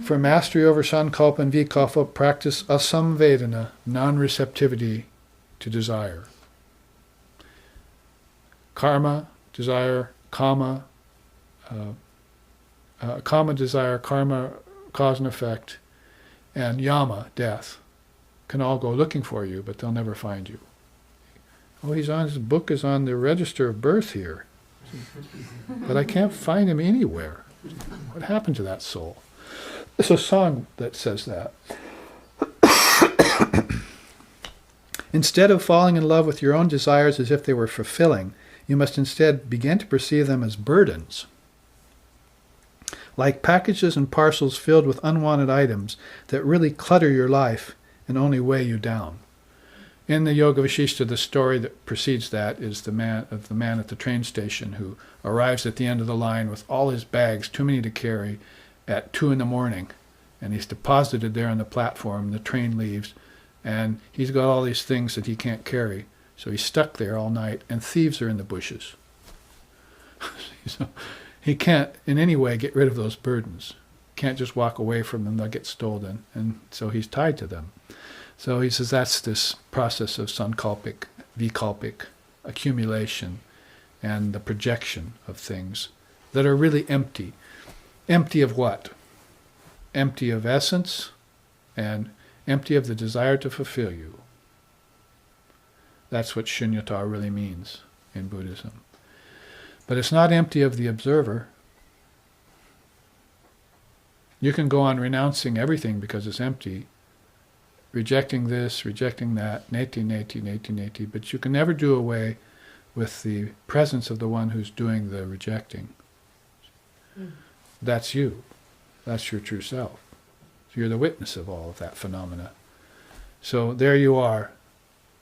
For mastery over sankalpa and vikalpa, practice asamvedana, non-receptivity to desire. Karma, desire, kama, kama, desire, karma, cause and effect, and yama, death, can all go looking for you, but they'll never find you. Oh, his book is on the register of birth here. But I can't find him anywhere. What happened to that soul? There's a song that says that. Instead of falling in love with your own desires as if they were fulfilling, you must instead begin to perceive them as burdens. Like packages and parcels filled with unwanted items that really clutter your life and only weigh you down. In the Yoga Vasishtha, the story that precedes that is the man at the train station who arrives at the end of the line with all his bags, too many to carry, at 2 a.m, And he's deposited there on the platform. The train leaves, and he's got all these things that he can't carry. So he's stuck there all night, and thieves are in the bushes. So he can't in any way get rid of those burdens. Can't just walk away from them, they'll get stolen. And so he's tied to them. So he says that's this process of sankalpic, vikalpic, accumulation, and the projection of things that are really empty. Empty of what? Empty of essence, and empty of the desire to fulfill you. That's what shunyata really means in Buddhism. But it's not empty of the observer. You can go on renouncing everything because it's empty, rejecting this, rejecting that, neti, neti, neti, neti, but you can never do away with the presence of the one who's doing the rejecting. That's you. That's your true self. So you're the witness of all of that phenomena. So there you are.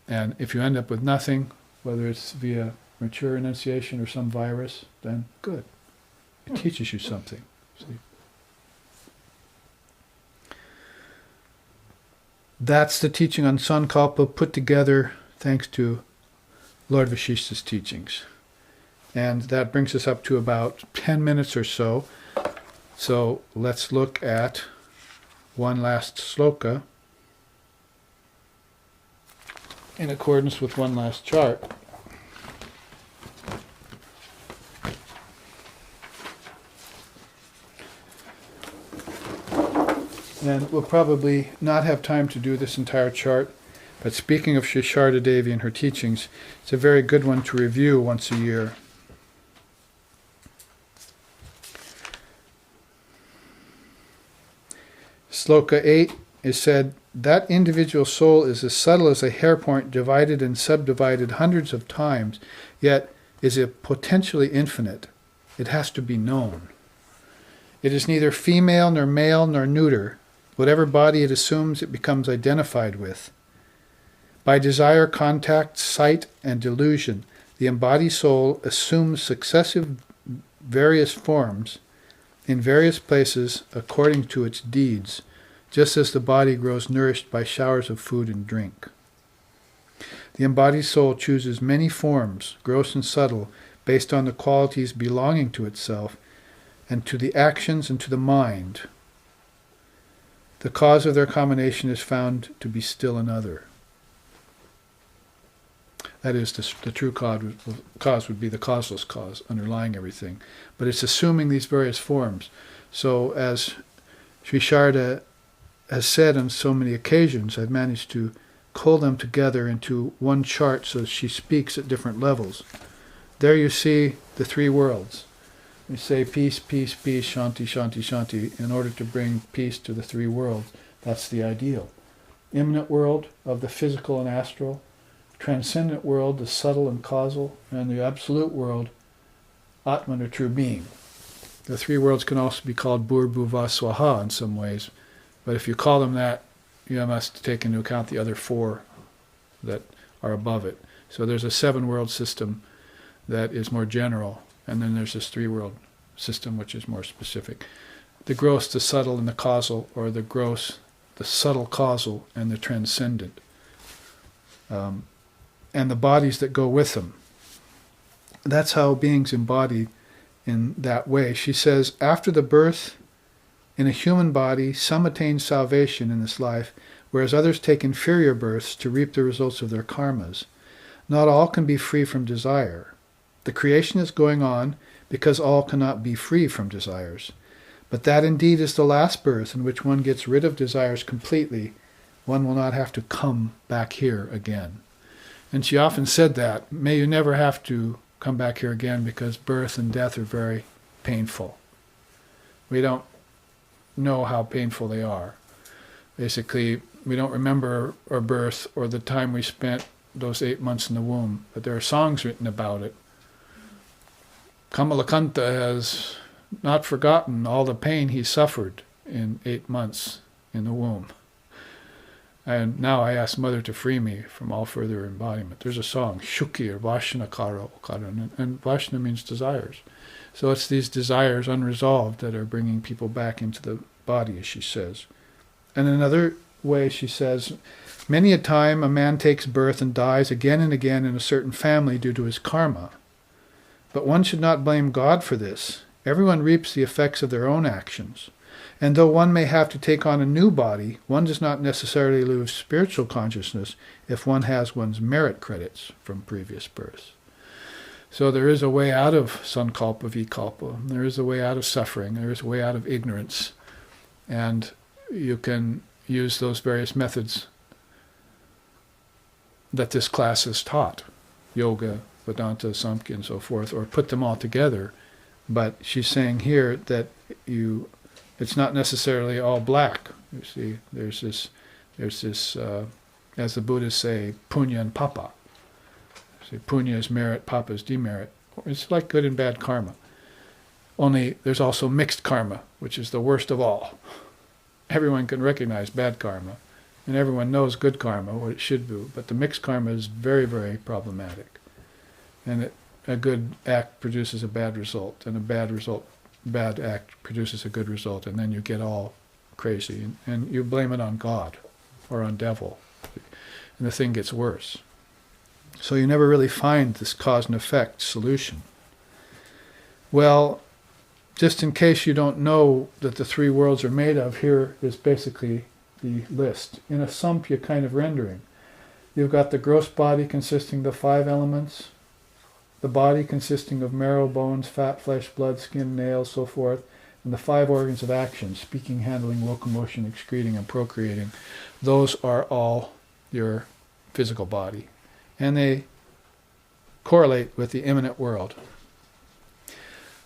And if you end up with nothing, whether it's via mature renunciation or some virus, then good. It teaches you something. See? That's the teaching on Sankalpa put together thanks to Lord Vasishtha's teachings. And that brings us up to about 10 minutes or so. So let's look at one last sloka in accordance with one last chart. And we'll probably not have time to do this entire chart, but speaking of Sri Sharda Devi and her teachings, it's a very good one to review once a year. Sloka 8 is said, that individual soul is as subtle as a hairpoint divided and subdivided hundreds of times, yet is it potentially infinite. It has to be known. It is neither female nor male nor neuter. Whatever body it assumes, it becomes identified with. By desire, contact, sight, and delusion, the embodied soul assumes successive various forms in various places according to its deeds, just as the body grows nourished by showers of food and drink. The embodied soul chooses many forms, gross and subtle, based on the qualities belonging to itself, and to the actions and to the mind. The cause of their combination is found to be still another. That is, the true cause would be the causeless cause underlying everything. But it's assuming these various forms. So as Sri Sharda has said on so many occasions, I've managed to cull them together into one chart so she speaks at different levels. There you see the three worlds. We say peace, peace, peace, shanti, shanti, shanti, in order to bring peace to the three worlds. That's the ideal. Immanent world of the physical and astral, transcendent world, the subtle and causal, and the absolute world, Atman or true being. The three worlds can also be called Bhur Bhuva Swaha in some ways, but if you call them that, you must take into account the other four that are above it. So there's a 7-world system that is more general, and then there's this 3-world system which is more specific. The gross, the subtle, and the causal, or the gross, the subtle causal, and the transcendent. And the bodies that go with them. That's how beings embody in that way. She says, after the birth in a human body, some attain salvation in this life, whereas others take inferior births to reap the results of their karmas. Not all can be free from desire. The creation is going on because all cannot be free from desires. But that indeed is the last birth in which one gets rid of desires completely. One will not have to come back here again. And she often said that, may you never have to come back here again because birth and death are very painful. We don't know how painful they are. Basically, we don't remember our birth or the time we spent those 8 months in the womb, but there are songs written about it. Kamalakanta has not forgotten all the pain he suffered in 8 months in the womb. And now I ask Mother to free me from all further embodiment. There's a song, Shuki or Vashna Kara, and Vashna means desires. So it's these desires unresolved that are bringing people back into the body, as she says. And another way she says, many a time a man takes birth and dies again and again in a certain family due to his karma. But one should not blame God for this. Everyone reaps the effects of their own actions. And though one may have to take on a new body, one does not necessarily lose spiritual consciousness if one has one's merit credits from previous births. So there is a way out of sankalpa vikalpa. There is a way out of suffering. There is a way out of ignorance. And you can use those various methods that this class has taught, yoga, Vedanta, Samkhya, and so forth, or put them all together. But she's saying here that it's not necessarily all black. You see, there's this, as the Buddhists say, punya and papa. See, punya is merit, papa is demerit. It's like good and bad karma. Only there's also mixed karma, which is the worst of all. Everyone can recognize bad karma, and everyone knows good karma, what it should do. But the mixed karma is very, very problematic. And a good act produces a bad result, and a bad act produces a good result, and then you get all crazy, and you blame it on God or on devil, and the thing gets worse. So you never really find this cause and effect solution. Well, just in case you don't know that the three worlds are made of, here is basically the list. In a Samkhya kind of rendering, you've got the gross body consisting of the 5 elements, the body consisting of marrow, bones, fat, flesh, blood, skin, nails, so forth, and the 5 organs of action, speaking, handling, locomotion, excreting, and procreating. Those are all your physical body. And they correlate with the immanent world.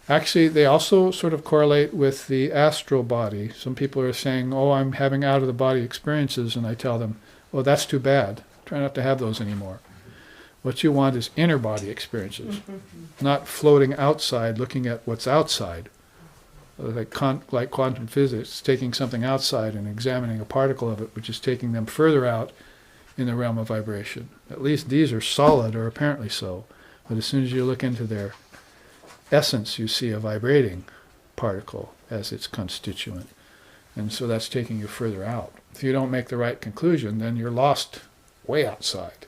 Actually, they also sort of correlate with the astral body. Some people are saying, oh, I'm having out-of-the-body experiences, and I tell them, oh, that's too bad. Try not to have those anymore. What you want is inner body experiences, not floating outside, looking at what's outside. Like quantum physics, taking something outside and examining a particle of it, which is taking them further out in the realm of vibration. At least these are solid, or apparently so. But as soon as you look into their essence, you see a vibrating particle as its constituent. And so that's taking you further out. If you don't make the right conclusion, then you're lost way outside.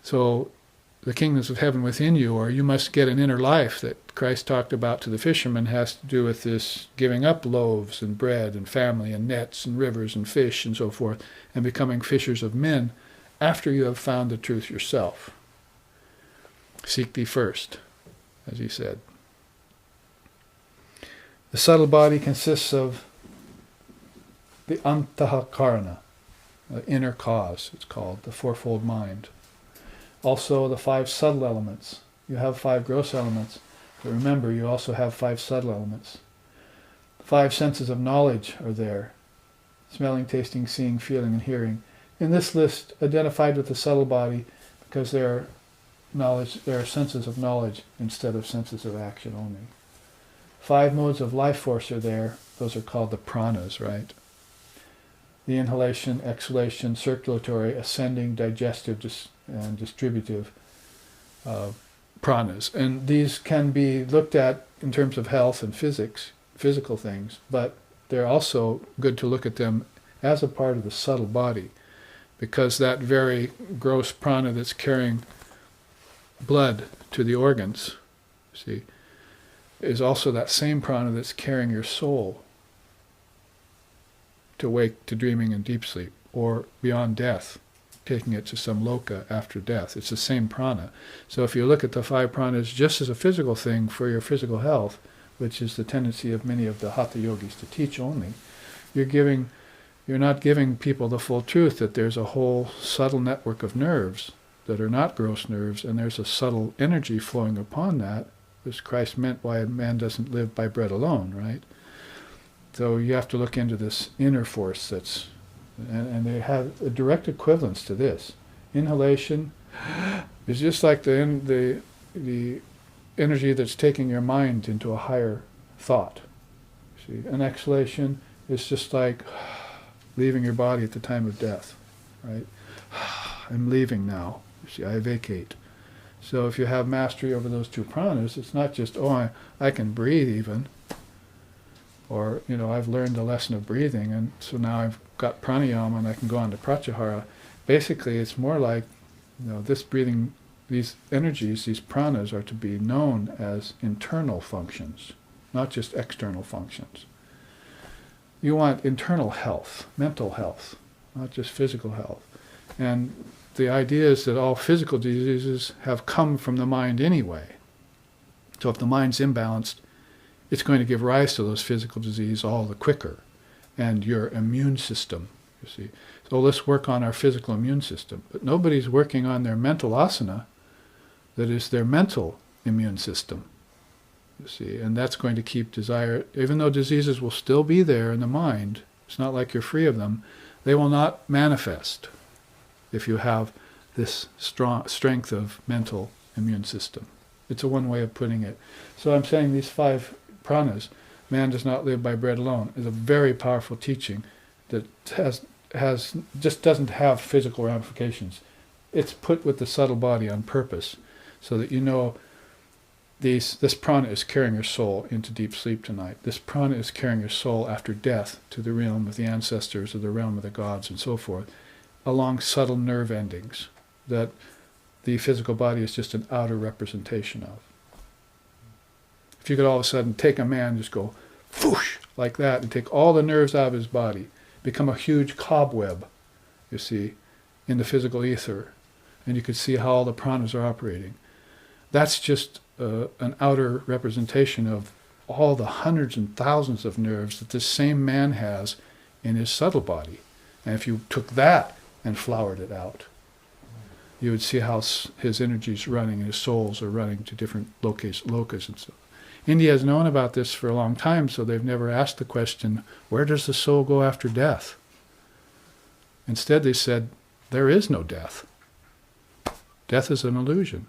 So the kingdoms of heaven within you, or you must get an inner life that Christ talked about to the fishermen, has to do with this giving up loaves and bread and family and nets and rivers and fish and so forth, and becoming fishers of men after you have found the truth yourself. Seek thee first, as he said. The subtle body consists of the antahakarana, the inner cause, it's called, the fourfold mind. Also the 5 subtle elements. You have 5 gross elements, but remember you also have 5 subtle elements. 5 senses of knowledge are there. Smelling, tasting, seeing, feeling, and hearing. In this list, identified with the subtle body, because there are senses of knowledge instead of senses of action only. 5 modes of life force are there. Those are called the pranas, right? The inhalation, exhalation, circulatory, ascending, digestive, and distributive pranas. And these can be looked at in terms of health and physics, physical things, but they're also good to look at them as a part of the subtle body, because that very gross prana that's carrying blood to the organs, see, is also that same prana that's carrying your soul to wake, to dreaming and deep sleep, or beyond death, taking it to some loka after death. It's the same prana. So if you look at the 5 pranas just as a physical thing for your physical health, which is the tendency of many of the hatha yogis to teach only, you're not giving people the full truth that there's a whole subtle network of nerves that are not gross nerves, and there's a subtle energy flowing upon that, as Christ meant why a man doesn't live by bread alone, right? So you have to look into this inner force that's, and they have a direct equivalence to this. Inhalation is just like the energy that's taking your mind into a higher thought. See, and exhalation is just like leaving your body at the time of death, right? I'm leaving now. You see, I vacate. So if you have mastery over those 2 pranas, it's not just, oh, I can breathe even. Or, I've learned the lesson of breathing, and so now I've got pranayama and I can go on to pratyahara. Basically, it's more like, this breathing, these energies, these pranas are to be known as internal functions, not just external functions. You want internal health, mental health, not just physical health. And the idea is that all physical diseases have come from the mind anyway. So if the mind's imbalanced, it's going to give rise to those physical diseases all the quicker. And your immune system, you see. So let's work on our physical immune system. But nobody's working on their mental asana, that is their mental immune system, you see. And that's going to keep desire, even though diseases will still be there in the mind, it's not like you're free of them, they will not manifest if you have this strong strength of mental immune system. It's a one way of putting it. So I'm saying these 5 pranas, man does not live by bread alone, is a very powerful teaching that just doesn't have physical ramifications. It's put with the subtle body on purpose, so that this prana is carrying your soul into deep sleep tonight. This prana is carrying your soul after death to the realm of the ancestors, or the realm of the gods, and so forth, along subtle nerve endings that the physical body is just an outer representation of. If you could all of a sudden take a man, just go whoosh, like that, and take all the nerves out of his body, become a huge cobweb, you see, in the physical ether, and you could see how all the pranas are operating. That's just an outer representation of all the hundreds and thousands of nerves that this same man has in his subtle body. And if you took that and flowered it out, you would see how his energies running and his souls are running to different lokas and so. India has known about this for a long time, so they've never asked the question, where does the soul go after death? Instead they said, there is no death. Death is an illusion.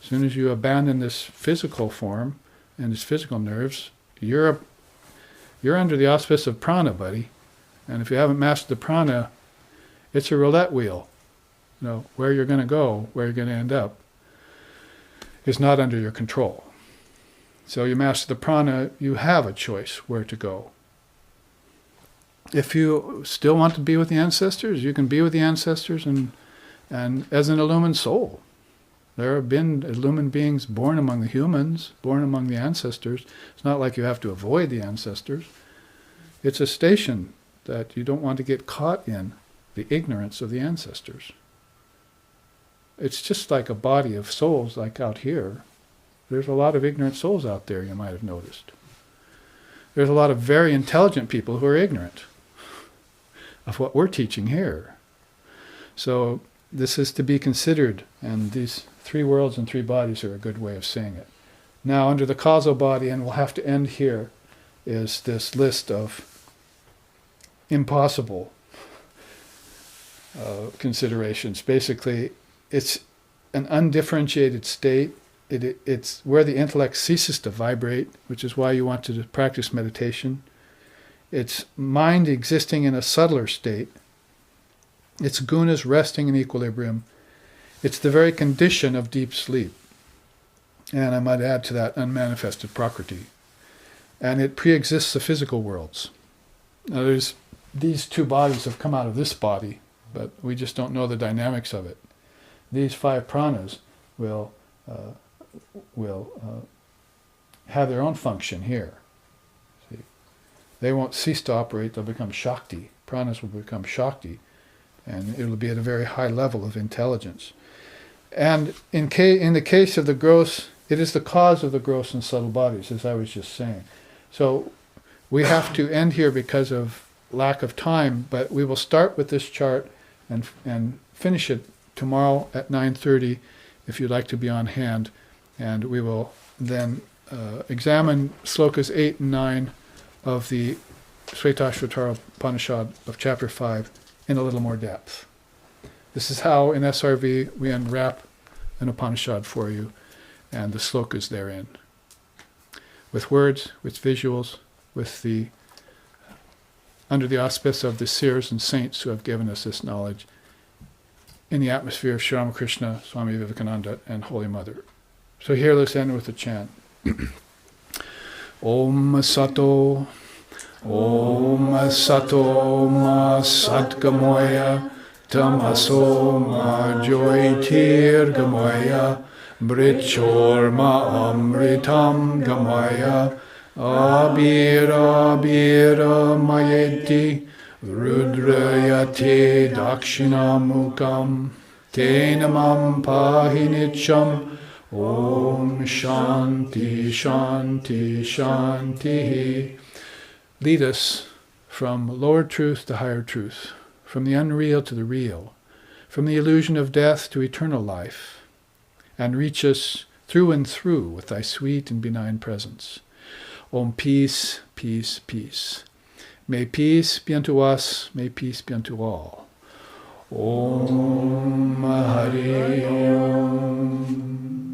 As soon as you abandon this physical form and its physical nerves, you're under the auspice of prana, buddy. And if you haven't mastered the prana, it's a roulette wheel. Where you're going to go, where you're going to end up, is not under your control. So you master the prana, you have a choice where to go. If you still want to be with the ancestors, you can be with the ancestors and as an illumined soul. There have been illumined beings born among the humans, born among the ancestors. It's not like you have to avoid the ancestors. It's a station that you don't want to get caught in, the ignorance of the ancestors. It's just like a body of souls like out here. There's a lot of ignorant souls out there, you might have noticed. There's a lot of very intelligent people who are ignorant of what we're teaching here. So this is to be considered, and these 3 worlds and 3 bodies are a good way of saying it. Now, under the causal body, and we'll have to end here, is this list of impossible considerations. Basically, it's an undifferentiated state. It's where the intellect ceases to vibrate, which is why you want to practice meditation. It's mind existing in a subtler state. It's gunas resting in equilibrium. It's the very condition of deep sleep. And I might add to that unmanifested prakriti. And it pre-exists the physical worlds. Now these 2 bodies have come out of this body, but we just don't know the dynamics of it. These 5 pranas will have their own function here. See? They won't cease to operate, they'll become Shakti. Pranas will become Shakti, and it'll be at a very high level of intelligence. And in the case of the gross, it is the cause of the gross and subtle bodies, as I was just saying. So we have to end here because of lack of time, but we will start with this chart and finish it tomorrow at 9:30 if you'd like to be on hand. And we will then examine slokas 8 and 9 of the Shvetashvatara Upanishad of chapter 5 in a little more depth. This is how in SRV we unwrap an Upanishad for you and the slokas therein. With words, with visuals, under the auspice of the seers and saints who have given us this knowledge, in the atmosphere of Sri Ramakrishna, Swami Vivekananda, and Holy Mother. So here let's end with a chant. Om Sato Om Sato Ma Satgamaya Tamaso Ma Joitir Gamaya Brichorma Amritam Gamaya Abira Abira Mayeti Rudrayate Dakshinamukam Tenamam Pahinicham Om Shanti Shanti Shanti. Lead us from lower truth to higher truth, from the unreal to the real, from the illusion of death to eternal life, and reach us through and through with thy sweet and benign presence. Om peace, peace, peace. May peace be unto us, may peace be unto all. Om Hari Om.